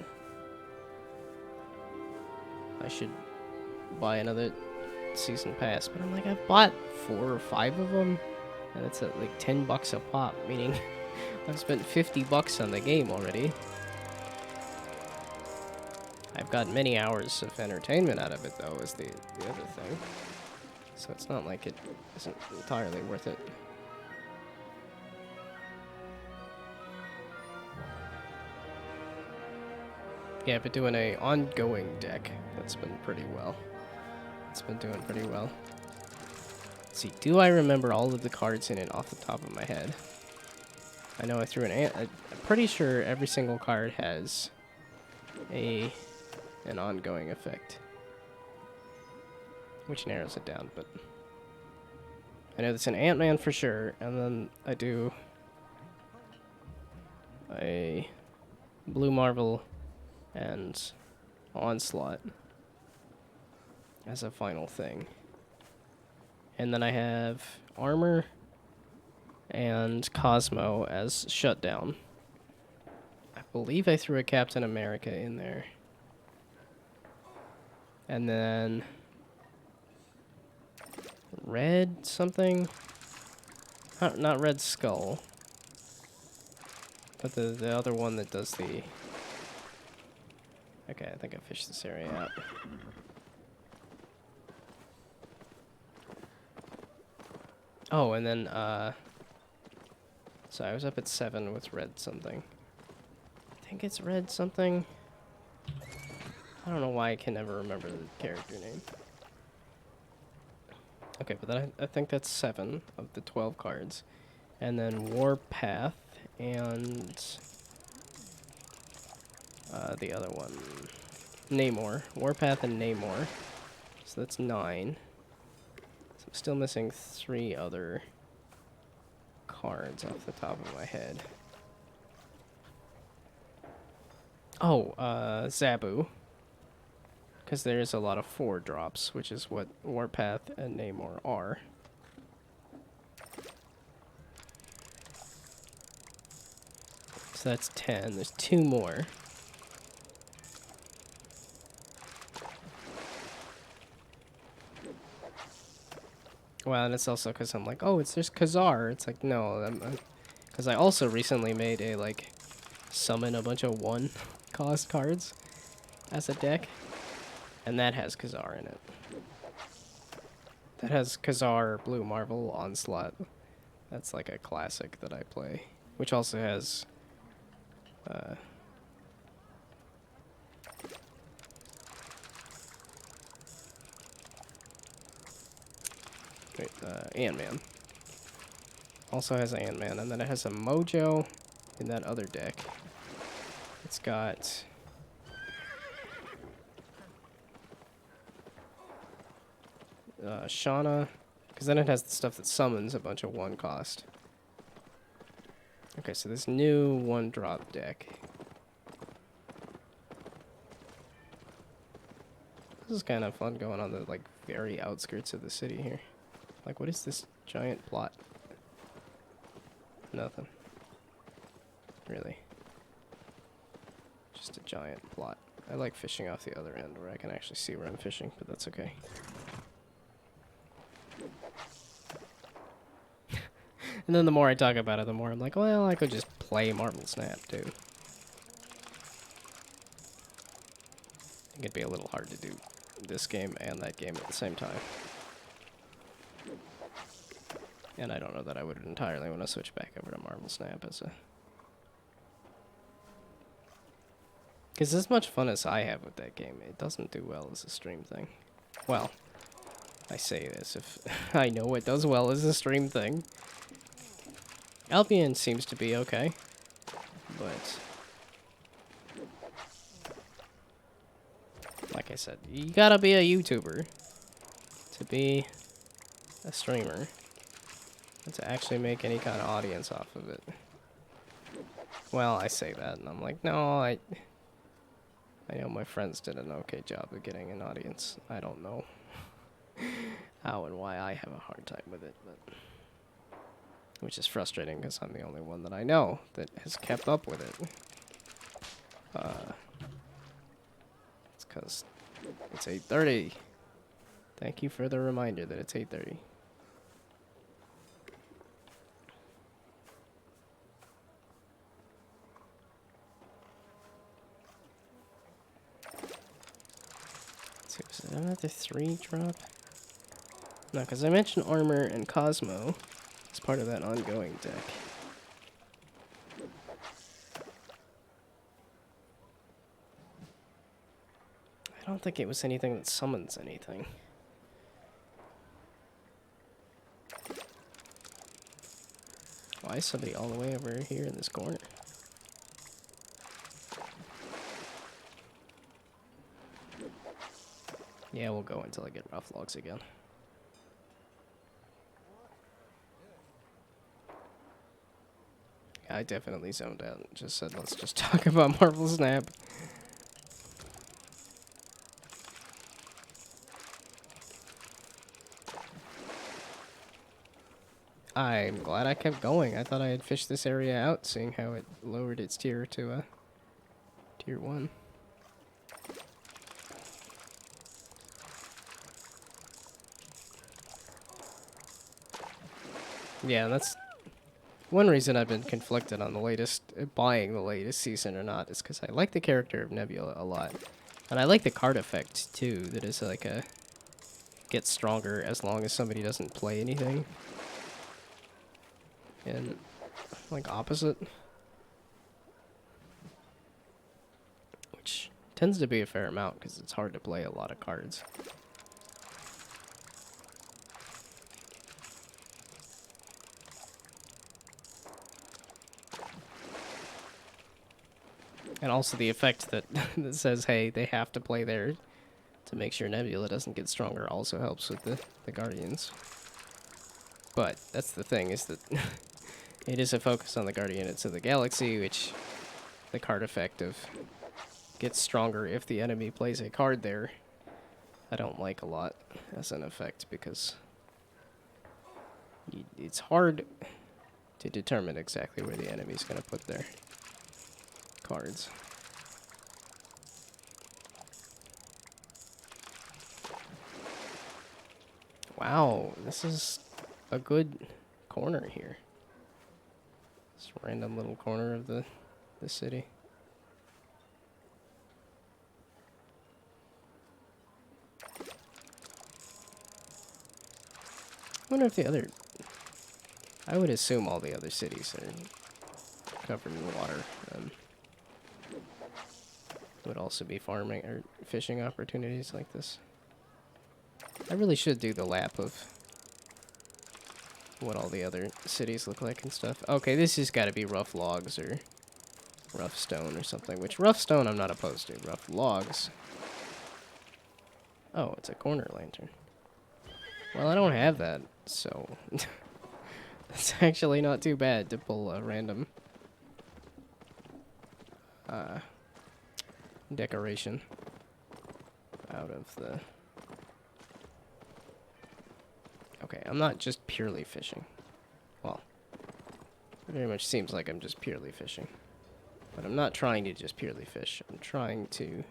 S1: I should buy another season pass. But I'm like, I've bought 4 or 5 of them, and it's at like $10 a pop, meaning I've spent $50 on the game already. I've got many hours of entertainment out of it, though, is the other thing. So it's not like it isn't entirely worth it. Yeah, I've been doing a ongoing deck that's been pretty well. It's been doing pretty well. Let's see, do I remember all of the cards in it off the top of my head? I know I threw I'm pretty sure every single card has an ongoing effect, which narrows it down, but I know it's an Ant-Man for sure, and then I do a Blue Marvel and Onslaught as a final thing. And then I have Armor and Cosmo as Shutdown. I believe I threw a Captain America in there. And then Red something? Not Red Skull. But the other one that does the... Okay, I think I fished this area out. Oh, and then, so I was up at 7 with red something. I think it's red something. I don't know why I can never remember the character name. Okay, but then I think that's 7 of the 12 cards. And then Warpath and the other one. Namor. Warpath and Namor. So that's 9. So I'm still missing 3 other cards off the top of my head. Oh, Zabu. Because there's a lot of 4 drops, which is what Warpath and Namor are. So that's 10. There's 2 more. Well, and it's also because I'm like, oh, it's just Khazar. It's like, no, because I also recently made a, like, summon a bunch of 1 cost cards as a deck. And that has Khazar in it. That has Khazar, Blue Marvel, Onslaught. That's like a classic that I play. Which also has... Ant-Man. Also has Ant-Man. And then it has a Mojo in that other deck. It's got... Shauna, because then it has the stuff that summons a bunch of 1 cost. Okay, so this new 1-drop deck. This is kind of fun going on the, like, very outskirts of the city here. Like, what is this giant plot? Nothing. Really. Just a giant plot. I like fishing off the other end where I can actually see where I'm fishing, but that's okay. And then the more I talk about it, the more I'm like, well, I could just play Marvel Snap, too. I think it'd be a little hard to do this game and that game at the same time. And I don't know that I would entirely want to switch back over to Marvel Snap as a... Because as much fun as I have with that game, it doesn't do well as a stream thing. Well, I say this if I know it does well as a stream thing. Albion seems to be okay, but like I said, you gotta be a YouTuber to be a streamer and to actually make any kind of audience off of it. Well, I say that, and I'm like, no, I know my friends did an okay job of getting an audience. I don't know how and why I have a hard time with it, but... Which is frustrating because I'm the only one that I know that has kept up with it. It's because it's 8:30. Thank you for the reminder that it's 8:30. So is it another 3-drop? No, because I mentioned Armor and Cosmo. It's part of that ongoing deck. I don't think it was anything that summons anything. Why is somebody all the way over here in this corner? Yeah, we'll go until I get rough logs again. I definitely zoned out and just said, let's just talk about Marvel Snap. I'm glad I kept going. I thought I had fished this area out, seeing how it lowered its tier to a tier 1. Yeah, that's one reason I've been conflicted on the latest, buying the latest season or not, is because I like the character of Nebula a lot. And I like the card effect, too, that is like a... gets stronger as long as somebody doesn't play anything. And, like, opposite. Which tends to be a fair amount, because it's hard to play a lot of cards. And also the effect that, that says, hey, they have to play there to make sure Nebula doesn't get stronger also helps with the Guardians. But that's the thing, is that it is a focus on the Guardians of the Galaxy, which the card effect of gets stronger if the enemy plays a card there, I don't like a lot as an effect, because it's hard to determine exactly where the enemy's going to put their cards. Wow, this is a good corner here. This random little corner of the city. I wonder if the other... I would assume all the other cities are covered in water. Would also be farming or fishing opportunities like this. I really should do the lap of what all the other cities look like and stuff. Okay, this has got to be rough logs or rough stone or something, which rough stone I'm not opposed to. Rough logs. Oh, it's a corner lantern. Well, I don't have that, so that's actually not too bad to pull a random decoration out of the... Okay, I'm not just purely fishing. Well, it very much seems like I'm just purely fishing. But I'm not trying to just purely fish. I'm trying to...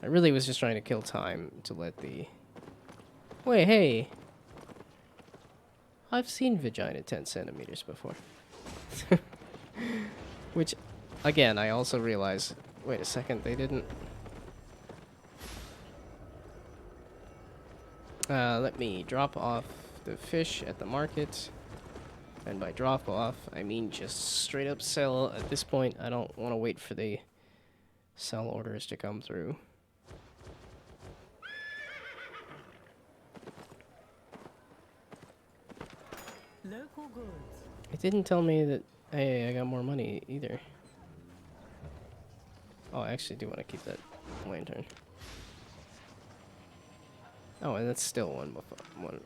S1: I really was just trying to kill time to let the... Wait, hey! I've seen vagina 10 centimeters before. Which, again, I also realize... Wait a second, they didn't... let me drop off the fish at the market. And by drop off, I mean just straight up sell. At this point, I don't want to wait for the sell orders to come through.
S7: Local goods.
S1: It didn't tell me that, hey, I got more money either. Oh, I actually do want to keep that lantern. Oh, and that's still one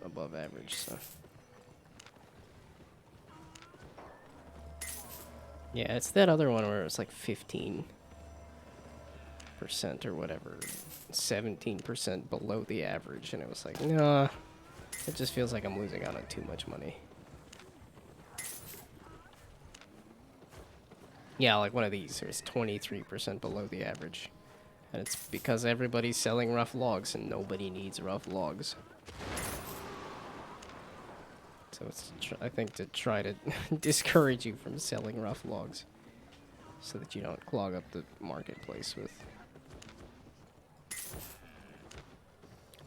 S1: above average, so. Yeah, it's that other one where it's like 15% or whatever, 17% below the average, and it was like, nah, it just feels like I'm losing out on too much money. Yeah, like one of these is 23% below the average. And it's because everybody's selling rough logs and nobody needs rough logs. So it's, I think, to try to discourage you from selling rough logs. So that you don't clog up the marketplace with...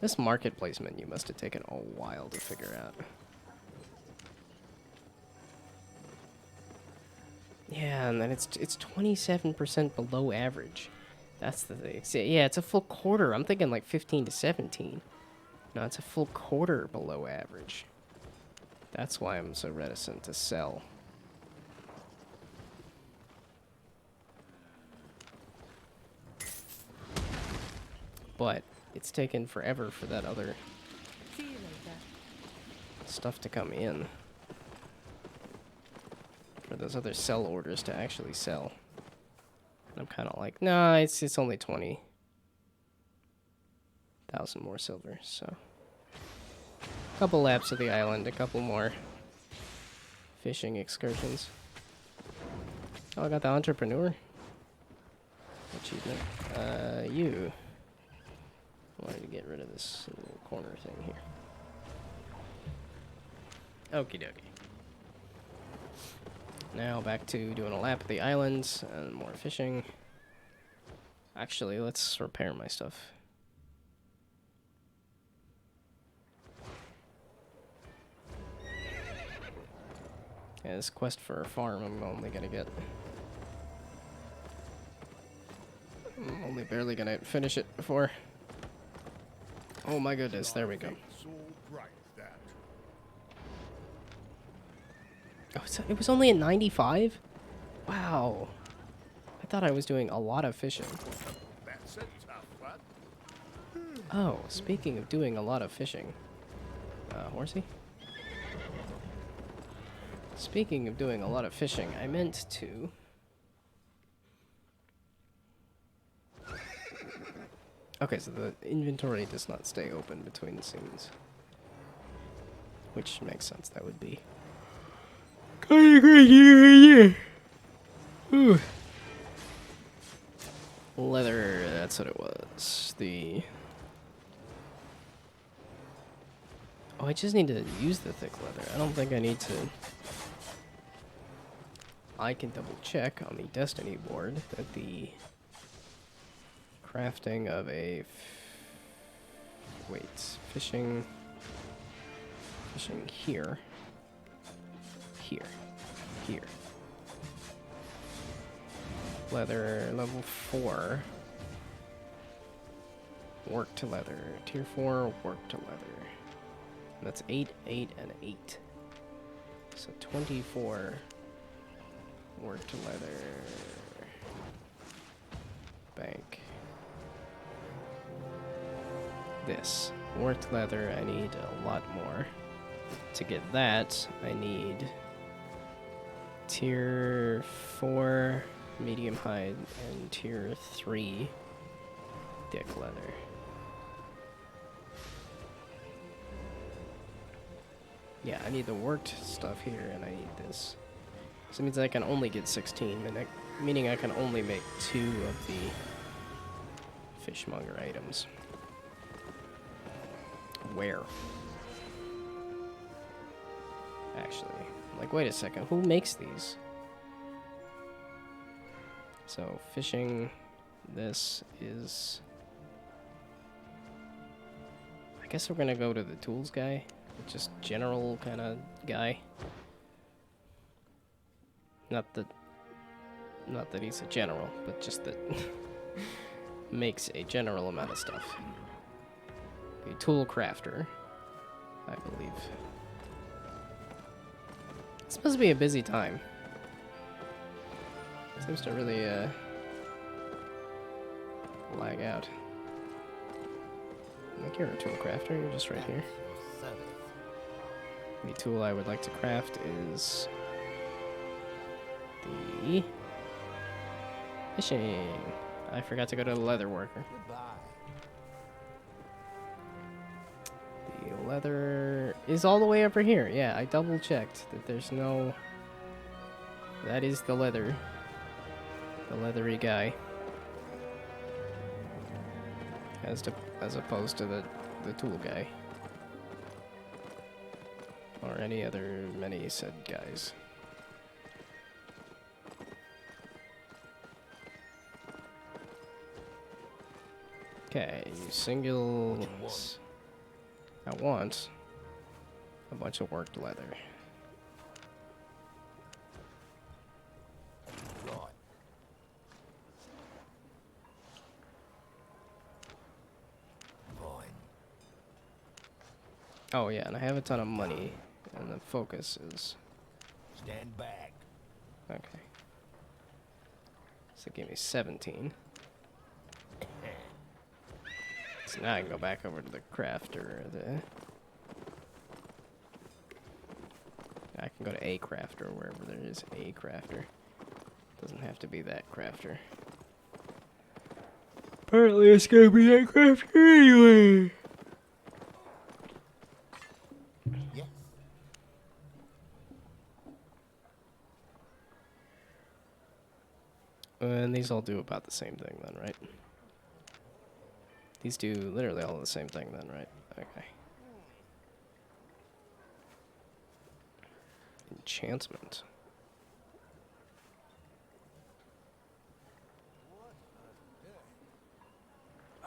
S1: This marketplace menu must have taken a while to figure out. Yeah, and then it's 27% below average. That's the thing. Yeah, it's a full quarter. I'm thinking like 15 to 17. No, it's a full quarter below average. That's why I'm so reticent to sell. But it's taken forever for that other
S7: See you later.
S1: stuff to come in. For those other sell orders to actually sell. And I'm kind of like, nah, it's only 20,000 more silver, so. A couple laps of the island, a couple more fishing excursions. Oh, I got the entrepreneur achievement. You. I wanted to get rid of this little corner thing here. Okie dokie. Now back to doing a lap of the islands and more fishing. Actually, let's repair my stuff. Yeah, this quest for a farm I'm only gonna get. I'm only barely gonna finish it before. Oh my goodness, there we go.
S2: So bright that
S1: Oh, so it was only at 95? Wow. I thought I was doing a lot of fishing.
S2: that's a tough one.
S1: Oh, speaking of doing a lot of fishing. Horsey? Speaking of doing a lot of fishing, I meant to... Okay, so the inventory does not stay open between the scenes. Which makes sense, that would be... kind of crazy. Ooh. Leather, that's what it was. The... Oh, I just need to use the thick leather. I don't think I need to... I can double check on the Destiny board that the crafting of a... fishing here. Here. Leather, level 4. Work to leather. Tier 4, work to leather. And that's 8, 8, and 8. So 24. Work to leather. Bank. This. Work to leather, I need a lot more. To get that, I need tier 4 medium hide and tier 3 thick leather. Yeah, I need the worked stuff here, and I need this. So it means I can only get 16, meaning I can only make 2 of the fishmonger items. Where? Actually, like, wait a second, who makes these? So, fishing, this is... I guess we're gonna go to the tools guy. Just general kind of guy. Not that he's a general, but just that makes a general amount of stuff. A tool crafter, I believe. It's supposed to be a busy time. Seems to really lag out. I think you're a tool crafter, you're just right here. The tool I would like to craft is the fishing. I forgot to go to the leather worker. The leather is all the way over here. Yeah, I double checked that there's no... That is the leather. The leathery guy. As opposed to the tool guy. Or any other many said guys. Okay, singles. I want a bunch of worked leather.
S6: Right. Fine.
S1: Oh yeah, and I have a ton of money, and the focus is...
S6: Stand back.
S1: Okay. So give me 17. So now I can go back over to the crafter. I can go to a crafter wherever there is a crafter. Doesn't have to be that crafter. Apparently it's gonna be that crafter anyway.
S6: Yes.
S1: And these all do about the same thing then, right? These do literally all the same thing then, right? Okay. Enchantment.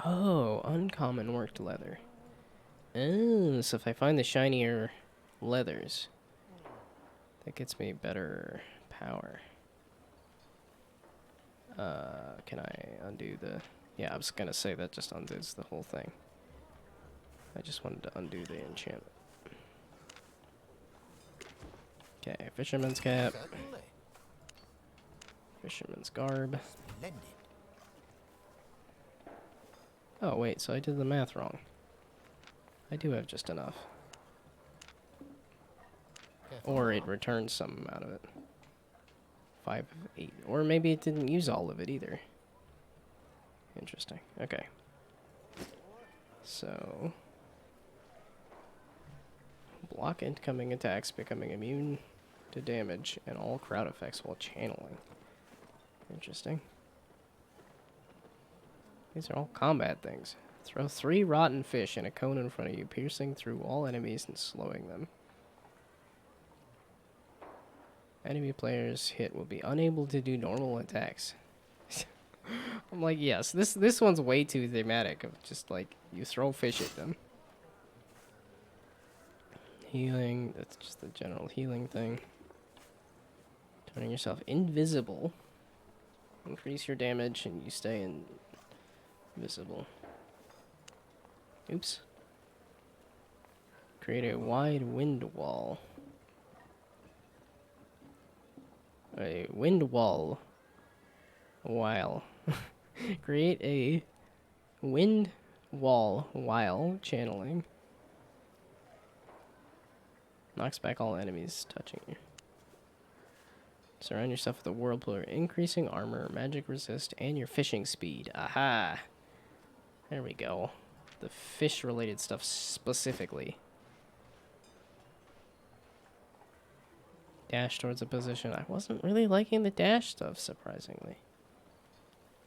S1: Oh, uncommon worked leather. Oh, so if I find the shinier leathers, that gets me better power. Can I undo the... Yeah, I was gonna say that just undoes the whole thing. I just wanted to undo the enchantment. Okay, fisherman's cap,
S6: Certainly.
S1: fisherman's garb.
S6: Splendid.
S1: Oh, wait, so I did the math wrong. I do have just enough. Or it returns some amount of it. 5 of 8. Or maybe it didn't use all of it either. Interesting. Okay. So... block incoming attacks, becoming immune to damage, and all crowd effects while channeling. Interesting. These are all combat things. Throw 3 rotten fish in a cone in front of you, piercing through all enemies and slowing them. Enemy players hit will be unable to do normal attacks. I'm like, yes, this one's way too thematic of just like you throw fish at them. Healing, that's just the general healing thing. Turning yourself invisible. Increase your damage and you stay invisible. Oops. Create a wide wind wall. A wind wall. While. Create a wind wall while channeling. Knocks back all enemies touching you. Surround yourself with a whirlpool, increasing armor, magic resist, and your fishing speed. Aha! There we go. The fish-related stuff specifically. Dash towards a position. I wasn't really liking the dash stuff, surprisingly.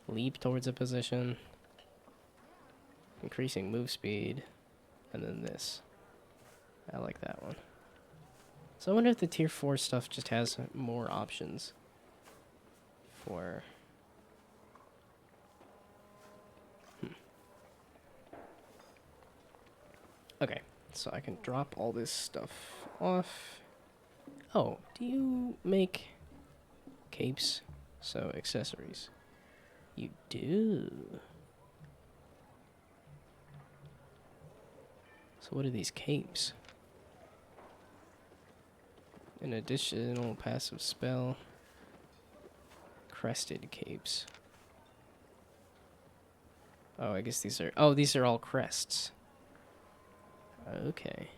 S1: Leap towards a position. Increasing move speed. And then this. I like that one. So I wonder if the tier 4 stuff just has more options for... Okay, so I can drop all this stuff off. Oh, do you make capes? So, accessories. You do. So what are these capes? An additional passive spell. Crested capes. Oh, I guess these are... Oh, these are all crests. Okay.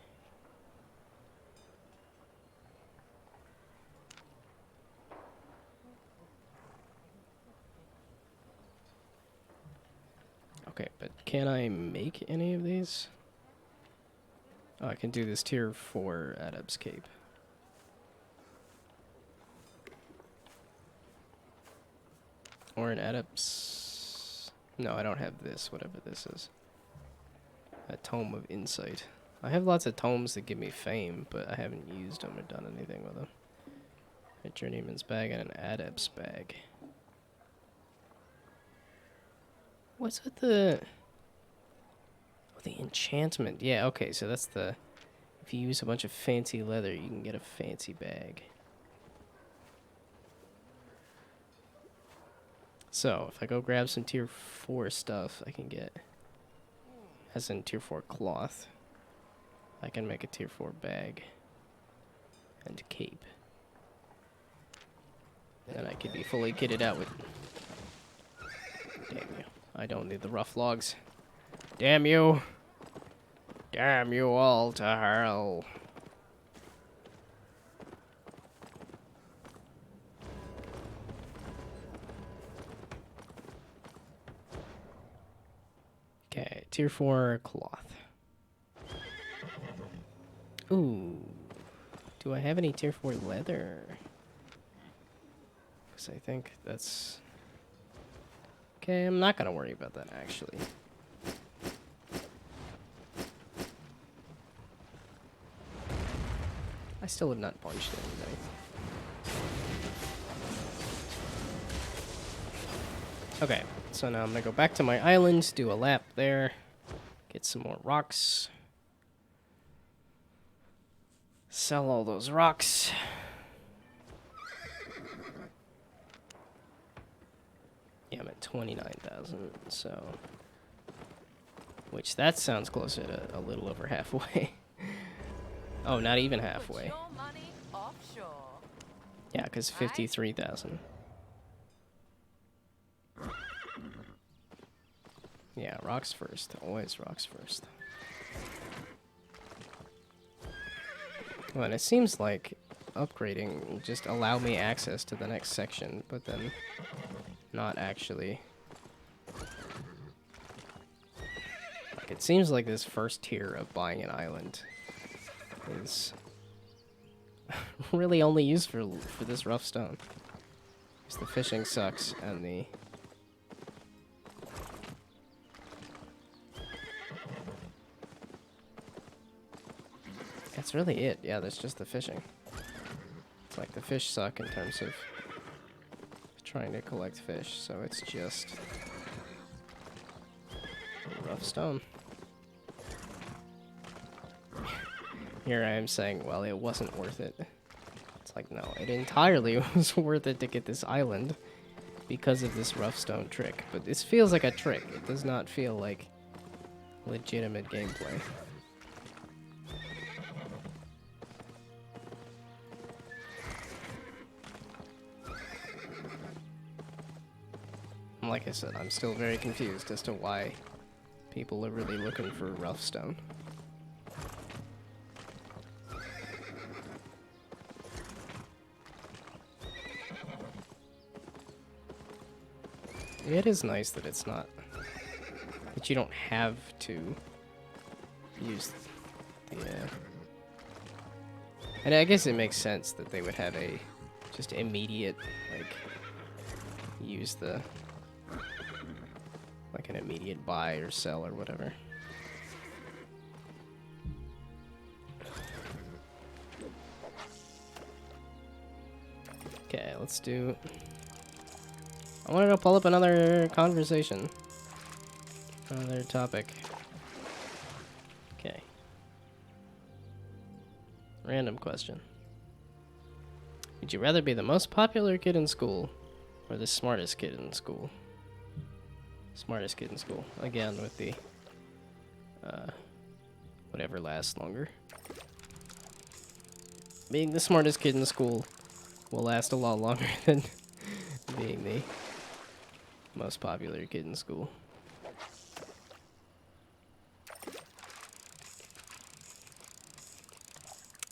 S1: Okay, but can I make any of these? Oh, I can do this tier 4 Adept's Cape. Or an Adept's... No, I don't have this, whatever this is. A Tome of Insight. I have lots of tomes that give me fame, but I haven't used them or done anything with them. A Journeyman's Bag and an Adept's Bag. What's with the... Oh, the enchantment. Yeah, okay, so that's the... If you use a bunch of fancy leather, you can get a fancy bag. So, if I go grab some tier 4 stuff, I can get... As in tier 4 cloth. I can make a tier 4 bag. And cape. Then I could be fully kitted out with... Damn you. I don't need the rough logs. Damn you! Damn you all to hell. Okay, tier 4 cloth. Ooh. Do I have any tier 4 leather? Because I think that's... Okay, I'm not going to worry about that, actually. I still have not punched anybody. Okay, So now I'm gonna go back to my island, do a lap there, get some more rocks, sell all those rocks. Yeah, I'm at 29,000, so... Which, that sounds closer to a little over halfway. Oh, not even
S4: Put
S1: halfway.
S4: your money offshore.
S1: Yeah, because 53,000. Yeah, rocks first. Always rocks first. Well, and it seems like upgrading will just allow me access to the next section, but then not actually. Like, it seems like this first tier of buying an island is really only used for this rough stone. Because the fishing sucks, and the... That's really it. Yeah, that's just the fishing. It's like the fish suck in terms of trying to collect fish, so it's just rough stone. Here I am saying, well, it wasn't worth it. It's like, no, it entirely was worth it to get this island because of this rough stone trick. But this feels like a trick. It does not feel like legitimate gameplay. Like I said, I'm still very confused as to why people are really looking for rough stone. It is nice that it's not, that you don't have to use the, and I guess it makes sense that they would have a just immediate, like, use the, like an immediate buy or sell or whatever. Okay, let's do... I wanted to pull up another conversation. Another topic. Okay. Random question. Would you rather be the most popular kid in school or the smartest kid in school? Smartest kid in school. Again, with the whatever lasts longer. Being the smartest kid in school will last a lot longer than being the most popular kid in school.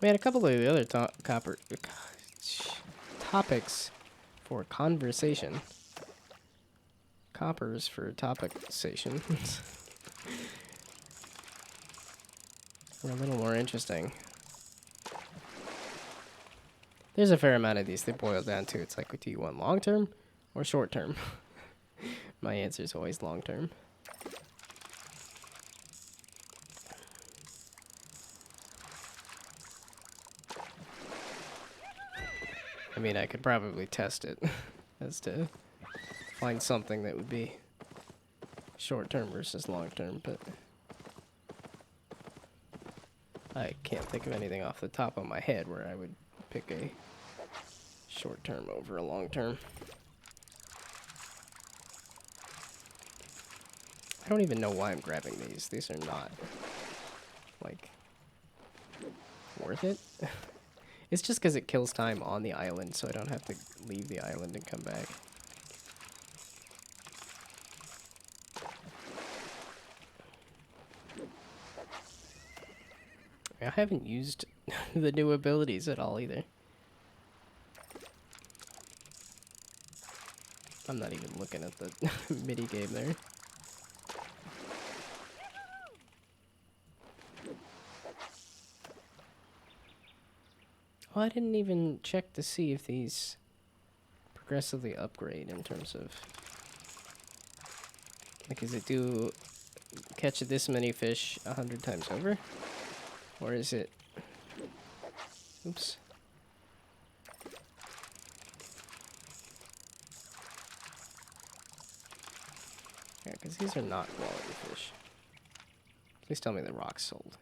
S1: We had a couple of the other topics for conversation. Coppers for topic station. Were a little more interesting. There's a fair amount of these that boil down to, it's like, do you want long term or short term? My answer is always long term. I mean, I could probably test it as to find something that would be short term versus long term, but I can't think of anything off the top of my head where I would pick a short term over a long term. I don't even know why I'm grabbing these. These are not, like, worth it. It's just because it kills time on the island, so I don't have to leave the island and come back. I haven't used the new abilities at all either. I'm not even looking at the mini game there. Oh, I didn't even check to see if these progressively upgrade in terms of... Like, is it do catch this many fish 100 times over? Or is it... Oops. Yeah, because these are not quality fish. Please tell me the rocks sold.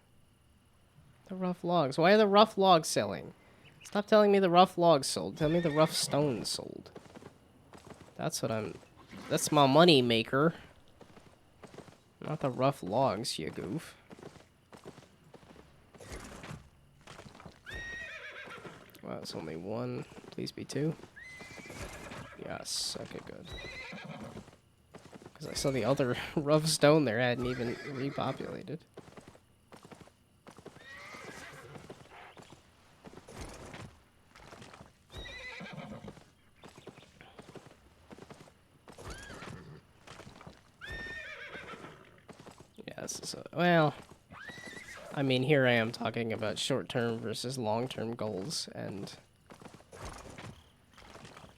S1: The rough logs. Why are the rough logs selling? Stop telling me the rough logs sold. Tell me the rough stones sold. That's what I'm... That's my money maker. Not the rough logs, you goof. Wow, it's only one. Please be two. Yes, okay, good. Because I saw the other rough stone there hadn't even repopulated. Yeah, this is a, well, I mean, here I am talking about short-term versus long-term goals, and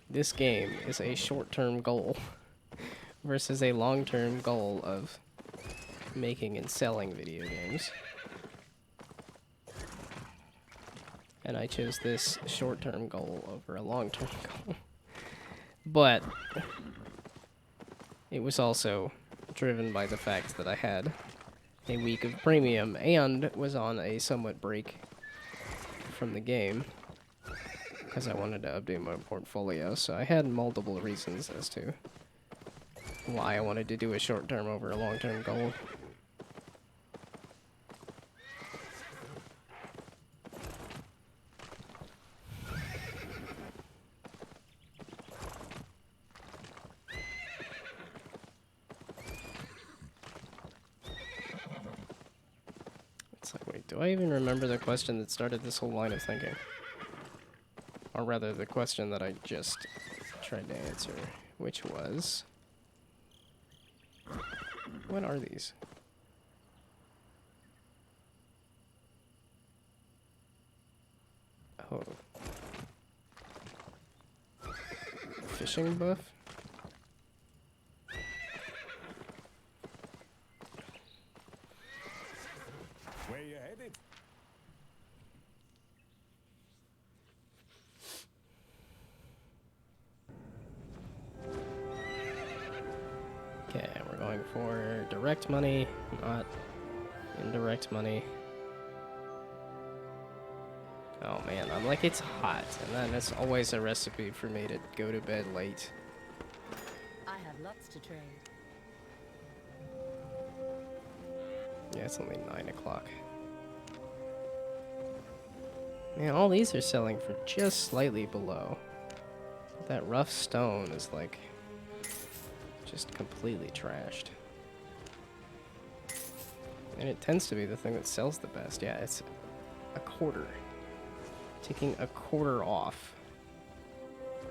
S1: this game is a short-term goal versus a long-term goal of making and selling video games. And I chose this short-term goal over a long-term goal. But it was also driven by the fact that I had a week of premium and was on a somewhat break from the game because I wanted to update my portfolio. So I had multiple reasons as to why I wanted to do a short-term over a long-term goal. It's like, wait, do I even remember the question that started this whole line of thinking? Or rather, the question that I just tried to answer, which was... What are these? Oh. Fishing buff?
S6: Where you headed?
S1: Okay, we're going for direct money, not indirect money. Oh man, I'm like, it's hot, and then it's always a recipe for me to go to bed late.
S7: I have lots to trade.
S1: Yeah, it's only 9 o'clock. Man, all these are selling for just slightly below. That rough stone is like just completely trashed. And it tends to be the thing that sells the best. Yeah, it's a quarter. Taking a quarter off.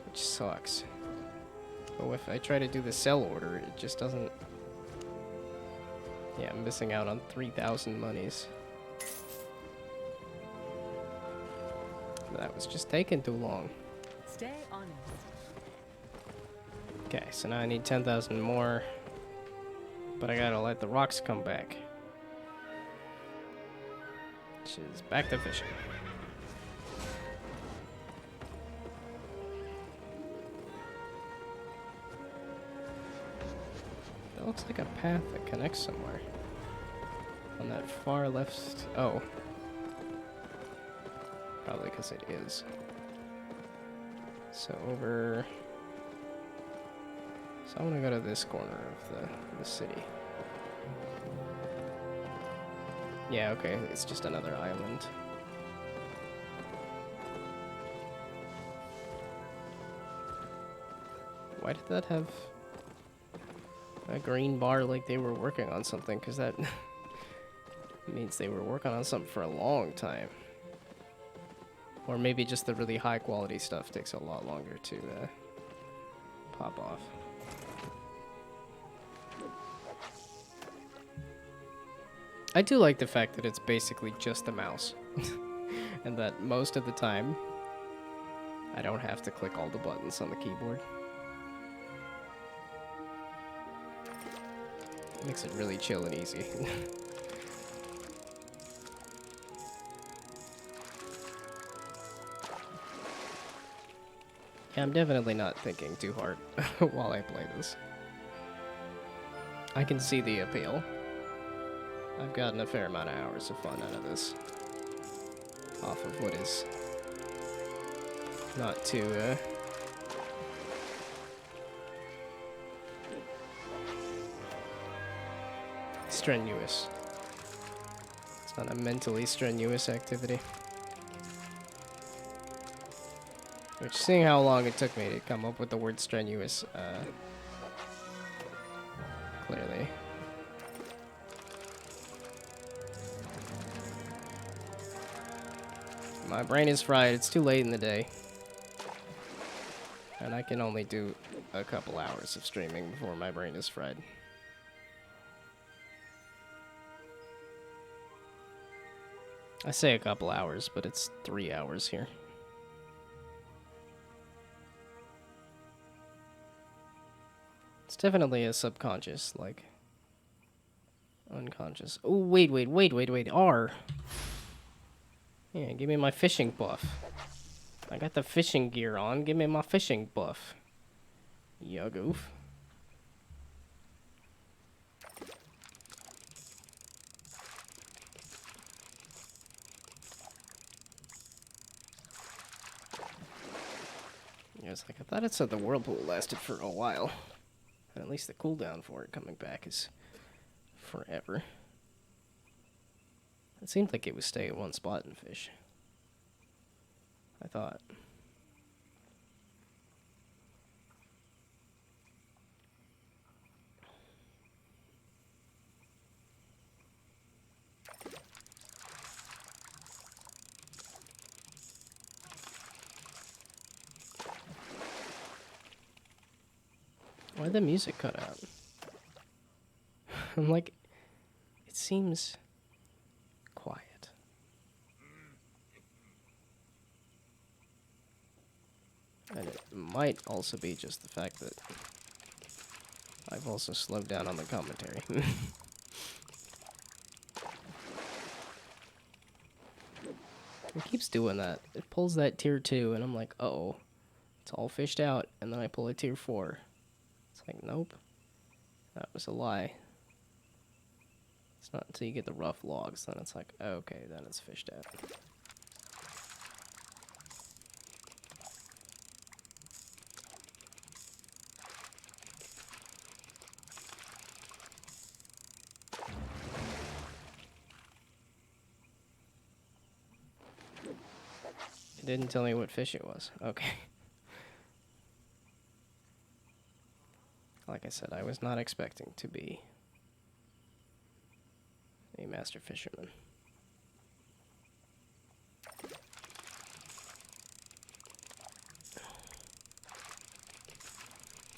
S1: Which sucks. But if I try to do the sell order, it just doesn't... Yeah, I'm missing out on 3,000 monies. That was just taking too long.
S7: Stay honest.
S1: Okay, so now I need 10,000 more. But I gotta let the rocks come back. Which is back to fishing. That looks like a path that connects somewhere. On that far left... Oh. Probably because it is. So over... So I'm gonna go to this corner of the city. Yeah, okay, it's just another island. Why did that have a green bar like they were working on something? Because that means they were working on something for a long time. Or maybe just the really high quality stuff takes a lot longer to pop off. I do like the fact that it's basically just a mouse. And that most of the time, I don't have to click all the buttons on the keyboard. Makes it really chill and easy. Yeah, I'm definitely not thinking too hard while I play this. I can see the appeal. I've gotten a fair amount of hours of fun out of this. Off of what is not too, strenuous. It's not a mentally strenuous activity. Which, seeing how long it took me to come up with the word strenuous, clearly. My brain is fried. It's too late in the day. And I can only do a couple hours of streaming before my brain is fried. I say a couple hours, but it's 3 hours here. It's definitely a subconscious, like, unconscious. Oh, wait. R. Yeah, give me my fishing buff. I got the fishing gear on. Give me my fishing buff. Ya goof. Yeah, it's like, I thought it said the whirlpool lasted for a while. And at least the cooldown for it coming back is forever. It seemed like it would stay at one spot in fish. I thought. Why'd the music cut out? I'm like, it seems quiet. And it might also be just the fact that I've also slowed down on the commentary. It keeps doing that. It pulls that tier 2, and I'm like, uh-oh. It's all fished out, and then I pull a tier 4. It's like, nope. That was a lie. It's not until you get the rough logs, then it's like, okay, then it's fished out. It didn't tell me what fish it was. Okay. Like I said, I was not expecting to be a master fisherman.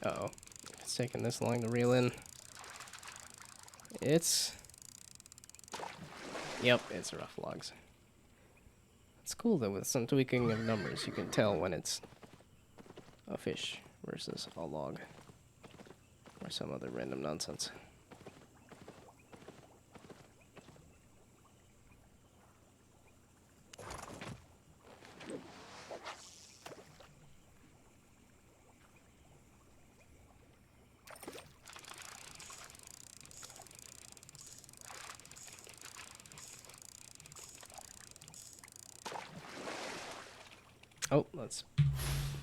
S1: Uh-oh. It's taking this long to reel in. It's... Yep, it's rough logs. It's cool though, with some tweaking of numbers, you can tell when it's a fish versus a log. Or some other random nonsense. Oh, let's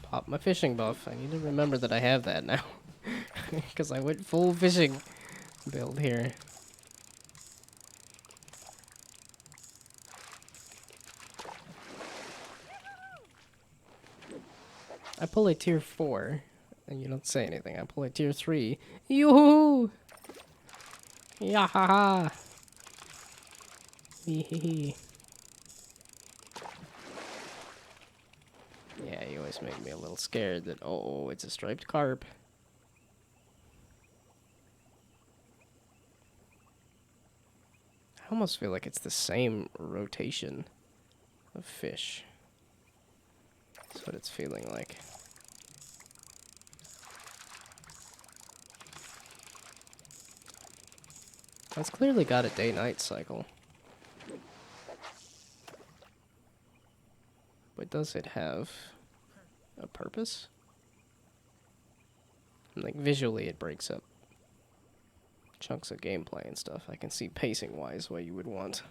S1: pop my fishing buff. I need to remember that I have that now. Because I went full fishing build here. I pull a tier 4, and you don't say anything. I pull a tier 3. Yoo-hoo! Yahaha! Hee. Yeah, you always make me a little scared that, oh, it's a striped carp. I almost feel like it's the same rotation of fish. That's what it's feeling like. It's clearly got a day-night cycle. But does it have a purpose? Like, visually it breaks up chunks of gameplay and stuff, I can see pacing-wise what you would want.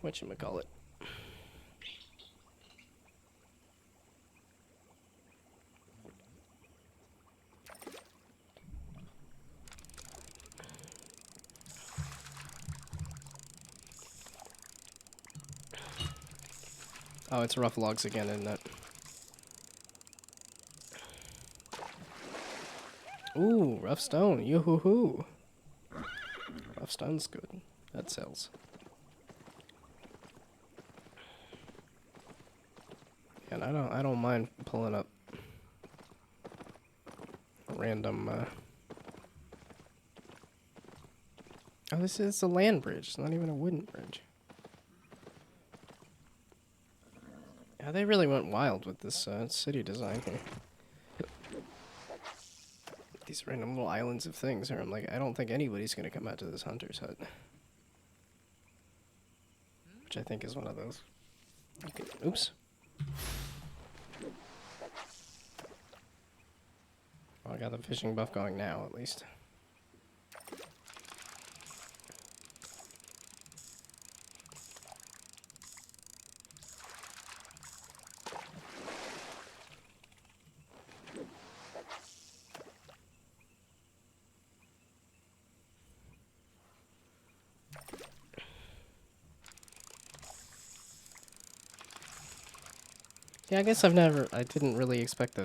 S1: Whatchamacallit. Oh, it's rough logs again, isn't it? Ooh, rough stone. Yoo-hoo-hoo. Rough stone's good. That sells. And I don't mind pulling up random Oh, this is a land bridge. It's not even a wooden bridge. Yeah, they really went wild with this city design here. These random little islands of things here. I'm like, I don't think anybody's gonna come out to this hunter's hut. Which I think is one of those. Okay, oops. Well, I got the fishing buff going now, at least. Yeah, I guess I didn't really expect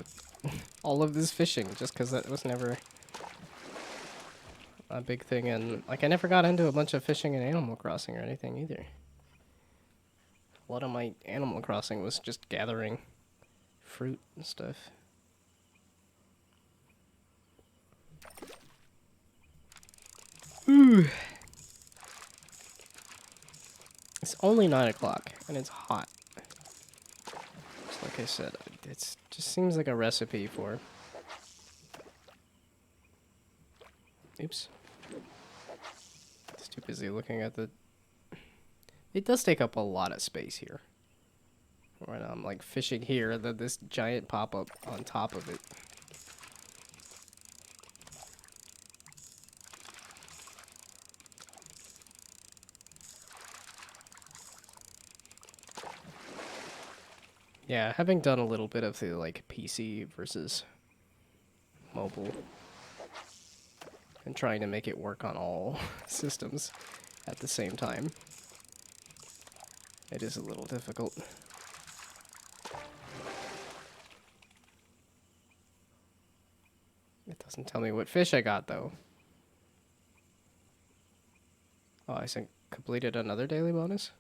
S1: all of this fishing, just because that was never a big thing, and, like, I never got into a bunch of fishing in Animal Crossing or anything, either. A lot of my Animal Crossing was just gathering fruit and stuff. Ooh. It's only 9 o'clock, and it's hot. Like I said, it just seems like a recipe for... Oops. Just too busy looking at the... It does take up a lot of space here. When I'm like fishing here, then this giant pop-up on top of it. Yeah, having done a little bit of the, like, PC versus mobile and trying to make it work on all systems at the same time, it is a little difficult. It doesn't tell me what fish I got, though. Oh, I completed another daily bonus?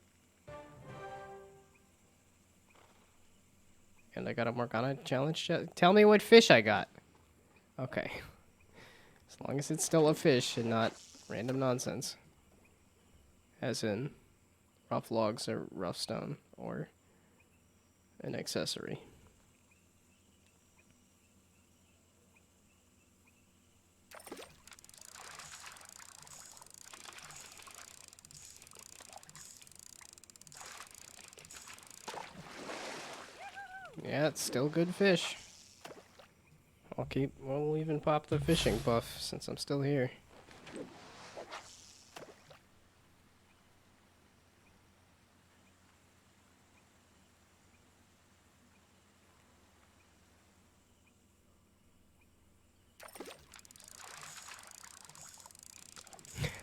S1: And I gotta work on a challenge. Tell me what fish I got. Okay. As long as it's still a fish and not random nonsense. As in rough logs or rough stone or an accessory. Yeah, it's still good fish. We'll even pop the fishing buff since I'm still here.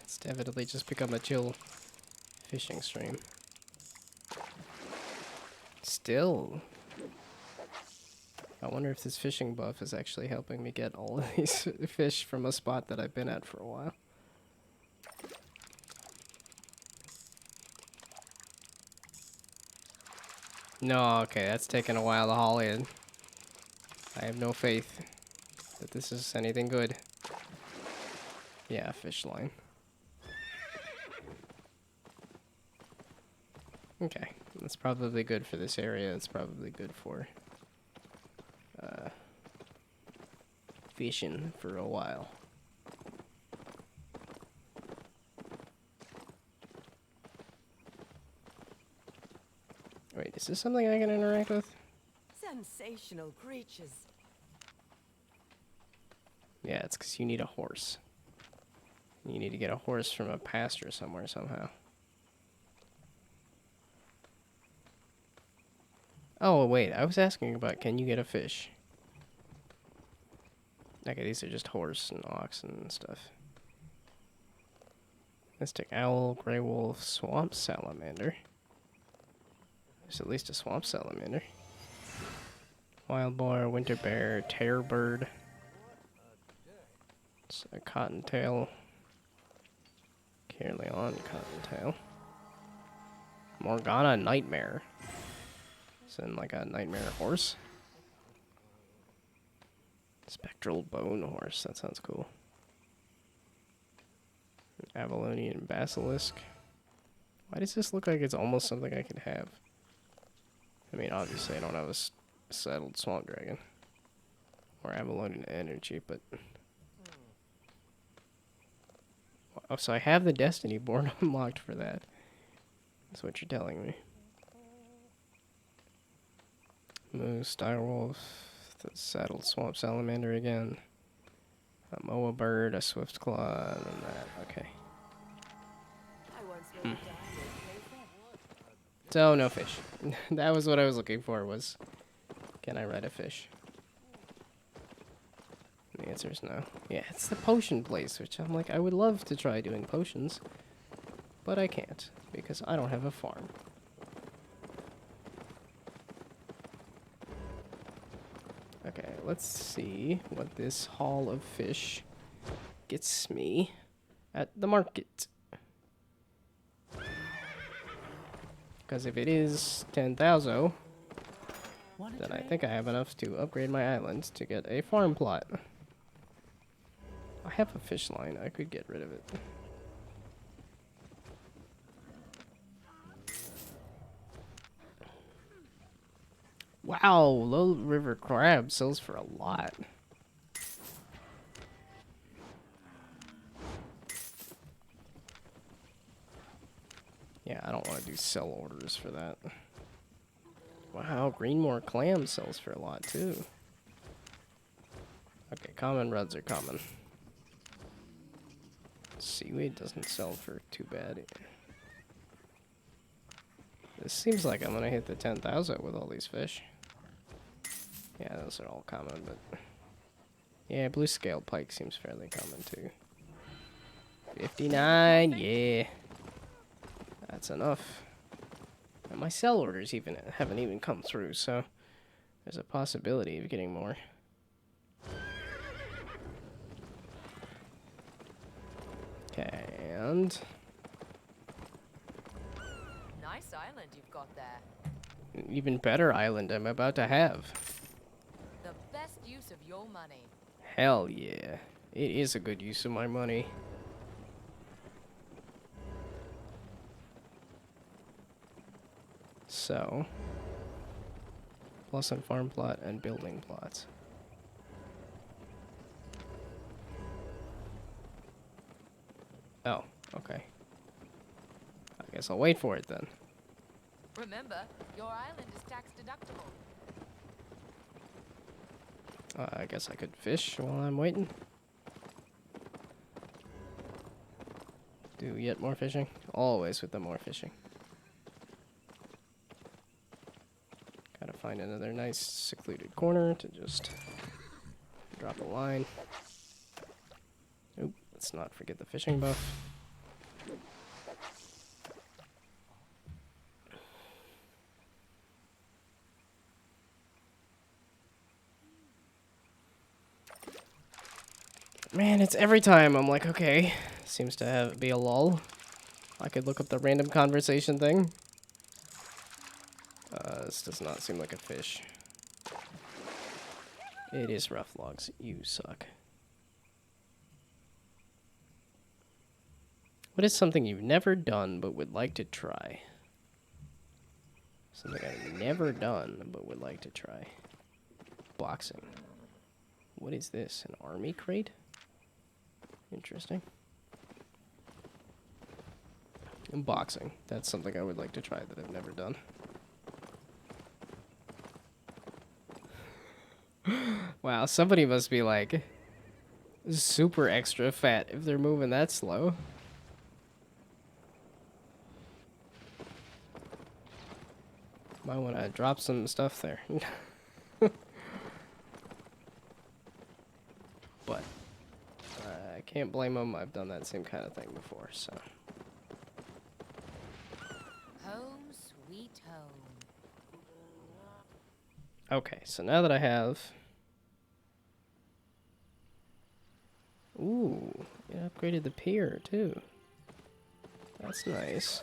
S1: It's definitely just become a chill fishing stream. Still. I wonder if this fishing buff is actually helping me get all of these fish from a spot that I've been at for a while. No, okay, that's taking a while to haul in. I have no faith that this is anything good. Yeah, fish line. Okay, that's probably good for this area. It's probably good for fishing for a while. Wait, is this something I can interact with?
S3: Sensational creatures.
S1: Yeah, it's because you need a horse. You need to get a horse from a pasture somewhere somehow. Oh, wait. I was asking about can you get a fish? Okay, these are just horse and oxen and stuff. Mystic owl, gray wolf, swamp salamander. There's at least a swamp salamander. Wild boar, winter bear, terror bird. It's a cottontail. Carleon cottontail. Morgana nightmare. It's in like a nightmare horse. Spectral bone horse. That sounds cool. Avalonian basilisk. Why does this look like it's almost something I could have? I mean, obviously I don't have a saddled swamp dragon. Or Avalonian energy, but... Oh, so I have the Destiny Born unlocked for that. That's what you're telling me. Moose, direwolf, the saddled swamp salamander again. A moa bird, a swift claw, and then that. Okay. So, no fish. That was what I was looking for, was... Can I ride a fish? The answer is no. Yeah, it's the potion place, which I'm like, I would love to try doing potions. But I can't, because I don't have a farm. Okay, let's see what this haul of fish gets me at the market. Because if it is 10,000, then I think I have enough to upgrade my island to get a farm plot. I have a fish line. I could get rid of it. Wow, low river crab sells for a lot. Yeah, I don't want to do sell orders for that. Wow, Greenmore clam sells for a lot too. Okay, common ruds are common. Seaweed doesn't sell for too bad. This seems like I'm gonna hit the 10,000 with all these fish. Yeah, those are all common, but... Yeah, blue scaled pike seems fairly common too. 59, yeah. That's enough. And my sell orders haven't even come through, so... There's a possibility of getting more. Okay, and...
S4: Nice island you've got there.
S1: An even better island I'm about to have.
S4: The best use of your money.
S1: Hell yeah. It is a good use of my money. So... Plus on farm plot and building plots. Oh, okay. I guess I'll wait for it then.
S4: Remember, your island is tax deductible.
S1: I guess I could fish while I'm waiting. Do yet more fishing? Always with the more fishing. Gotta find another nice secluded corner to just drop a line. Oop, let's not forget the fishing buff. Man, it's every time I'm like, okay, seems to be a lull. I could look up the random conversation thing. This does not seem like a fish. It is rough logs. You suck. What is something you've never done but would like to try? Something I've never done but would like to try. Boxing. What is this? An army crate? Interesting. And boxing. That's something I would like to try that I've never done. Wow, somebody must be like, super extra fat if they're moving that slow. Might want to drop some stuff there. But I can't blame them. I've done that same kind of thing before, so.
S4: Home sweet home.
S1: Okay, so now that I have... Ooh, it upgraded the pier, too. That's nice.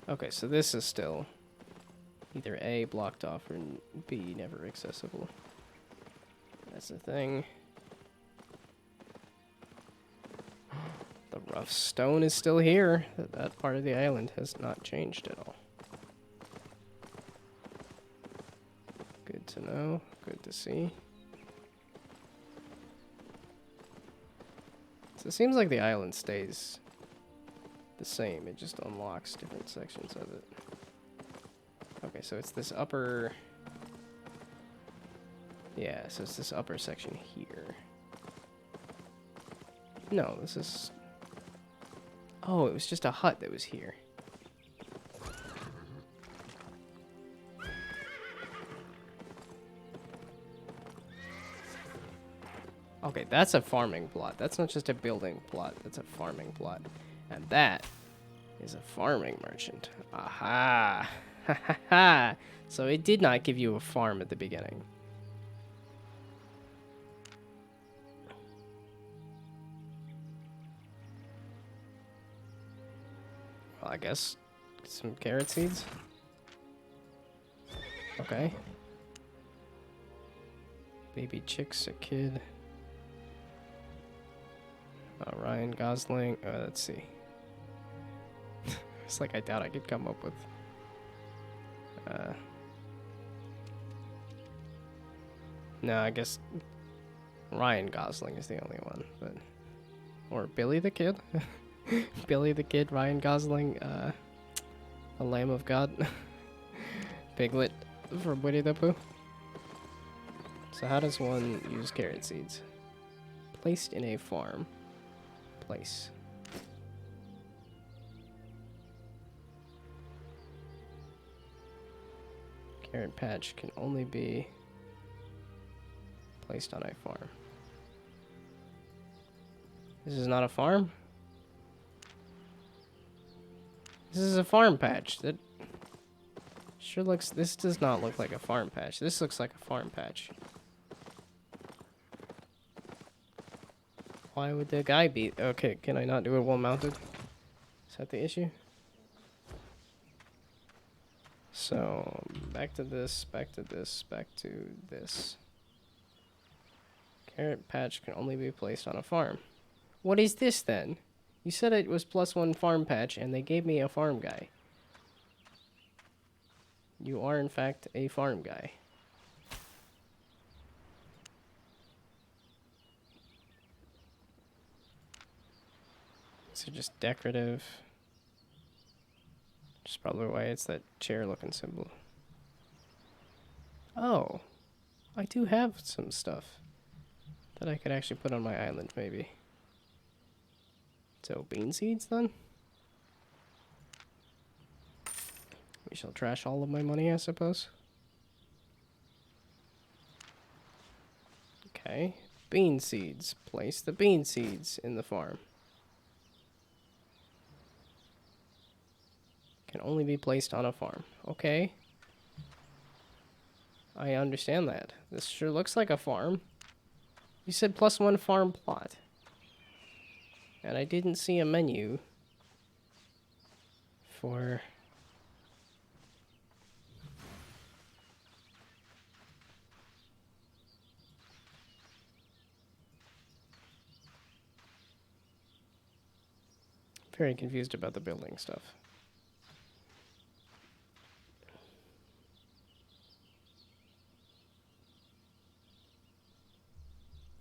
S1: Okay, so this is still either A, blocked off, or B, never accessible. That's the thing. The rough stone is still here. That part of the island has not changed at all. Good to know. Good to see. So it seems like the island stays the same. It just unlocks different sections of it. Okay, so it's this upper... Yeah, so it's this upper section here. No, this is... Oh, it was just a hut that was here. Okay, that's a farming plot. That's not just a building plot. That's a farming plot. And that is a farming merchant. Aha! Ha ha ha! So it did not give you a farm at the beginning. Well, I guess some carrot seeds. Okay. Baby chicks, a kid. Ryan Gosling. Let's see. It's like I doubt I could come up with. No, I guess Ryan Gosling is the only one, but or Billy the Kid. Billy the Kid, Ryan Gosling, a Lamb of God, Piglet from Winnie the Pooh. So how does one use carrot seeds? Placed in a farm. Place. Carrot patch can only be placed on a farm. This is not a farm? This is a farm patch. That sure looks... This does not look like a farm patch. This looks like a farm patch. Why would the guy be... Okay, can I not do it while mounted? Is that the issue? So, back to this, back to this, back to this. Carrot patch can only be placed on a farm. What is this then? You said it was +1 farm patch and they gave me a farm guy. You are in fact a farm guy. So just decorative. Just probably why it's that chair looking symbol. Oh, I do have some stuff that I could actually put on my island maybe. So bean seeds then? We shall trash all of my money, I suppose. Okay, bean seeds. Place the bean seeds in the farm. Can only be placed on a farm. Okay. I understand that. This sure looks like a farm. You said +1 farm plot. And I didn't see a menu for... Very confused about the building stuff.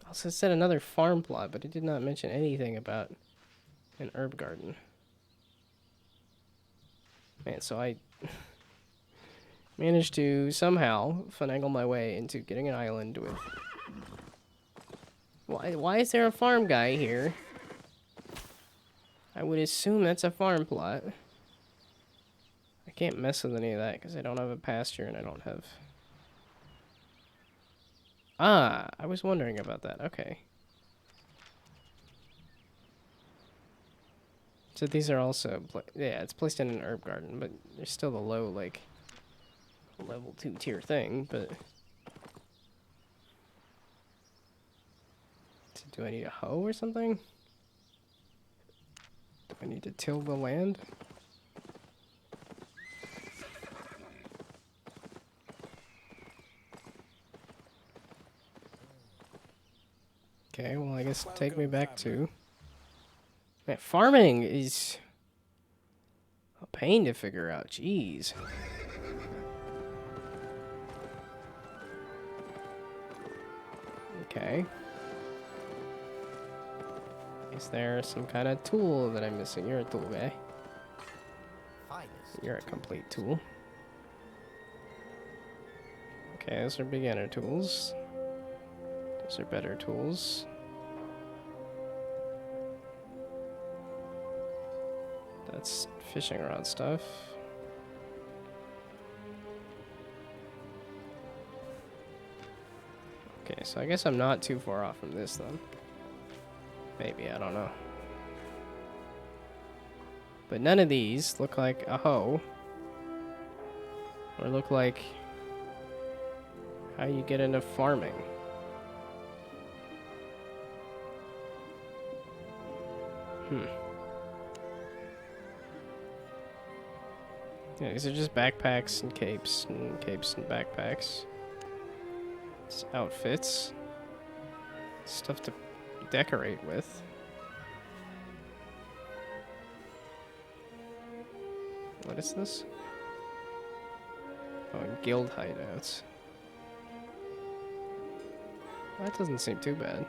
S1: Also, it said another farm plot, but it did not mention anything about an herb garden. Man, so I managed to somehow finagle my way into getting an island with Why is there a farm guy here? I would assume that's a farm plot. I can't mess with any of that because I don't have a pasture and I don't have... Ah, I was wondering about that. Okay. So these are also... yeah, it's placed in an herb garden, but there's still the low, like, level 2 tier thing, but... So do I need a hoe or something? Do I need to till the land? Okay, well, I guess take me back to... Man, farming is a pain to figure out. Jeez. Okay. Is there some kind of tool that I'm missing? You're a tool guy. You're a complete tool. Okay, those are beginner tools. Those are better tools. That's fishing rod stuff. Okay, so I guess I'm not too far off from this then. Maybe, I don't know. But none of these look like a hoe. Or look like how you get into farming. Yeah, these are just backpacks and capes and backpacks. It's outfits. Stuff to decorate with. What is this? Oh, guild hideouts. That doesn't seem too bad.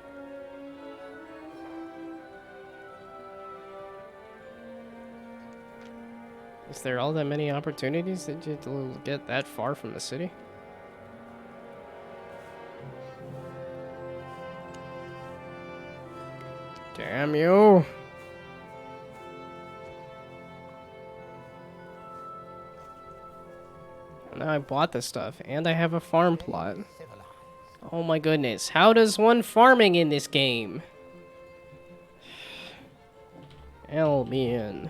S1: Is there all that many opportunities that you get that far from the city? Damn you! Now I bought this stuff, and I have a farm plot. Oh my goodness, how does one farming in this game? Albion.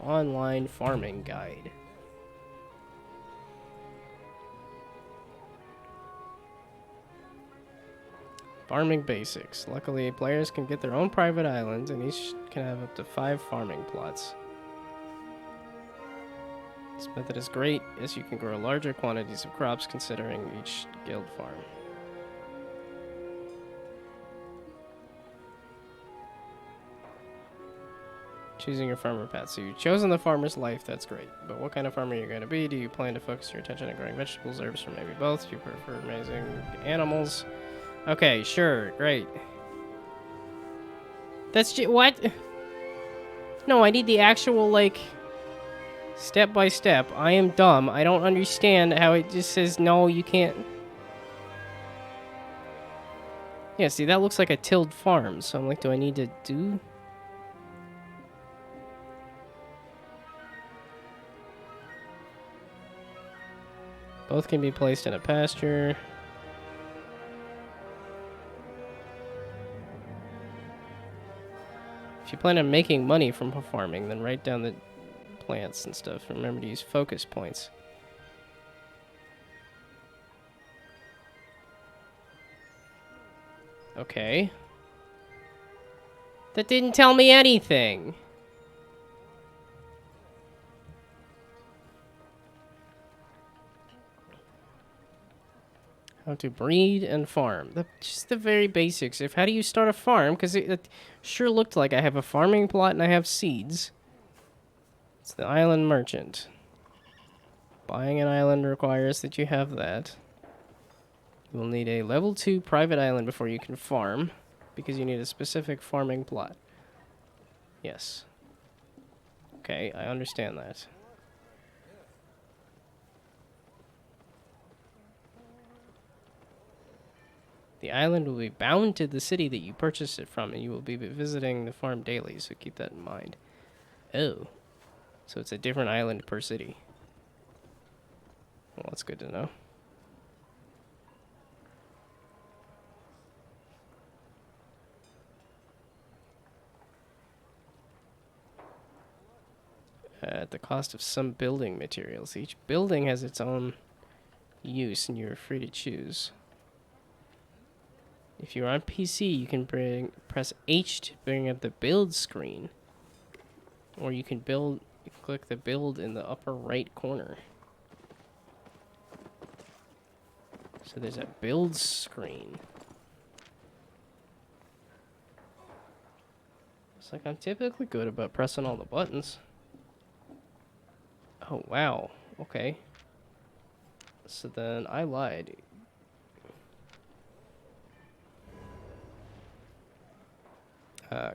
S1: Online farming guide. Farming basics. Luckily, players can get their own private islands, and each can have up to 5 farming plots. This method is great, as you can grow larger quantities of crops considering each guild farm. Choosing your farmer path. So you've chosen the farmer's life, that's great. But what kind of farmer are you going to be? Do you plan to focus your attention on growing vegetables, herbs, or maybe both? Do you prefer raising animals? Okay, sure, great. That's just, what? No, I need the actual, like, step by step. I am dumb. I don't understand how it just says, no, you can't. Yeah, see, that looks like a tilled farm. So I'm like, do I need to do... Both can be placed in a pasture. If you plan on making money from farming, then write down the plants and stuff. Remember to use focus points. Okay. That didn't tell me anything. How to breed and farm. Just the very basics of how do you start a farm, because it sure looked like I have a farming plot and I have seeds. It's the island merchant. Buying an island requires that you have that. You will need a level 2 private island before you can farm, because you need a specific farming plot. Yes. Okay, I understand that. The island will be bound to the city that you purchased it from, and you will be visiting the farm daily, so keep that in mind. Oh. So it's a different island per city. Well, that's good to know. At the cost of some building materials. Each building has its own use, and you're free to choose. If you're on PC, you can press H to bring up the build screen. Or you can click the build in the upper right corner. So there's a build screen. It's like I'm typically good about pressing all the buttons. Oh, wow. Okay. So then I lied.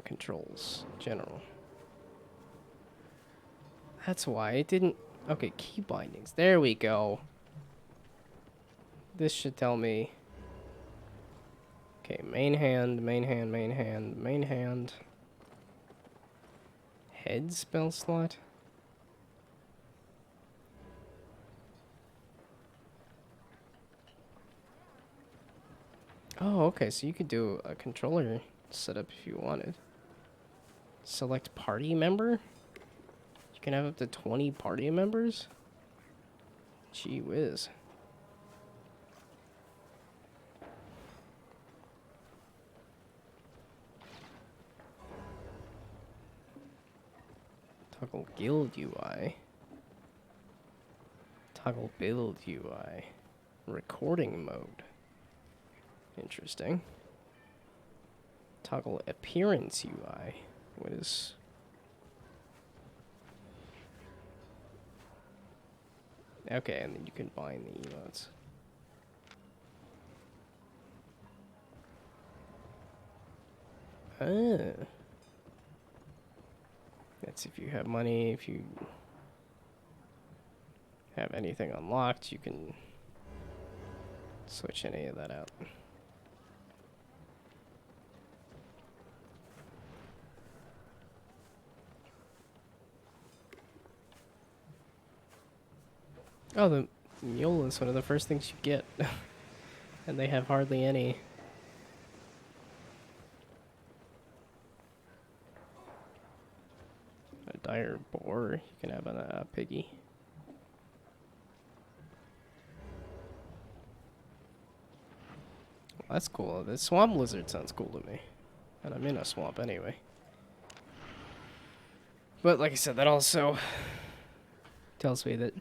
S1: Controls. General. That's why it didn't... Okay, key bindings. There we go. This should tell me... Okay, main hand, main hand, main hand, main hand. Head spell slot? Oh, okay, so you could do a controller setup if you wanted. Select party member? You can have up to 20 party members? Gee whiz. Toggle guild UI. Toggle build UI. Recording mode. Interesting. Toggle appearance UI. What is... Okay, and then you can bind the emotes. Ah. That's if you have money, if you have anything unlocked, you can switch any of that out. Oh, the mule is one of the first things you get. And they have hardly any. A dire boar you can have on a piggy. Well, that's cool. The swamp lizard sounds cool to me. And I'm in a swamp anyway. But like I said, that also tells me that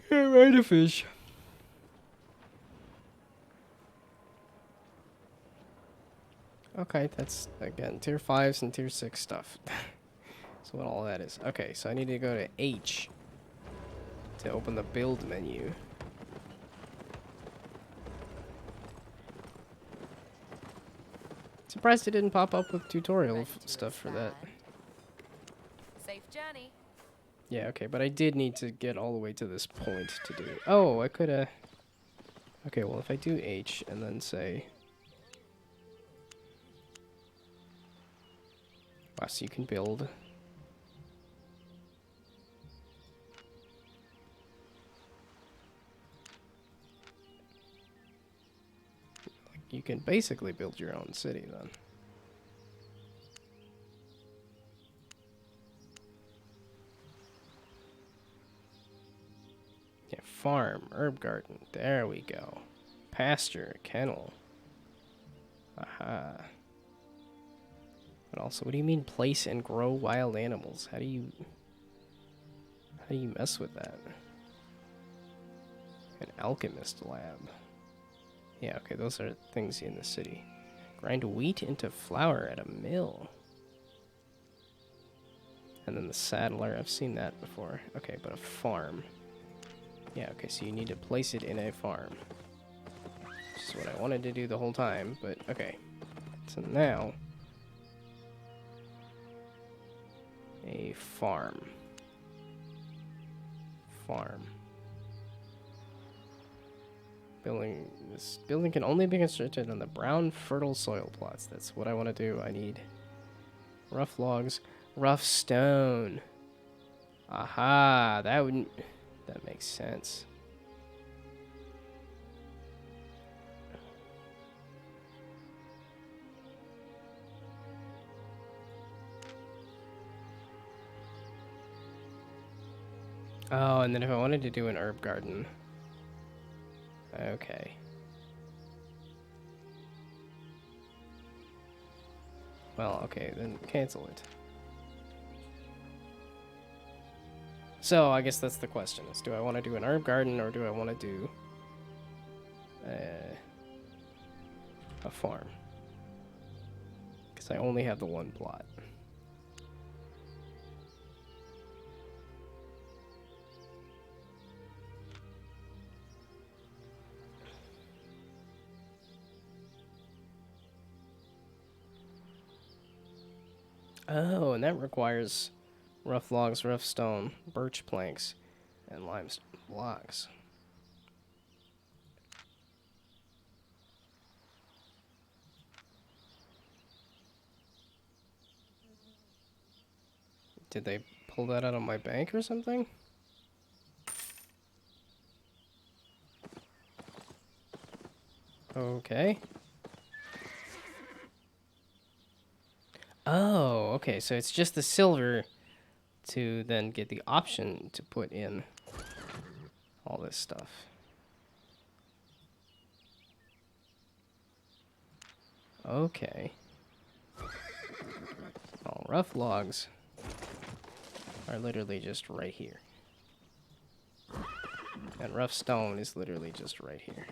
S1: can't ride a fish. Okay, that's, again, tier 5s and tier 6 stuff. So what all that is. Okay, so I need to go to H to open the build menu. Surprised it didn't pop up with tutorial stuff for that.
S4: Safe journey.
S1: Yeah, okay, but I did need to get all the way to this point to do it. Oh, I could've... Okay, well, if I do H and then say... Wow, so you can build... You can basically build your own city, then. Yeah, farm, herb garden, there we go. Pasture, kennel. Aha. But also, what do you mean place and grow wild animals? How do you mess with that? An alchemist lab. Yeah, okay, those are things in the city. Grind wheat into flour at a mill. And then the saddler, I've seen that before. Okay, but a farm. Yeah, okay, so you need to place it in a farm. Which is what I wanted to do the whole time, but okay. So now... a farm. This building can only be constructed on the brown fertile soil plots. That's what I want to do. I need rough logs, rough stone. Aha, that makes sense. Oh, and then if I wanted to do an herb garden. Okay. Well, okay, then cancel it. So, I guess that's the question, is do I want to do an herb garden or do I want to do a farm? Because I only have the one plot. Oh, and that requires rough logs, rough stone, birch planks, and limestone blocks. Did they pull that out of my bank or something? Okay. Oh, okay, so it's just the silver to then get the option to put in all this stuff. Okay. All rough logs are literally just right here. And rough stone is literally just right here.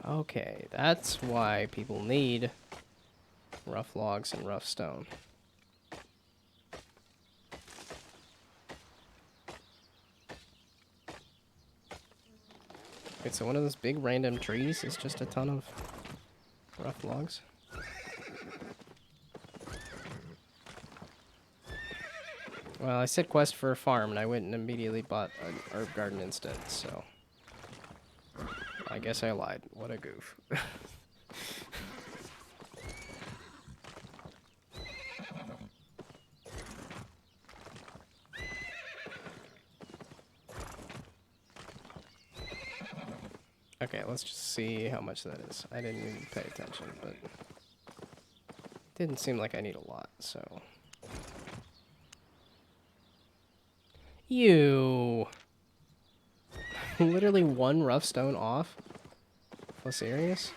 S1: Okay, that's why people need rough logs and rough stone. Wait, so one of those big random trees is just a ton of rough logs? Well, I said quest for a farm, and I went and immediately bought an herb garden instead, so... I guess I lied. What a goof. Okay, let's just see how much that is. I didn't even pay attention, but... Didn't seem like I need a lot, so... You. Literally one rough stone off? Oh, serious?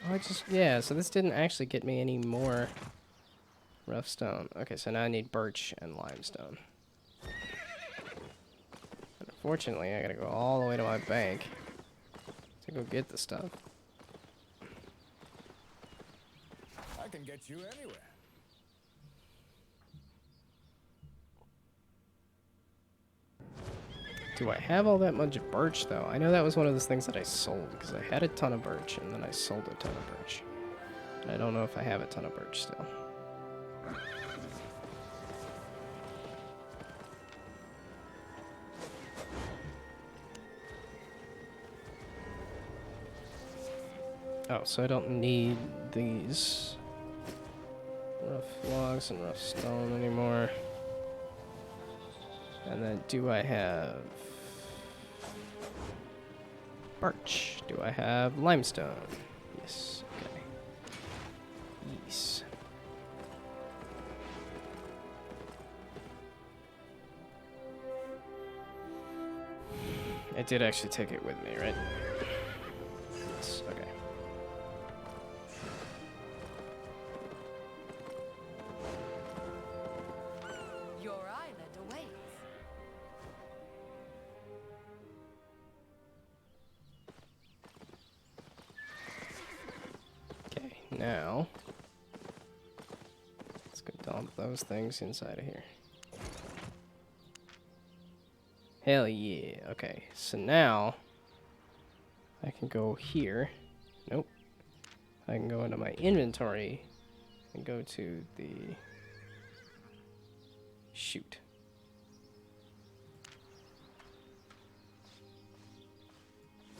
S1: Oh, yeah, so this didn't actually get me any more rough stone. Okay, so now I need birch and limestone. And unfortunately, I gotta go all the way to my bank to go get the stuff.
S6: I can get you anywhere.
S1: Do I have all that much birch, though? I know that was one of those things that I sold, because I had a ton of birch, and then I sold a ton of birch. And I don't know if I have a ton of birch still. Oh, so I don't need these rough logs and rough stone anymore. And then do I have birch? Do I have limestone? Yes. Okay. Yes. I did actually take it with me, right? Yes. Okay.
S4: Your island awaits.
S1: Okay, now let's go dump those things inside of here. Hell yeah. Okay, so now I can go here. Nope. I can go into my inventory and go to the Shoot.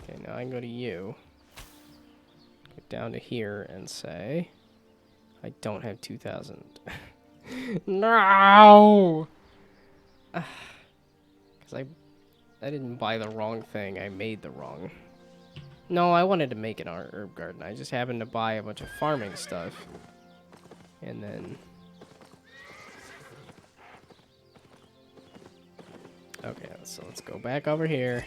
S1: Okay, now I can go to you. Go down to here and say, I don't have 2,000. No! Because I didn't buy the wrong thing. I made the wrong. No, I wanted to make an herb garden. I just happened to buy a bunch of farming stuff. And then... Okay, so let's go back over here.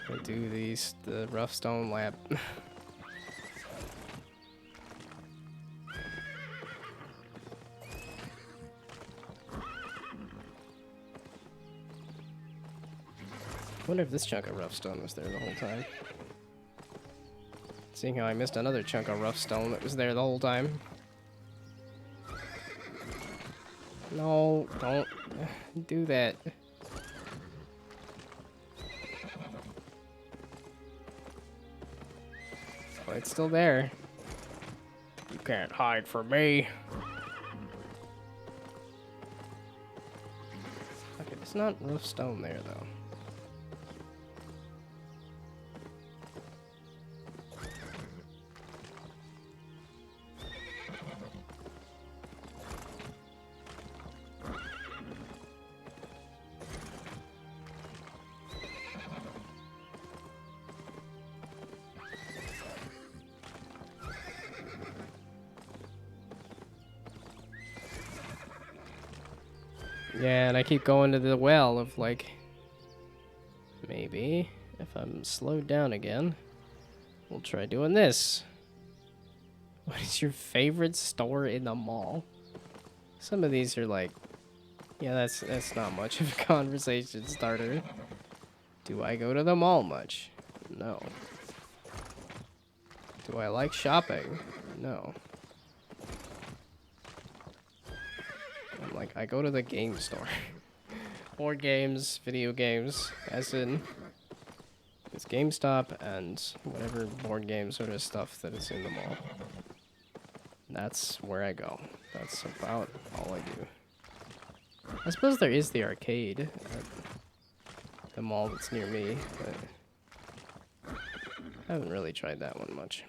S1: And do the rough stone lab. I wonder if this chunk of rough stone was there the whole time. Seeing how I missed another chunk of rough stone that was there the whole time. No, don't do that. Oh, it's still there. You can't hide from me. Okay, there's not rough stone there though. Yeah, and I keep going to the well of like, maybe if I'm slowed down again, we'll try doing this. What is your favorite store in the mall? Some of these are like, yeah, that's not much of a conversation starter. Do I go to the mall much? No. Do I like shopping? No. I'm like, I go to the game store. Board games, video games, as in it's GameStop and whatever board game sort of stuff that is in the mall. That's where I go. That's about all I do. I suppose there is the arcade at the mall that's near me, but I haven't really tried that one much.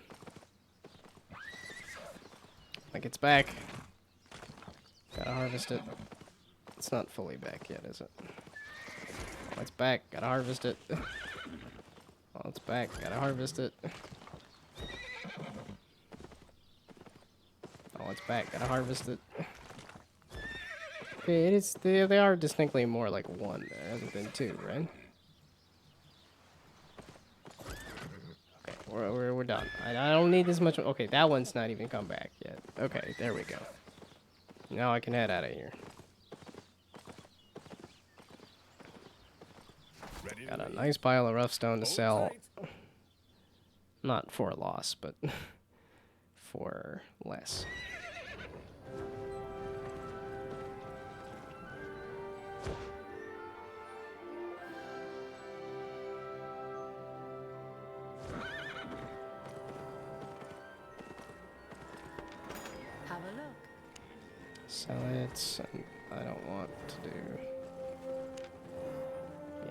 S1: Like, it's back. Gotta harvest it. It's not fully back yet, is it? Oh, it's back. Gotta harvest it. Oh, it's back. Gotta harvest it. Oh, it's back. Gotta harvest it. Okay, it is. They are distinctly more like one rather than two, right? Okay, we're done. I don't need this much. Okay, that one's not even come back yet. Okay, there we go. Now I can head out of here. Got a nice pile of rough stone to sell. Not for a loss, but for less.
S7: Have a look.
S1: Sell it. I don't want to do.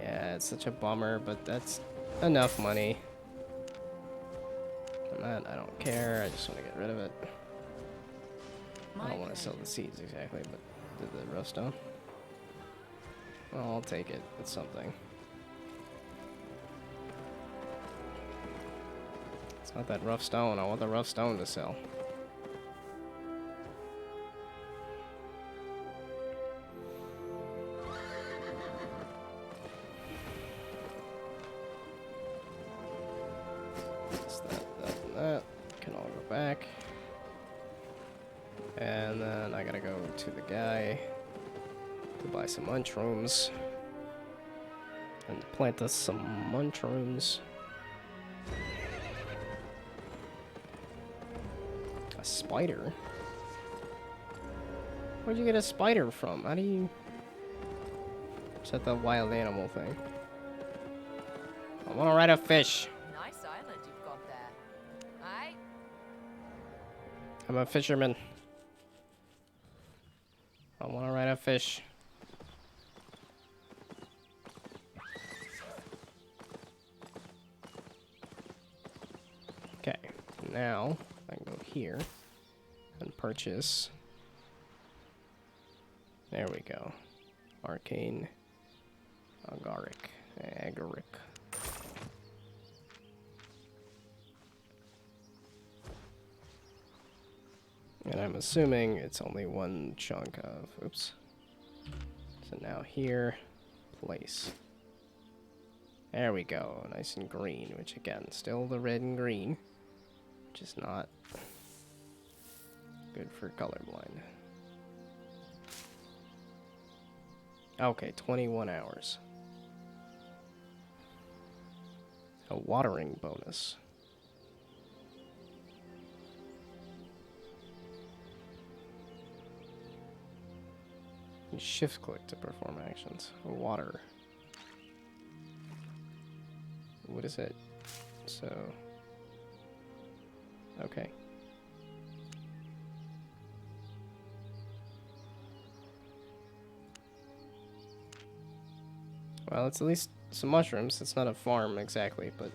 S1: Yeah, it's such a bummer, but that's enough money. And that, I don't care. I just want to get rid of it. I don't want to sell the seeds exactly, but the rough stone. Well, I'll take it. It's something. It's not that rough stone. I want the rough stone to sell. That can all go back. And then I gotta go to the guy to buy some mushrooms. And plant us some mushrooms. A spider? Where'd you get a spider from? How do you... Is that the wild animal thing? I wanna ride a fish.
S4: Nice island you've got there. Aye?
S1: I'm a fisherman. I want to fish. Okay, now I can go here and purchase. There we go. Arcane Agaric. And I'm assuming it's only one chunk of, oops. So now here, place. There we go, nice and green, which again, still the red and green, which is not good for colorblind. Okay, 21 hours. A watering bonus. You shift click to perform actions. Water. What is it? So, okay. Well, it's at least some mushrooms. It's not a farm exactly, but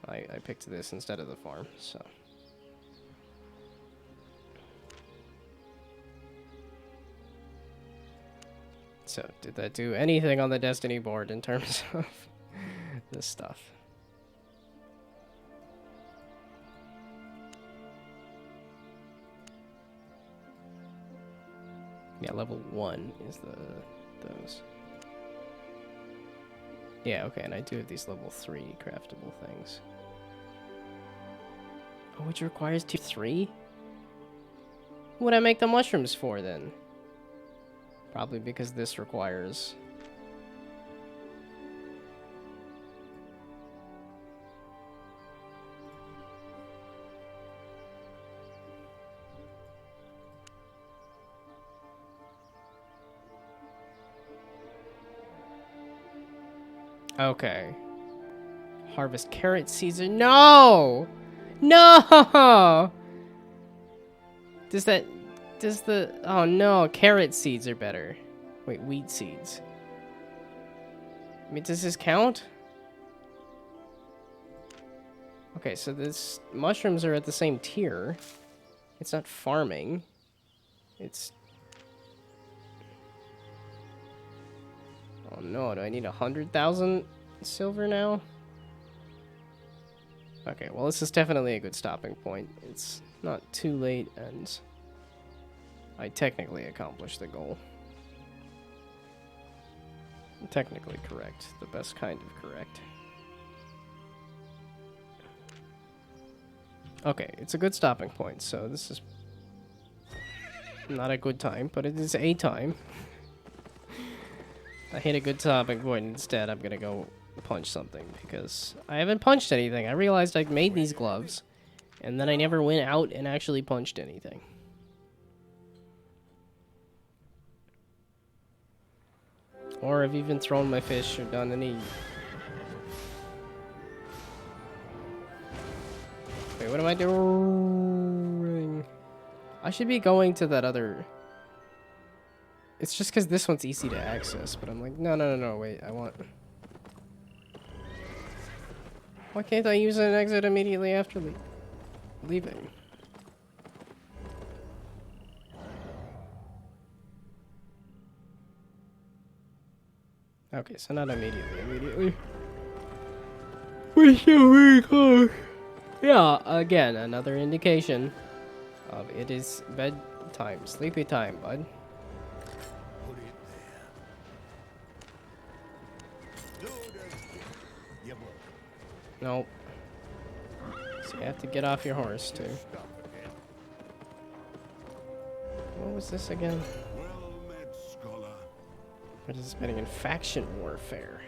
S1: I picked this instead of the farm, so. So, did that do anything on the Destiny board in terms of this stuff? Yeah, level 1 is those. Yeah, okay, and I do have these level 3 craftable things. Oh, which requires tier 3? What would I make the mushrooms for, then? Probably because this requires... Okay. Harvest carrot seeds. No! No! Does the... Oh no, carrot seeds are better. Wait, wheat seeds. I mean, does this count? Okay, so this... Mushrooms are at the same tier. It's not farming. It's... Oh no, do I need 100,000 silver now? Okay, well this is definitely a good stopping point. It's not too late and I technically accomplished the goal. Technically correct. The best kind of correct. Okay, it's a good stopping point, so this is not a good time, but it is a time. I hit a good stopping point. Instead, I'm gonna go punch something because I haven't punched anything. I realized I made these gloves, and then I never went out and actually punched anything. Or have even thrown my fish or done any... Wait, what am I doing? I should be going to that other... It's just because this one's easy to access, but I'm like, no, wait, I want... Why can't I use an exit immediately after leaving? Okay, so not immediately. We're so very close. Yeah, again, another indication of it is bedtime, sleepy time, bud.
S2: Put it there. Load it. Yeah, boy.
S1: Nope. So you have to get off your horse, too.
S2: Stop again.
S1: What was this again?
S2: Well met, scholar.
S1: Participating in faction warfare.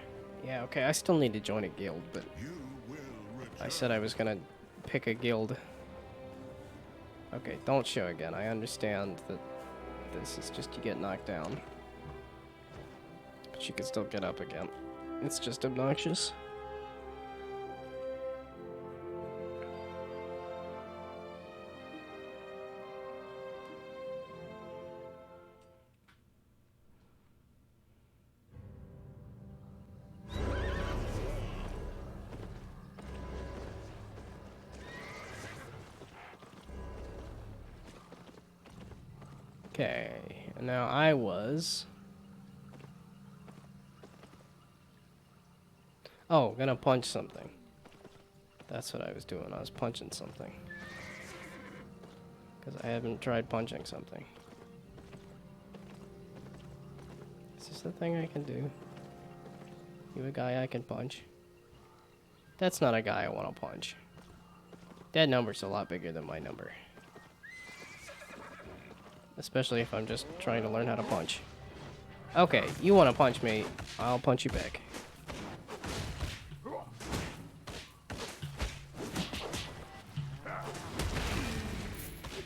S1: Yeah, okay, I still need to join a guild, but
S2: You will return.
S1: I said I was gonna pick a guild. Okay, don't show again. I understand that this is just you get knocked down. But you can still get up again. It's just obnoxious. Okay, and now I was... Oh, gonna punch something. That's what I was doing. I was punching something. Because I haven't tried punching something. Is this the thing I can do? You a guy I can punch? That's not a guy I want to punch. That number's a lot bigger than my number. Especially if I'm just trying to learn how to punch. Okay, you want to punch me, I'll punch you back.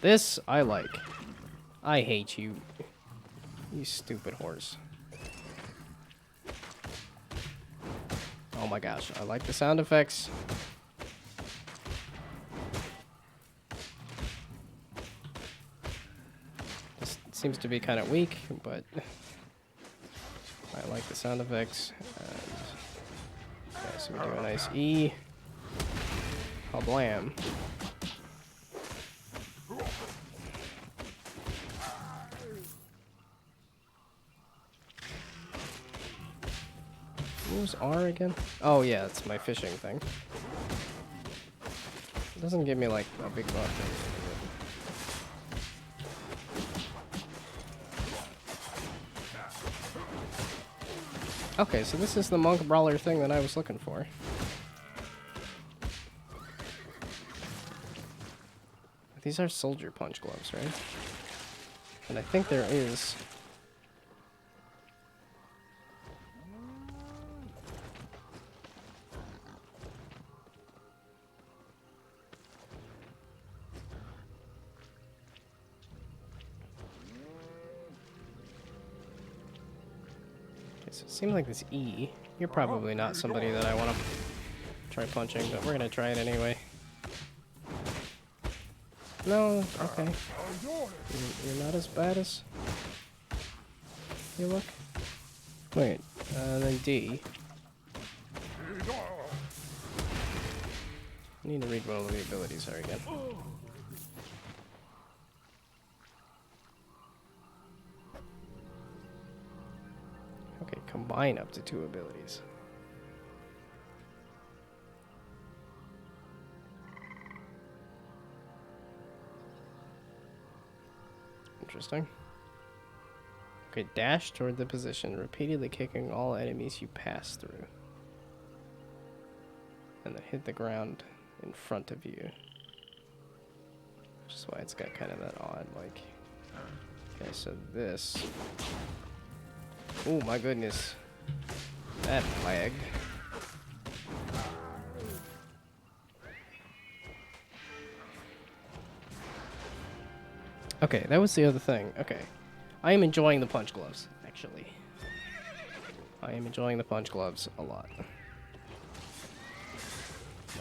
S1: This I like. I hate you. You stupid horse. Oh my gosh, I like the sound effects. This seems to be kind of weak, but I like the sound effects. And okay, so we do a nice E. Blam. What was R again? Oh yeah, it's my fishing thing. It doesn't give me like a big buff. Okay, so this is the monk brawler thing that I was looking for. These are soldier punch gloves, right? And I think there is... So it seems like this E. You're probably not somebody that I want to try punching, but we're gonna try it anyway. No, okay. You're not as bad as you look. Wait, then D. I need to read what all the abilities are again. Okay, combine up to 2 abilities. Interesting. Okay, dash toward the position, repeatedly kicking all enemies you pass through. And then hit the ground in front of you. Which is why it's got kind of that odd, like... Okay, so this... Oh my goodness. That lag. Okay, that was the other thing. Okay. I am enjoying the punch gloves, actually. I am enjoying the punch gloves a lot.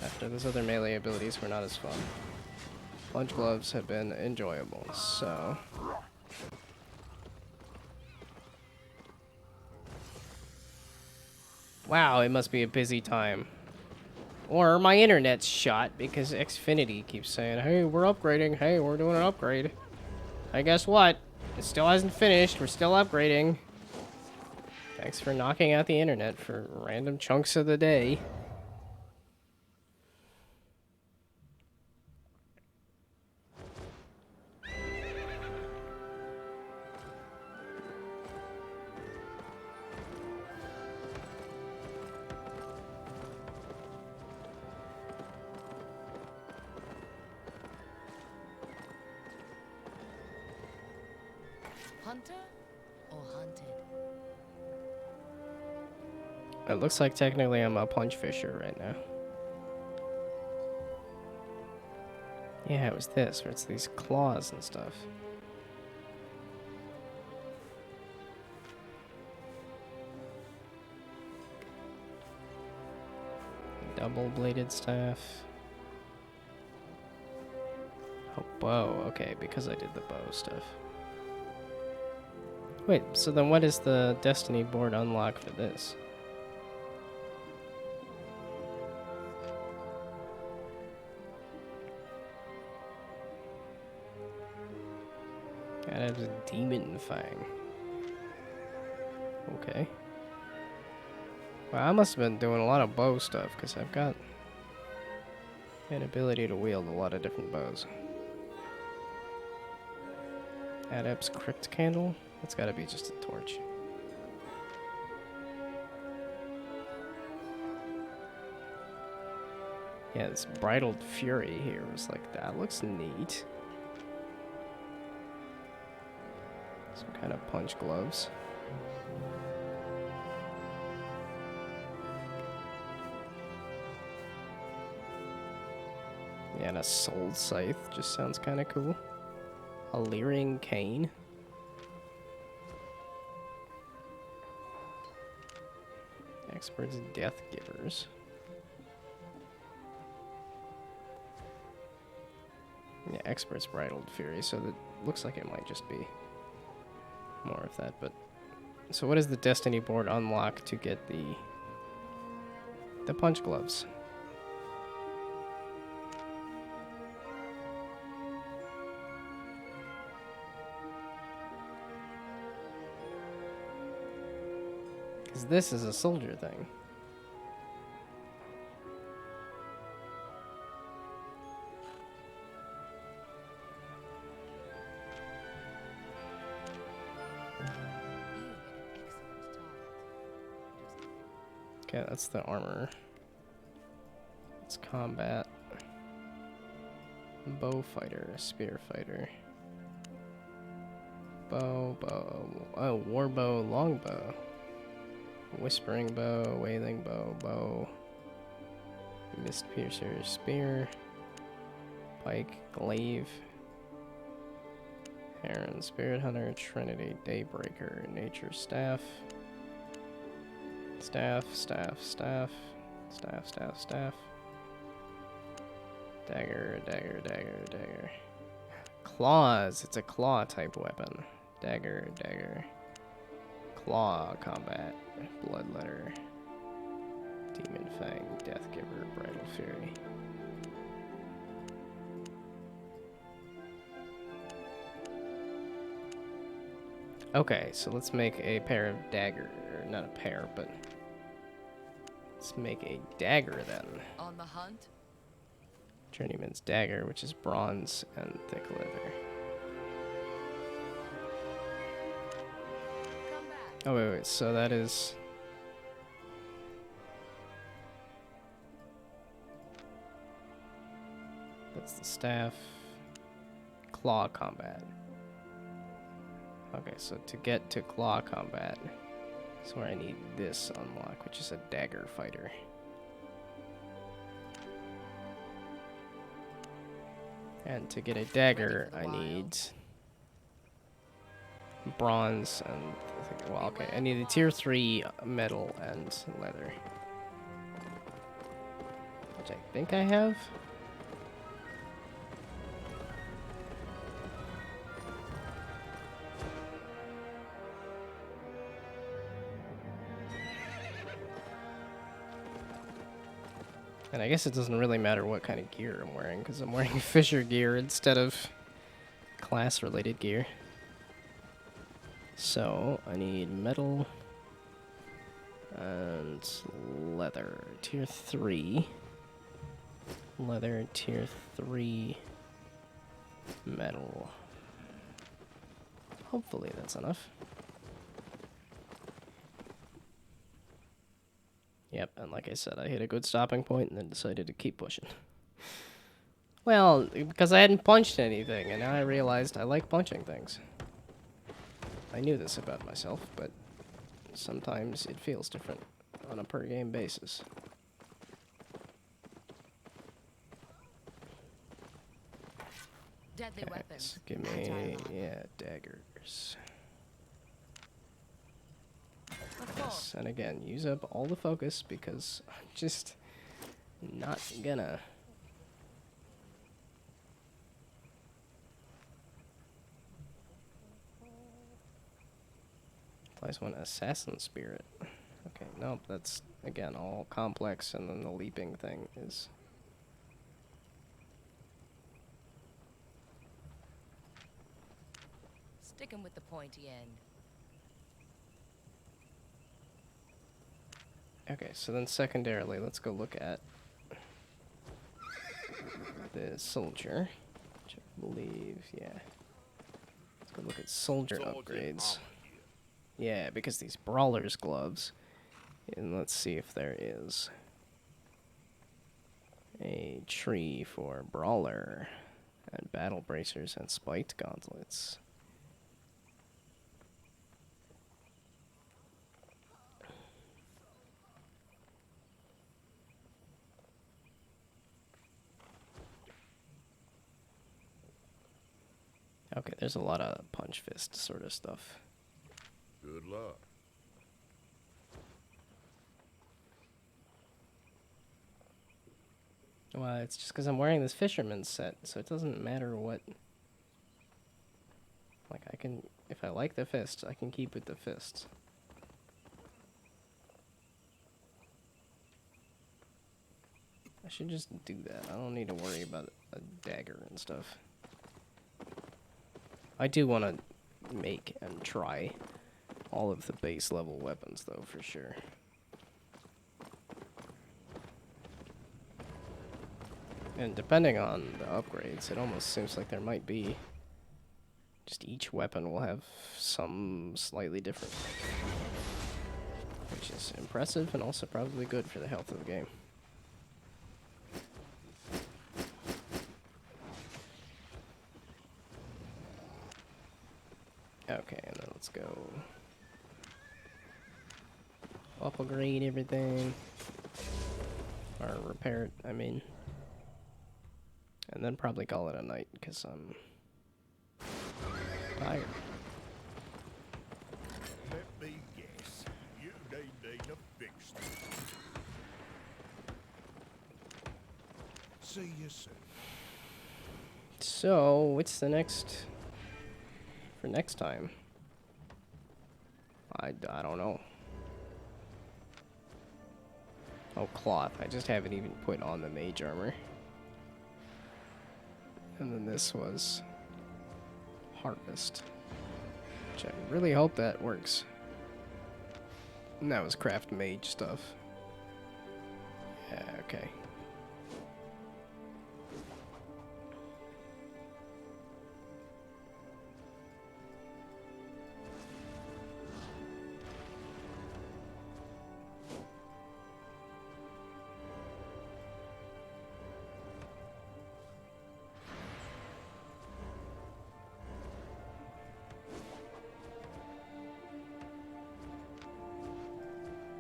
S1: After those other melee abilities were not as fun. Punch gloves have been enjoyable, so... Wow, it must be a busy time. Or my internet's shot because Xfinity keeps saying, hey, we're upgrading. Hey, we're doing an upgrade. Hey, guess what? It still hasn't finished. We're still upgrading. Thanks for knocking out the internet for random chunks of the day.
S7: Hunter or hunted?
S1: It looks like technically I'm a punch fisher right now. Yeah, it was this, where it's these claws and stuff. Double-bladed staff. Oh, bow. Okay, because I did the bow stuff. Wait, so then what is the Destiny board unlock for this? That has a demon fang. Okay. Well, I must have been doing a lot of bow stuff, because I've got an ability to wield a lot of different bows. Adept's Crypt Candle? That's gotta be just a torch. Yeah, this Bridled Fury here was like, that looks neat. Some kind of punch gloves. Yeah, and a Soul Scythe just sounds kind of cool. A Leering Cane. Expert's Death Givers. Yeah, Expert's Bridled Fury, so that looks like it might just be more of that, but... So what does the Destiny board unlock to get the punch gloves? Because this is a soldier thing. Okay, that's the armor. It's combat. Bow fighter, spear fighter. Bow, oh, war bow, long bow. Whispering bow, wailing bow, bow. Mist piercer, spear. Pike, glaive. Heron, spirit hunter, trinity, daybreaker, nature staff. Staff, staff, staff, staff, staff, staff. Dagger, dagger, dagger, dagger. Claws, it's a claw type weapon. Dagger, dagger. Claw combat. Bloodletter. Demon Fang, Deathgiver, Bridal Fury. Okay, so let's make a pair of dagger, or not a pair, but let's make a dagger then.
S4: On the hunt?
S1: Journeyman's dagger, which is bronze and thick leather.
S4: Come back.
S1: Oh, wait, so that is... That's the staff. Claw combat. Okay, so to get to claw combat, that's where I need this unlock, which is a dagger fighter. And to get a dagger, I need bronze and, well, okay, I need a tier 3 metal and leather. Which I think I have. And I guess it doesn't really matter what kind of gear I'm wearing, because I'm wearing Fisher gear instead of class-related gear. So, I need metal and leather. Tier 3. Leather, tier 3. Metal. Hopefully that's enough. Yep, and like I said, I hit a good stopping point and then decided to keep pushing. Well, because I hadn't punched anything, and now I realized I like punching things. I knew this about myself, but sometimes it feels different on a per-game basis.
S4: Deadly
S1: Okay,
S4: weapons.
S1: so give me, yeah, daggers. Yes, and again, use up all the focus because I'm just not gonna. Applies one assassin spirit. Okay, nope, that's again all complex, and then the leaping thing is.
S4: Sticking with the pointy end.
S1: Okay, so then secondarily, let's go look at the soldier, which I believe, yeah. Let's go look at soldier upgrades. Yeah, because these brawlers gloves, and let's see if there is a tree for brawler, and battle bracers and spiked gauntlets. Okay, there's a lot of punch fist sort of stuff.
S2: Good luck.
S1: Well, it's just because I'm wearing this fisherman's set, so it doesn't matter what. Like, I can, if I like the fists, I can keep with the fists. I should just do that. I don't need to worry about a dagger and stuff. I do want to make and try all of the base level weapons, though, for sure. And depending on the upgrades, it almost seems like there might be... Just each weapon will have some slightly different. Which is impressive and also probably good for the health of the game. Okay, and then let's go upgrade everything. Or repair it, I mean. And then probably call it a night, because I'm tired.
S2: Let me guess. You need a fix. See you soon.
S1: So, what's the next... for next time? I don't know. Oh, cloth. I just haven't even put on the mage armor. And then this was harvest, which I really hope that works. And that was craft mage stuff. Yeah, okay.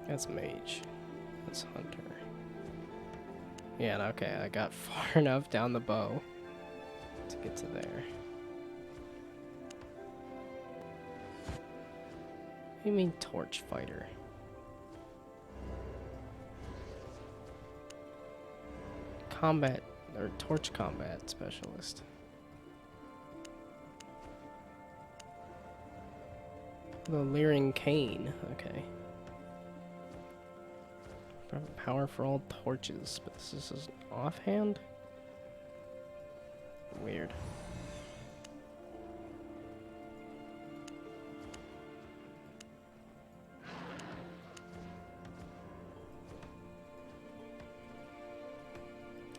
S1: That's mage. That's hunter. Yeah, okay, I got far enough down the bow to get to there. What do you mean torch fighter? Combat, or torch combat specialist. The Leering Cane, okay. Power for all torches, but this is an offhand? Weird.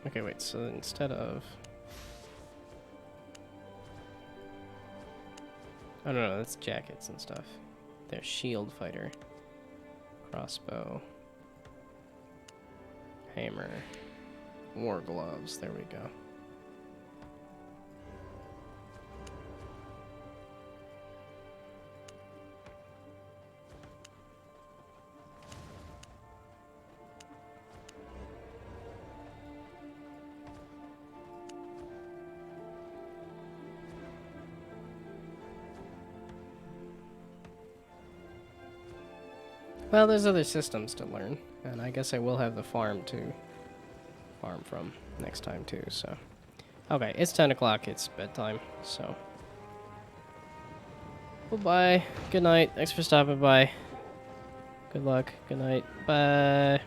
S1: Okay, wait, so instead of... Oh, no, that's jackets and stuff. There's shield fighter. Crossbow. Hammer. War gloves, there we go. Well, there's other systems to learn, and I guess I will have the farm to farm from next time too, so. Okay, it's 10 o'clock, it's bedtime, so. Goodbye, good night, thanks for stopping by. Good luck, good night, bye.